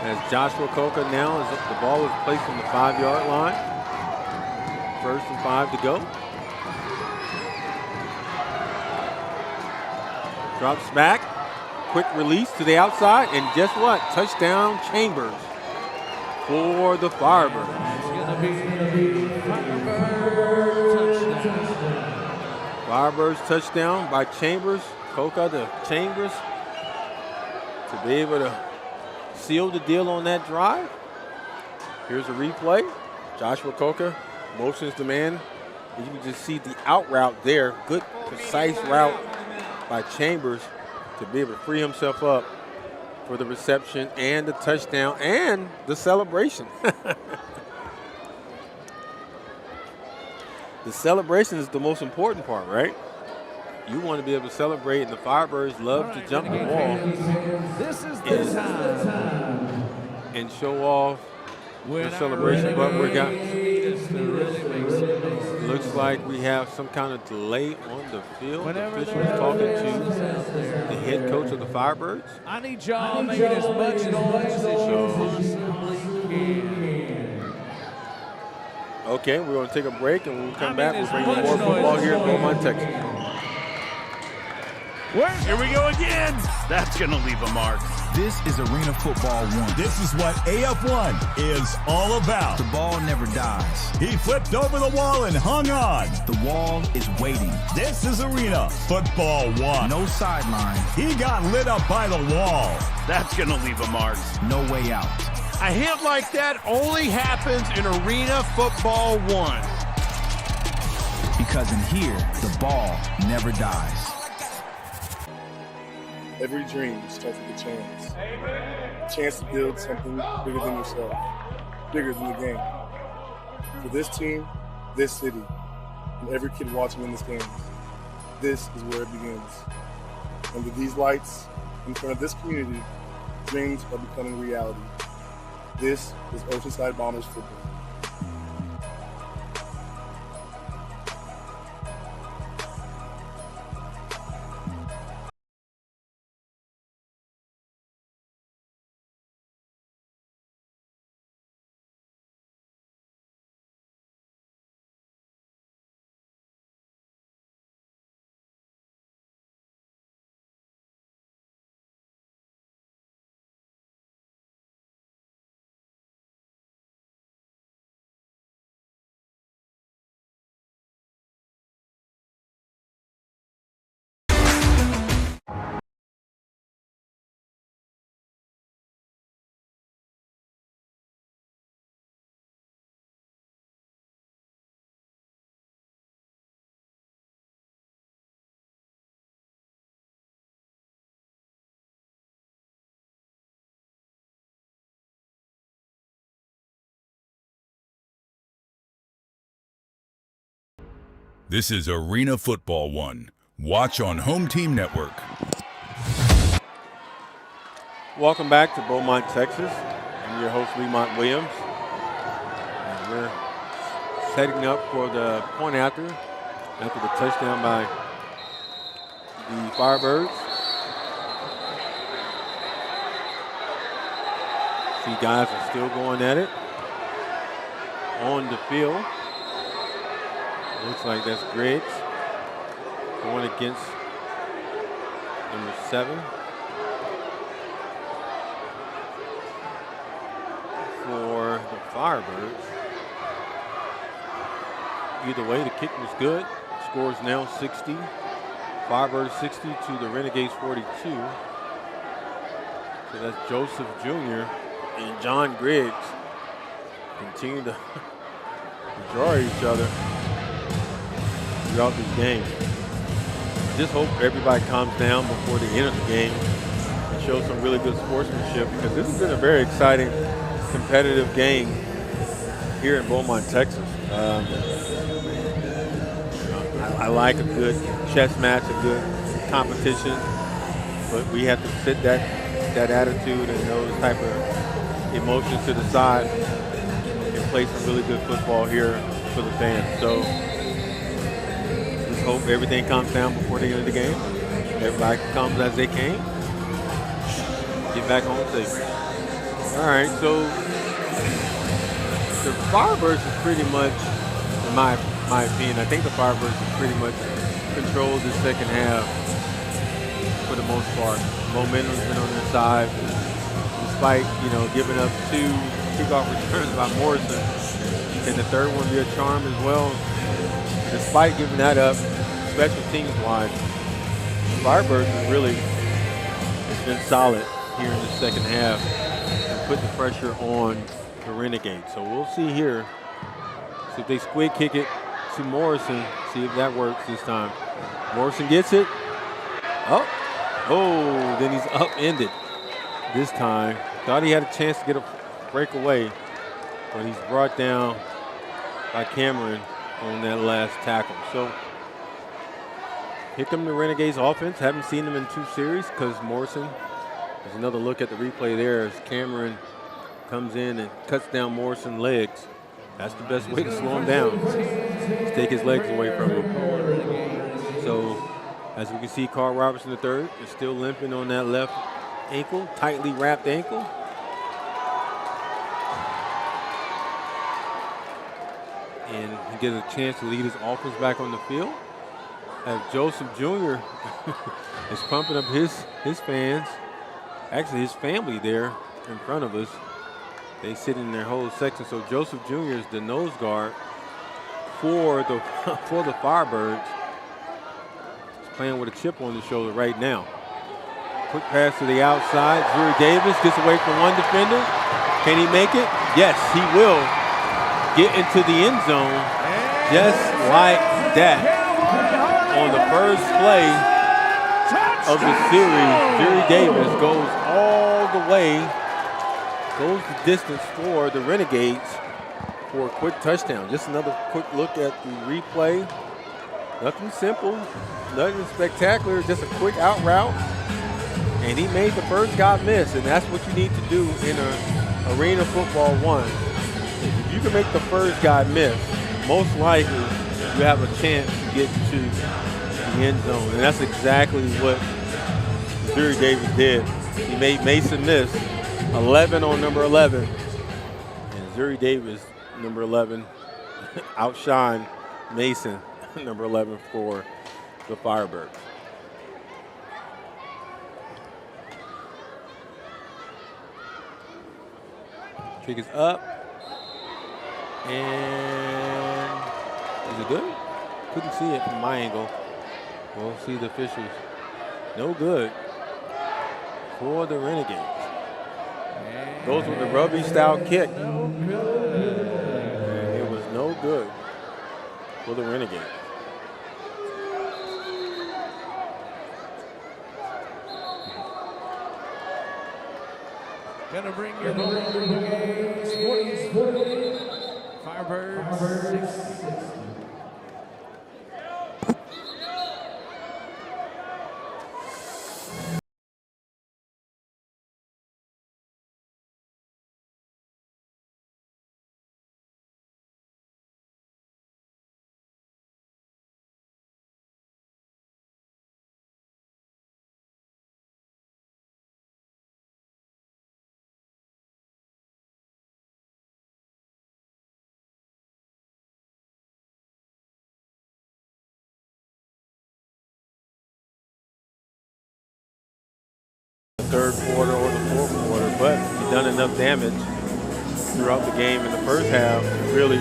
As Joshua Coca now, as the ball is placed on the 5-yard line. 1st and 5 to go. Drops back. Quick release to the outside. And guess what? Touchdown Chambers for the Firebirds. It's going to be Firebirds touchdown by Chambers. Coca to Chambers to be able to seal the deal on that drive. Here's a replay. Joshua Coca motions the man. You can just see the out route there. Good, precise route by Chambers to be able to free himself up for the reception and the touchdown and the celebration. The celebration is the most important part, right? You want to be able to celebrate, and the Firebirds love to jump the wall. This is the time. And show off the celebration. But we got, looks like we have some kind of delay on the field. The official is talking to the head coach of the Firebirds. I need y'all making as much noise as you possibly can. Okay, we're going to take a break, and when we come back, we'll bring you more football here in Beaumont, Texas. Here we go again. That's going to leave a mark. This is Arena Football 1. This is what AF1 is all about. The ball never dies. He flipped over the wall and hung on. The wall is waiting. This is Arena Football 1. No sideline. He got lit up by the wall. That's going to leave a mark. No way out. A hit like that only happens in Arena Football 1. Because in here, the ball never dies. Every dream starts with a chance. A chance to build something bigger than yourself, bigger than the game. For this team, this city, and every kid watching in the stands, this is where it begins. Under these lights, in front of this community, dreams are becoming reality. This is Oceanside Bombers football. This is Arena Football 1. Watch on Home Team Network. Welcome back to Beaumont, Texas. I'm your host, Lemont Williams. And we're setting up for the point after the touchdown by the Firebirds. See, guys are still going at it on the field. Looks like that's Griggs going against number 7 for the Firebirds. Either way, the kick was good. Score is now 60. Firebirds 60 to the Renegades 42. So that's Joseph Jr. and John Griggs continue to draw each other throughout this game. Just hope everybody calms down before the end of the game and show some really good sportsmanship, because this has been a very exciting, competitive game here in Beaumont, Texas. I like a good chess match, a good competition, but we have to sit that attitude and those type of emotions to the side and play some really good football here for the fans. So just hope everything calms down before the end of the game. Everybody comes as they came. Get back home safe. All right, so the Firebirds is pretty much, in my opinion, I think the Firebirds have pretty much controlled the second half for the most part. Momentum's been on their side, despite, giving up 2 kickoff returns by Morrison. Can the third one be a charm as well? Despite giving that up, special teams wise, Firebirds has really been solid here in the second half and put the pressure on the Renegades. So we'll see here. See if they squid kick it to Morrison. See if that works this time. Morrison gets it. Oh, then he's upended this time. Thought he had a chance to get a breakaway, but he's brought down by Cameron on that last tackle. So here come the Renegades offense. Haven't seen them in 2 series because Morrison. There's another look at the replay there as Cameron comes in and cuts down Morrison's legs. That's the best way to slow him down, is take his legs away from him. So as we can see, Carl Robertson III is still limping on that left ankle, tightly wrapped ankle. And he gets a chance to lead his offense back on the field. As Joseph Jr. is pumping up his fans, actually his family there in front of us. They sit in their whole section. So Joseph Jr. is the nose guard for the Firebirds. He's playing with a chip on his shoulder right now. Quick pass to the outside. Drury Davis gets away from one defender. Can he make it? Yes, he will get into the end zone just like that. On the first play of the series, Drury Davis goes all the way, goes the distance for the Renegades for a quick touchdown. Just another quick look at the replay. Nothing simple, nothing spectacular, just a quick out route. And he made the first guy miss, and that's what you need to do in an Arena Football 1. If you can make the first guy miss, most likely you have a chance to get to the end zone. And that's exactly what Drury Davis did. He made Mason miss. 11 on number 11. And Drury Davis, number 11, outshined Mason, number 11 for the Firebirds. Kick is up. And is it good? Couldn't see it from my angle. We'll see the officials. No good for the Renegades. Goes with the rugby style kick. And it was no good for the Renegades. Gonna bring your Renegades 40, Firebirds 60. Third quarter or the fourth quarter, but he's done enough damage throughout the game in the first half to really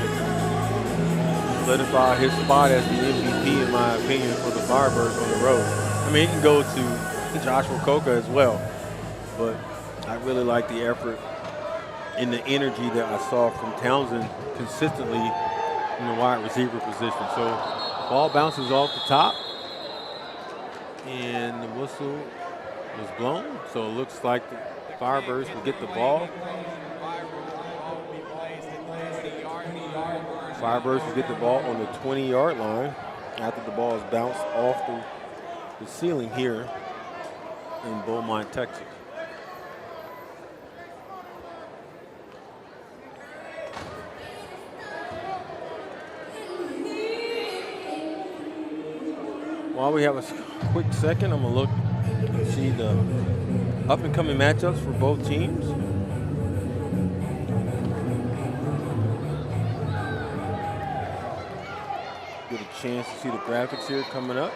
solidify his spot as the MVP, in my opinion, for the Firebirds on the road. I mean, he can go to Joshua Coca as well, but I really like the effort and the energy that I saw from Townsend consistently in the wide receiver position. So ball bounces off the top, and the whistle was blown, so it looks like the Firebirds will get the ball. Firebirds will get the ball on the 20-yard line after the ball is bounced off the ceiling here in Beaumont, Texas. While we have a quick second, I'm going to look and see the up-and-coming matchups for both teams. Get a chance to see the graphics here coming up.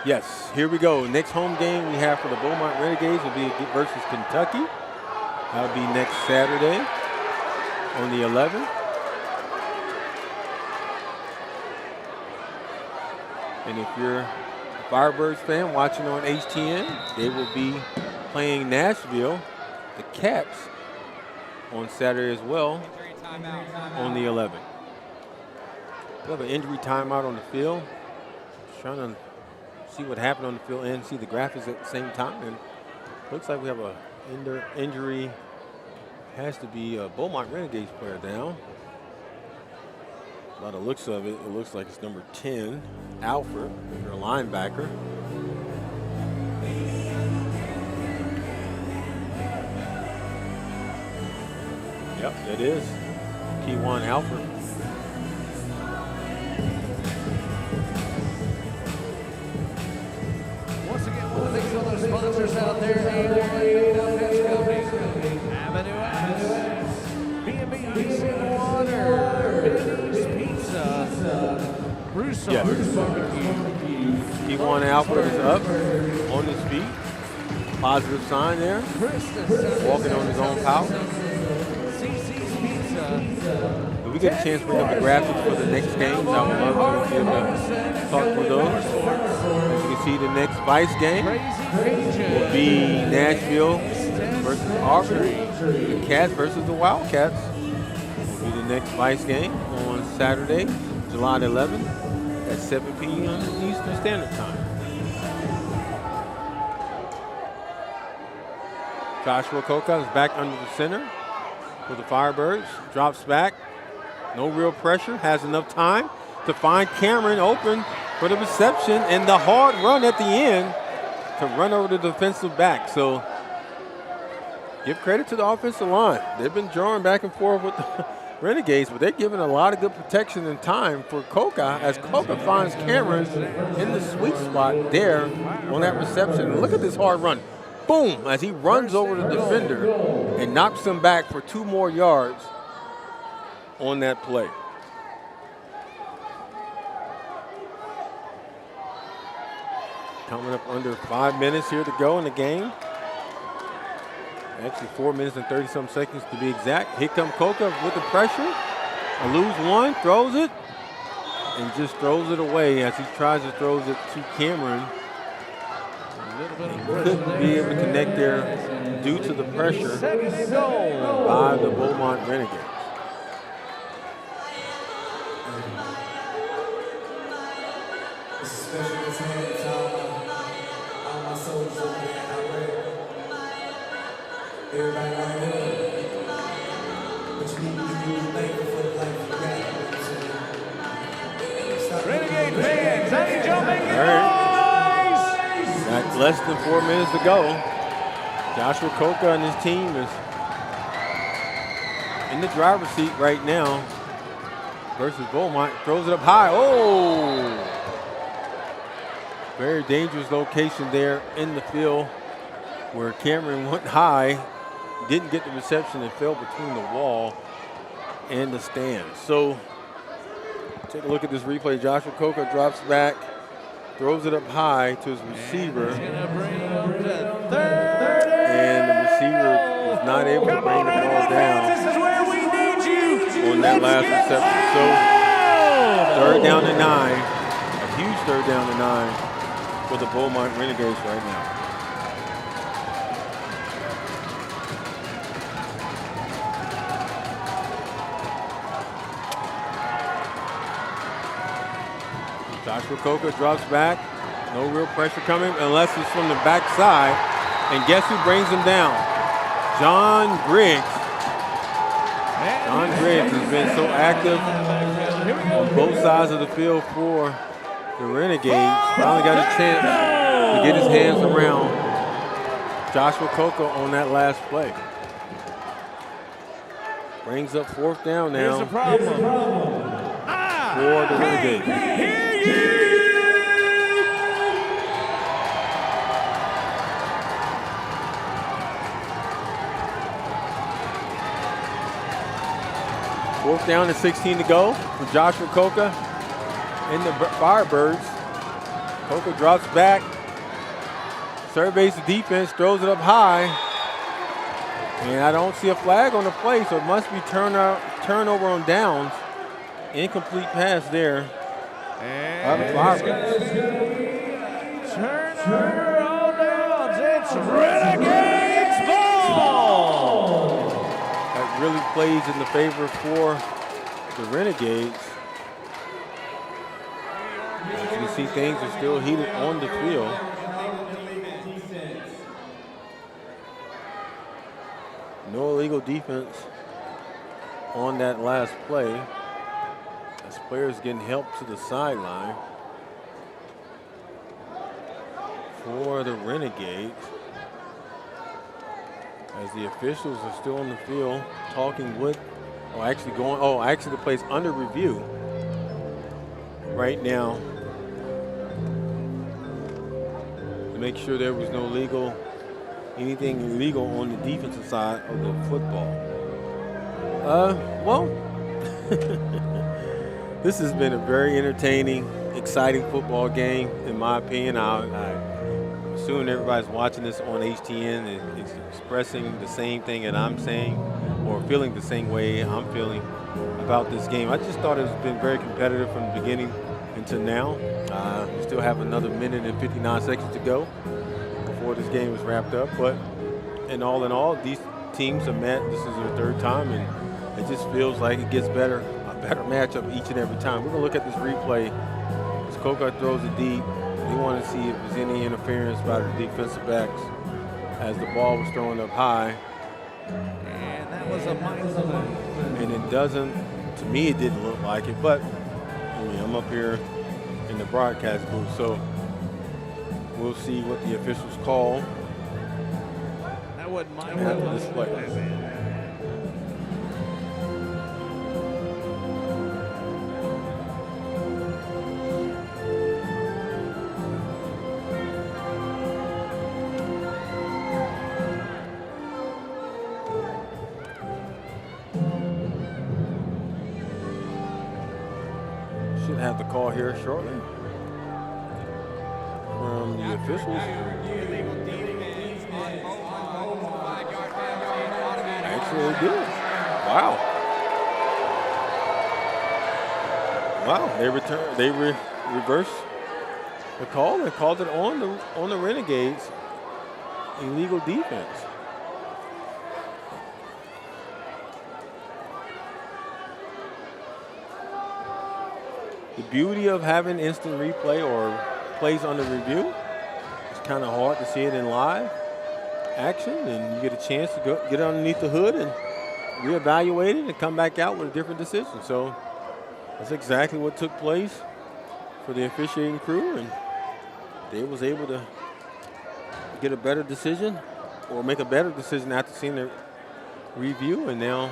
Yes, here we go. Next home game we have for the Beaumont Renegades will be versus Kentucky. That'll be next Saturday on the 11th. And if you're a Firebirds fan watching on HTN, they will be playing Nashville, the Cats, on Saturday as well on the 11th. We have an injury timeout on the field. Just trying to see what happened on the field and see the graphics at the same time. And looks like we have a injury. Has to be a Beaumont Renegades player down. By the looks of it, it looks like it's number 10, Alfred, their linebacker. Yep, it is. P1 Alfred. Once again, we'll thank all those sponsors out there. A1 Company, Avenue Ice, B&B Ice and Water, Benny's Pizza, Broussard's Barbecue. P1 Alfred is up on his feet. Positive sign there. Walking on his own power. CC's Pizza. If we get a chance to bring up the graphics for the next games, I would love to be able to talk through those. As you can see, the next Vice game will be Nashville versus Auburn. The Cats versus the Wildcats will be the next Vice game on Saturday, July 11th at 7 p.m. Eastern Standard Time. Joshua Coca is back under the center for the Firebirds. Drops back. No real pressure. Has enough time to find Cameron open for the reception and the hard run at the end to run over the defensive back. So give credit to the offensive line. They've been drawing back and forth with the Renegades, but they're giving a lot of good protection and time for Coca as Coca finds Cameron in the sweet spot there on that reception. And look at this hard run. Boom, as he runs over the defender and knocks him back for 2 more yards on that play. Coming up under 5 minutes here to go in the game. Actually 4 minutes and 30-some seconds to be exact. Here comes Coca with the pressure. A lose one, throws it, and just throws it away as he tries to throw it to Cameron. Couldn't be able to connect there due to the pressure by the Beaumont Renegades. Everybody want to do but you need to be thankful for the life you got. Renegade fans, I need y'all making noise! Got less than 4 minutes to go. Joshua Coca and his team is in the driver's seat right now versus Beaumont. Throws it up high. Oh! Very dangerous location there in the field where Cameron went high, didn't get the reception and fell between the wall and the stand. So take a look at this replay. Joshua Coca drops back, throws it up high to his receiver. And the receiver was not able to bring the ball down on that last reception. So 3rd down to 9, a huge 3rd down to 9 for the Beaumont Renegades right now. Joshua Coca drops back. No real pressure coming unless it's from the backside. And guess who brings him down? John Griggs. John Griggs has been so active on both sides of the field for the Renegades. Finally got a chance to get his hands around Joshua Coker on that last play. Brings up 4th down now. Here's the problem. For the Renegades. Fourth down and 16 to go for Joshua Coker and the Firebirds. Coker drops back, surveys the defense, throws it up high. And I don't see a flag on the play, so it must be turnover on downs. Incomplete pass there. Turnover on downs. It's Renegades ball. That really plays in the favor for the Renegades. As you can see, things are still heated on the field. No illegal defense on that last play. As players getting help to the sideline for the Renegades. As the officials are still on the field talking with, actually the play's under review right now to make sure there was no anything illegal on the defensive side of the football. This has been a very entertaining, exciting football game, in my opinion. I'm assuming everybody's watching this on HTN and is expressing the same thing that I'm saying or feeling the same way I'm feeling about this game. I just thought it's been very competitive from the beginning until now. We still have another minute and 59 seconds to go before this game is wrapped up. But in all, these teams have met. This is their 3rd time, and it just feels like it gets better, a better matchup each and every time. We're going to look at this replay. As Coker throws it deep, we want to see if there's any interference by the defensive backs as the ball was thrown up high. And that was a mindful move. And it doesn't, to me, it didn't look like it, but I'm up here in the broadcast booth, so we'll see what the officials call. That wasn't my display. Should have the call here shortly from the officials. Actually, they did. Wow. They reversed the call and called it on the Renegades. Illegal defense. The beauty of having instant replay or plays under review, it's kind of hard to see it in live action, and you get a chance to get underneath the hood and reevaluate it and come back out with a different decision. So that's exactly what took place for the officiating crew, and they was able to get a better decision or make a better decision after seeing the review. And now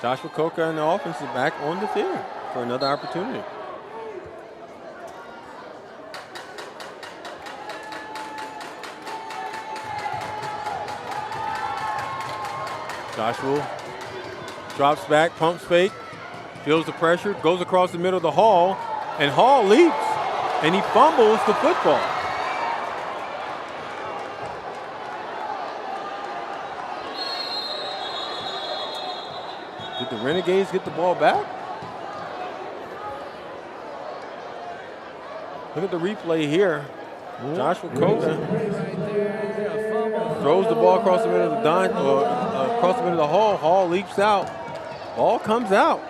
Joshua Coker and the offense is back on the field for another opportunity. Joshua drops back, pumps fake, feels the pressure, goes across the middle of the Hall, and Hall leaps, and he fumbles the football. Did the Renegades get the ball back? Look at the replay here. Joshua Coker throws the ball across the middle of the across the middle of the Hall. Hall leaps out. Ball comes out.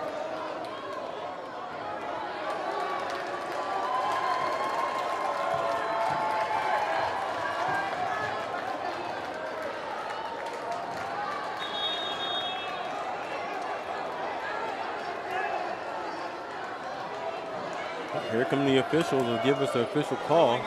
Here come the officials to give us the official call.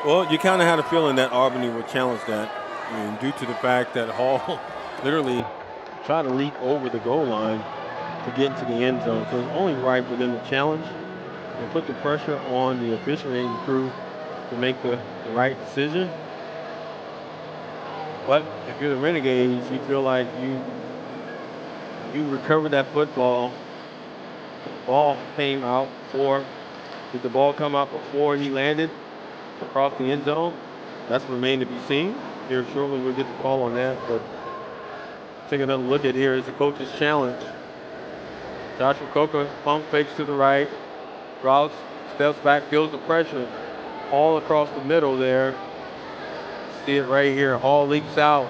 Well, you kind of had a feeling that Albany would challenge that. I mean, due to the fact that Hall literally tried to leap over the goal line to get into the end zone. So it's only right for them to challenge and put the pressure on the officiating crew to make the right decision. But if you're the Renegades, you feel like you recovered that football. The ball came out before. Did the ball come out before he landed across the end zone? That's remained to be seen. Here shortly we'll get the call on that. But take another look at here is the coach's challenge. Joshua Coker pump fakes to the right. Routes, steps back, feels the pressure all across the middle there. See it right here. Hall leaps out.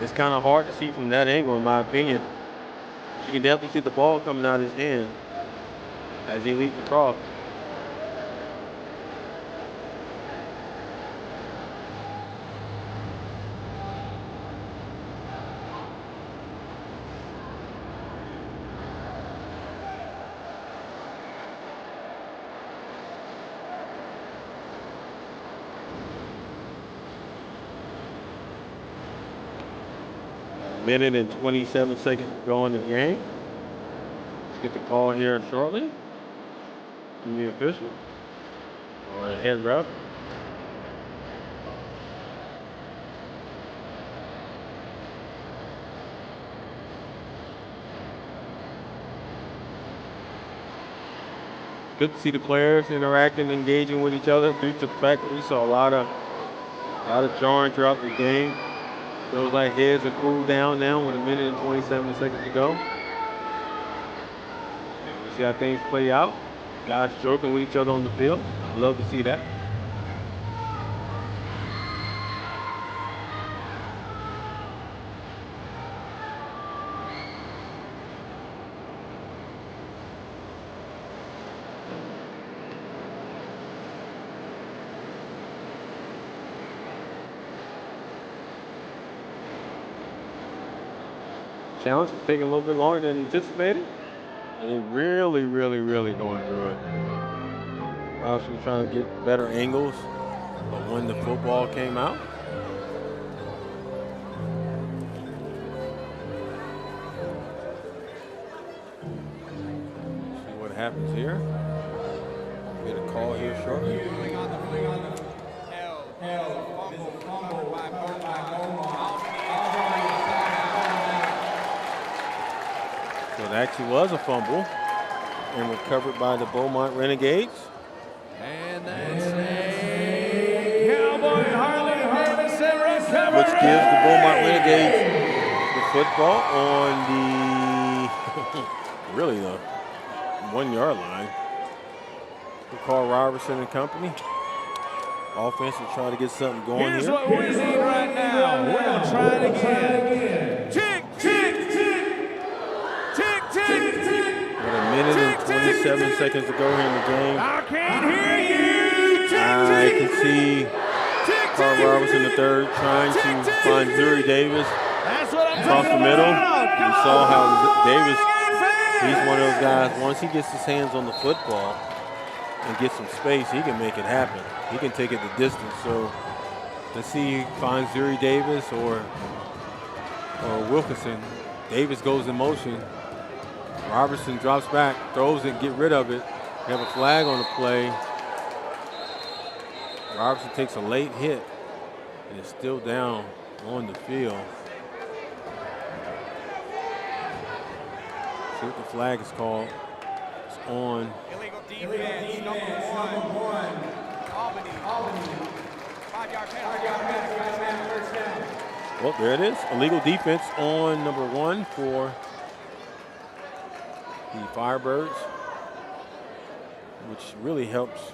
It's kind of hard to see from that angle, in my opinion. You can definitely see the ball coming out of his hand as he leaps across. Minute and 27 seconds to go in the game. Let's get the call here shortly from the official or the head ref. Good to see the players interacting, engaging with each other due to the fact that we saw a lot of jarring throughout the game. Feels like heads are cooled down now with a minute and 27 seconds to go. We see how things play out. Guys joking with each other on the field. Love to see that. Challenge is taking a little bit longer than anticipated. And they really going through it. Obviously trying to get better angles of when the football came out. See what happens here. Get a call here shortly. So it actually was a fumble and recovered by the Beaumont Renegades. And that's a Cowboy Harley Davidson recovery. Which gives the Beaumont Renegades the football on the, really the 1 yard line. We'll call Robertson and company. Offense will try to get something going Here's here. what we need right now. We're going to try it again. Tick, tick, tick. Tick, tick, tick. With a minute and 27 seconds to go here in the game. I can't hear you. Tick, I tick, can see Carl Robertson III trying to find Zuri Davis across the middle. You saw how Davis, he's one of those guys, once he gets his hands on the football and gets some space, he can make it happen. He can take it the distance. So let's see he finds Zuri Davis or Wilkinson. Davis goes in motion. Robertson drops back, throws it, get rid of it. We have a flag on the play. Robertson takes a late hit and is still down on the field. See what the flag is called. It's on. Illegal defense, number one. Albany. 5-yard penalty. First down. Well, there it is. Illegal defense on number 1 for the Firebirds, which really helps.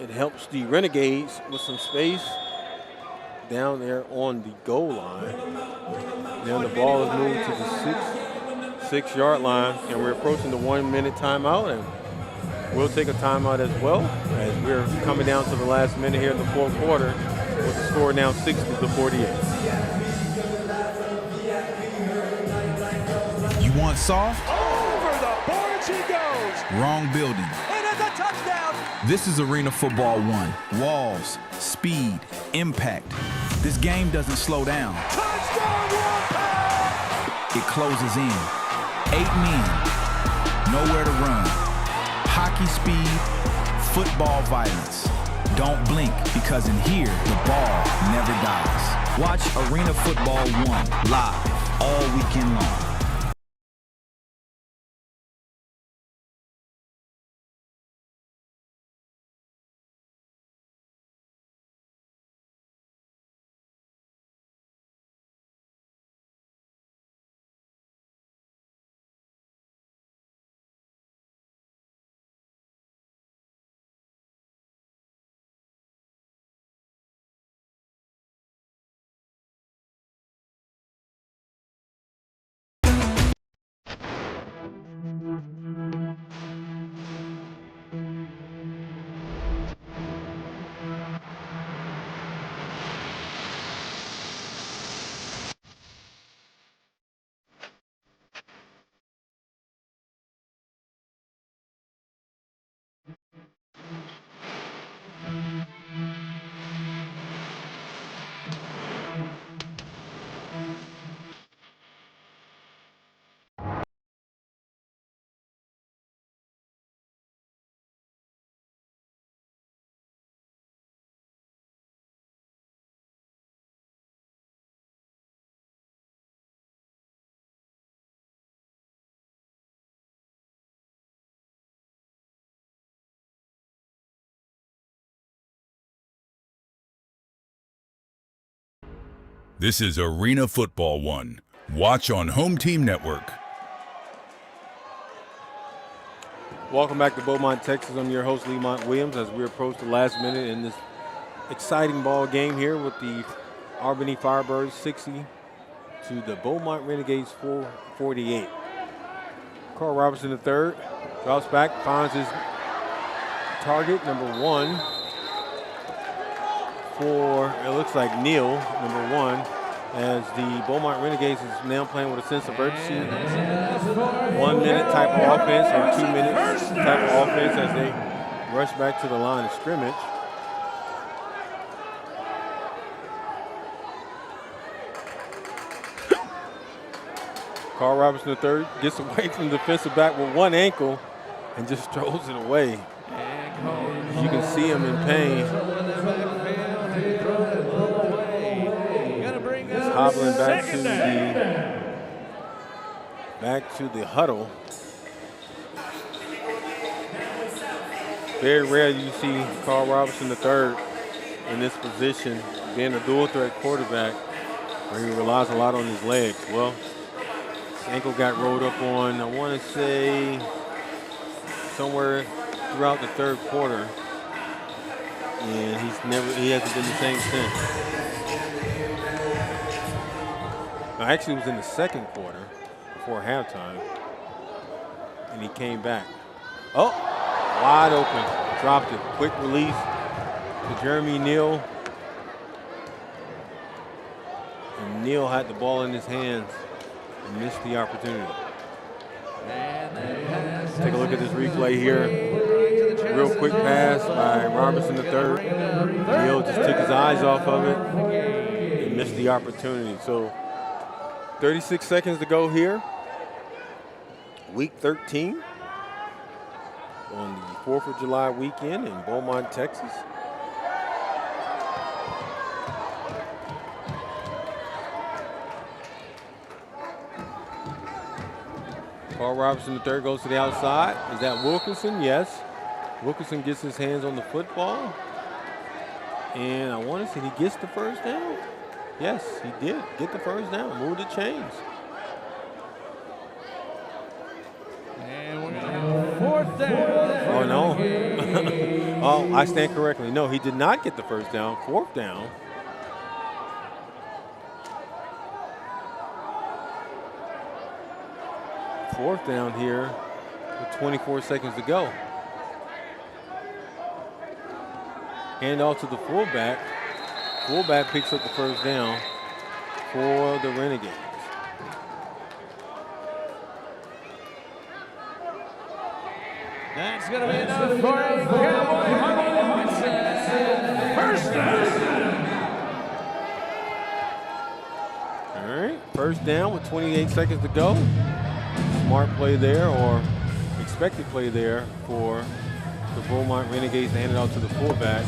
It helps the Renegades with some space down there on the goal line. Now the ball is moved to the 6 yard line, and we're approaching the 1 minute timeout. And We'll take a timeout as well as we're coming down to the last minute here in the fourth quarter with the score now 60-48. You want soft? Over the boards he goes. Wrong building. It is a touchdown. This is Arena Football 1. Walls, speed, impact. This game doesn't slow down. Touchdown, Wolfpack! It closes in. 8 men, nowhere to run. Hockey speed, football violence. Don't blink, because in here, the ball never dies. Watch Arena Football 1 live all weekend long. This is Arena Football 1. Watch on Home Team Network. Welcome back to Beaumont, Texas. I'm your host, Lemont Williams, as we approach the last minute in this exciting ball game here with the Albany Firebirds 60 to the Beaumont Renegades 48. Carl Robertson III drops back, finds his target, number 1. For, it looks like Neal, number 1, as the Beaumont Renegades is now playing with a sense of urgency. 1 minute type of offense or 2 minutes type of offense as they rush back to the line of scrimmage. Carl Robertson III gets away from the defensive back with one ankle and just throws it away. As you can see him in pain. He's hobbling back to the huddle. Very rare you see Carl Robertson III in this position, being a dual threat quarterback where he relies a lot on his legs. Well, his ankle got rolled up on, I want to say, somewhere throughout the third quarter, and he hasn't been the same since. Actually, it was in the second quarter before halftime, and he came back. Oh, wide open, dropped it. Quick release to Jeremy Neal. And Neal had the ball in his hands and missed the opportunity. Take a look at this replay here. Real quick pass by Robertson III. Neal just took his eyes off of it and missed the opportunity. So 36 seconds to go here. Week 13 on the 4th of July weekend in Beaumont, Texas. Carl Robertson III goes to the outside. Is that Wilkinson? Yes. Wilkinson gets his hands on the football. And I want to say he gets the first down. Yes, he did get the first down. Move the chains. And we're going to have fourth down. Oh, no. Oh, I stand correctly. No, he did not get the first down. Fourth down. Fourth down here with 24 seconds to go. Hand off to the fullback. Fullback picks up the first down for the Renegades. That's going to be enough for a Cowboy Harley Davidson. First down. All right, first down with 28 seconds to go. Smart play there, or expected play there for the Beaumont Renegades to hand it out to the fullback.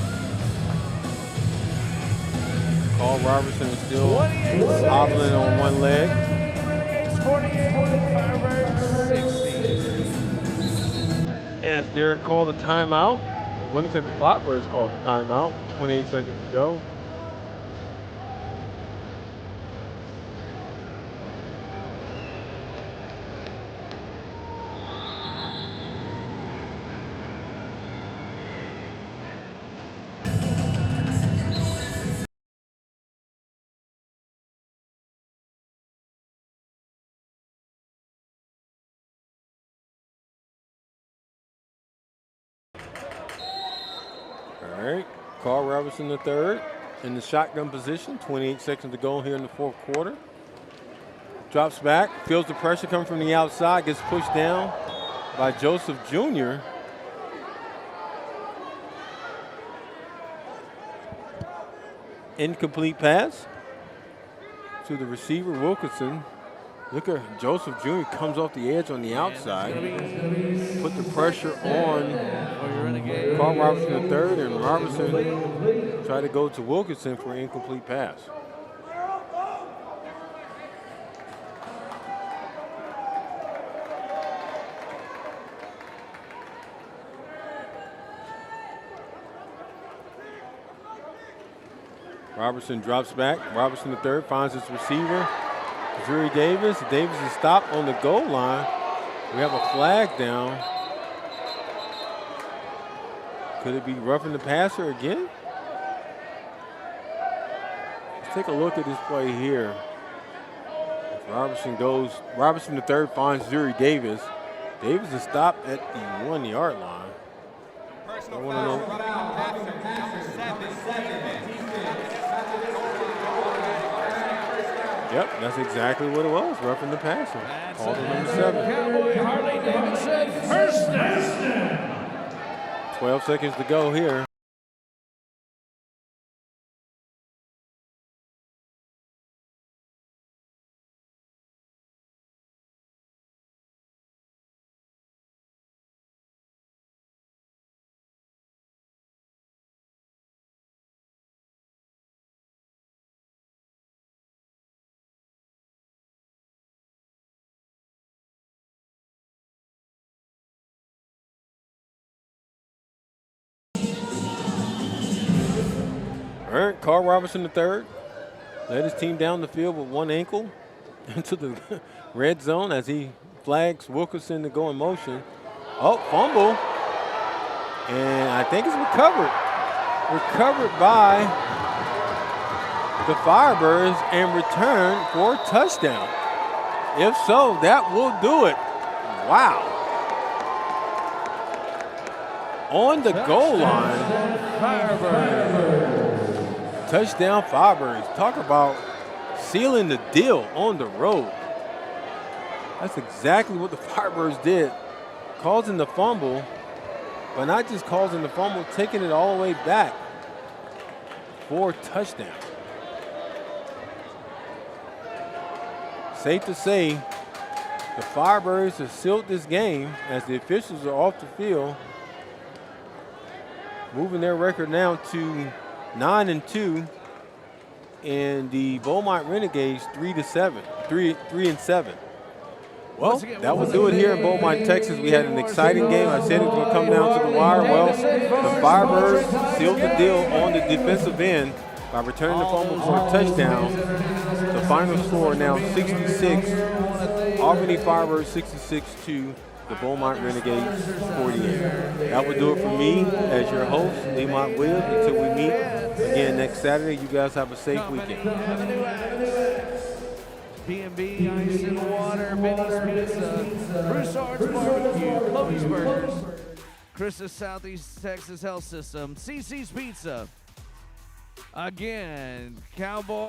Carl Robertson is still hobbling on one leg. 48, Firebirds 60. As Derek called the timeout, Wellington Firebirds called the timeout. 28 seconds to go. All right, Carl Robertson III in the shotgun position. 28 seconds to go here in the fourth quarter. Drops back, feels the pressure coming from the outside, gets pushed down by Joseph Jr. Incomplete pass to the receiver, Wilkinson. Look at Joseph Jr. comes off the edge on the outside. Put the pressure on Carl Robertson III, and Robertson tried to go to Wilkinson for an incomplete pass. Robertson drops back. Robertson III finds his receiver, Missouri Davis. Davis is stopped on the goal line. We have a flag down. Could it be roughing the passer again? Let's take a look at this play here. Robertson III finds Missouri Davis. Davis is stopped at the 1-yard line. I want to know. Yep, that's exactly what it was, roughing the passer. Called number 7. Cowboy Harley Davidson, first down. 12 seconds to go here. All right, Carl Robertson III led his team down the field with one ankle into the red zone as he flags Wilkinson to go in motion. Oh, fumble. And I think it's recovered. Recovered by the Firebirds and returned for a touchdown. If so, that will do it. Wow. On the goal line. Firebirds. Touchdown Firebirds. Talk about sealing the deal on the road. That's exactly what the Firebirds did. Causing the fumble, but not just causing the fumble, taking it all the way back for a touchdown. Safe to say, the Firebirds have sealed this game as the officials are off the field, moving their record now to 9-2, and the Beaumont Renegades 3-7. Well, that will do it here in Beaumont, Texas. We had an exciting game. I said it was going to come down to the wire. Well, the Firebirds sealed the deal on the defensive end by returning the fumble for a touchdown. The final score now 66. Albany Firebirds 66 to the Beaumont Renegades 48. That will do it for me as your host, Lemont Williams. Until we meet again next Saturday, you guys have a safe weekend. B&B Ice and Water, Benny's Pizza, Broussard's Barbecue, Chloe's Burgers. Chris's Southeast Texas Health System, CC's Pizza. Again, Cowboy.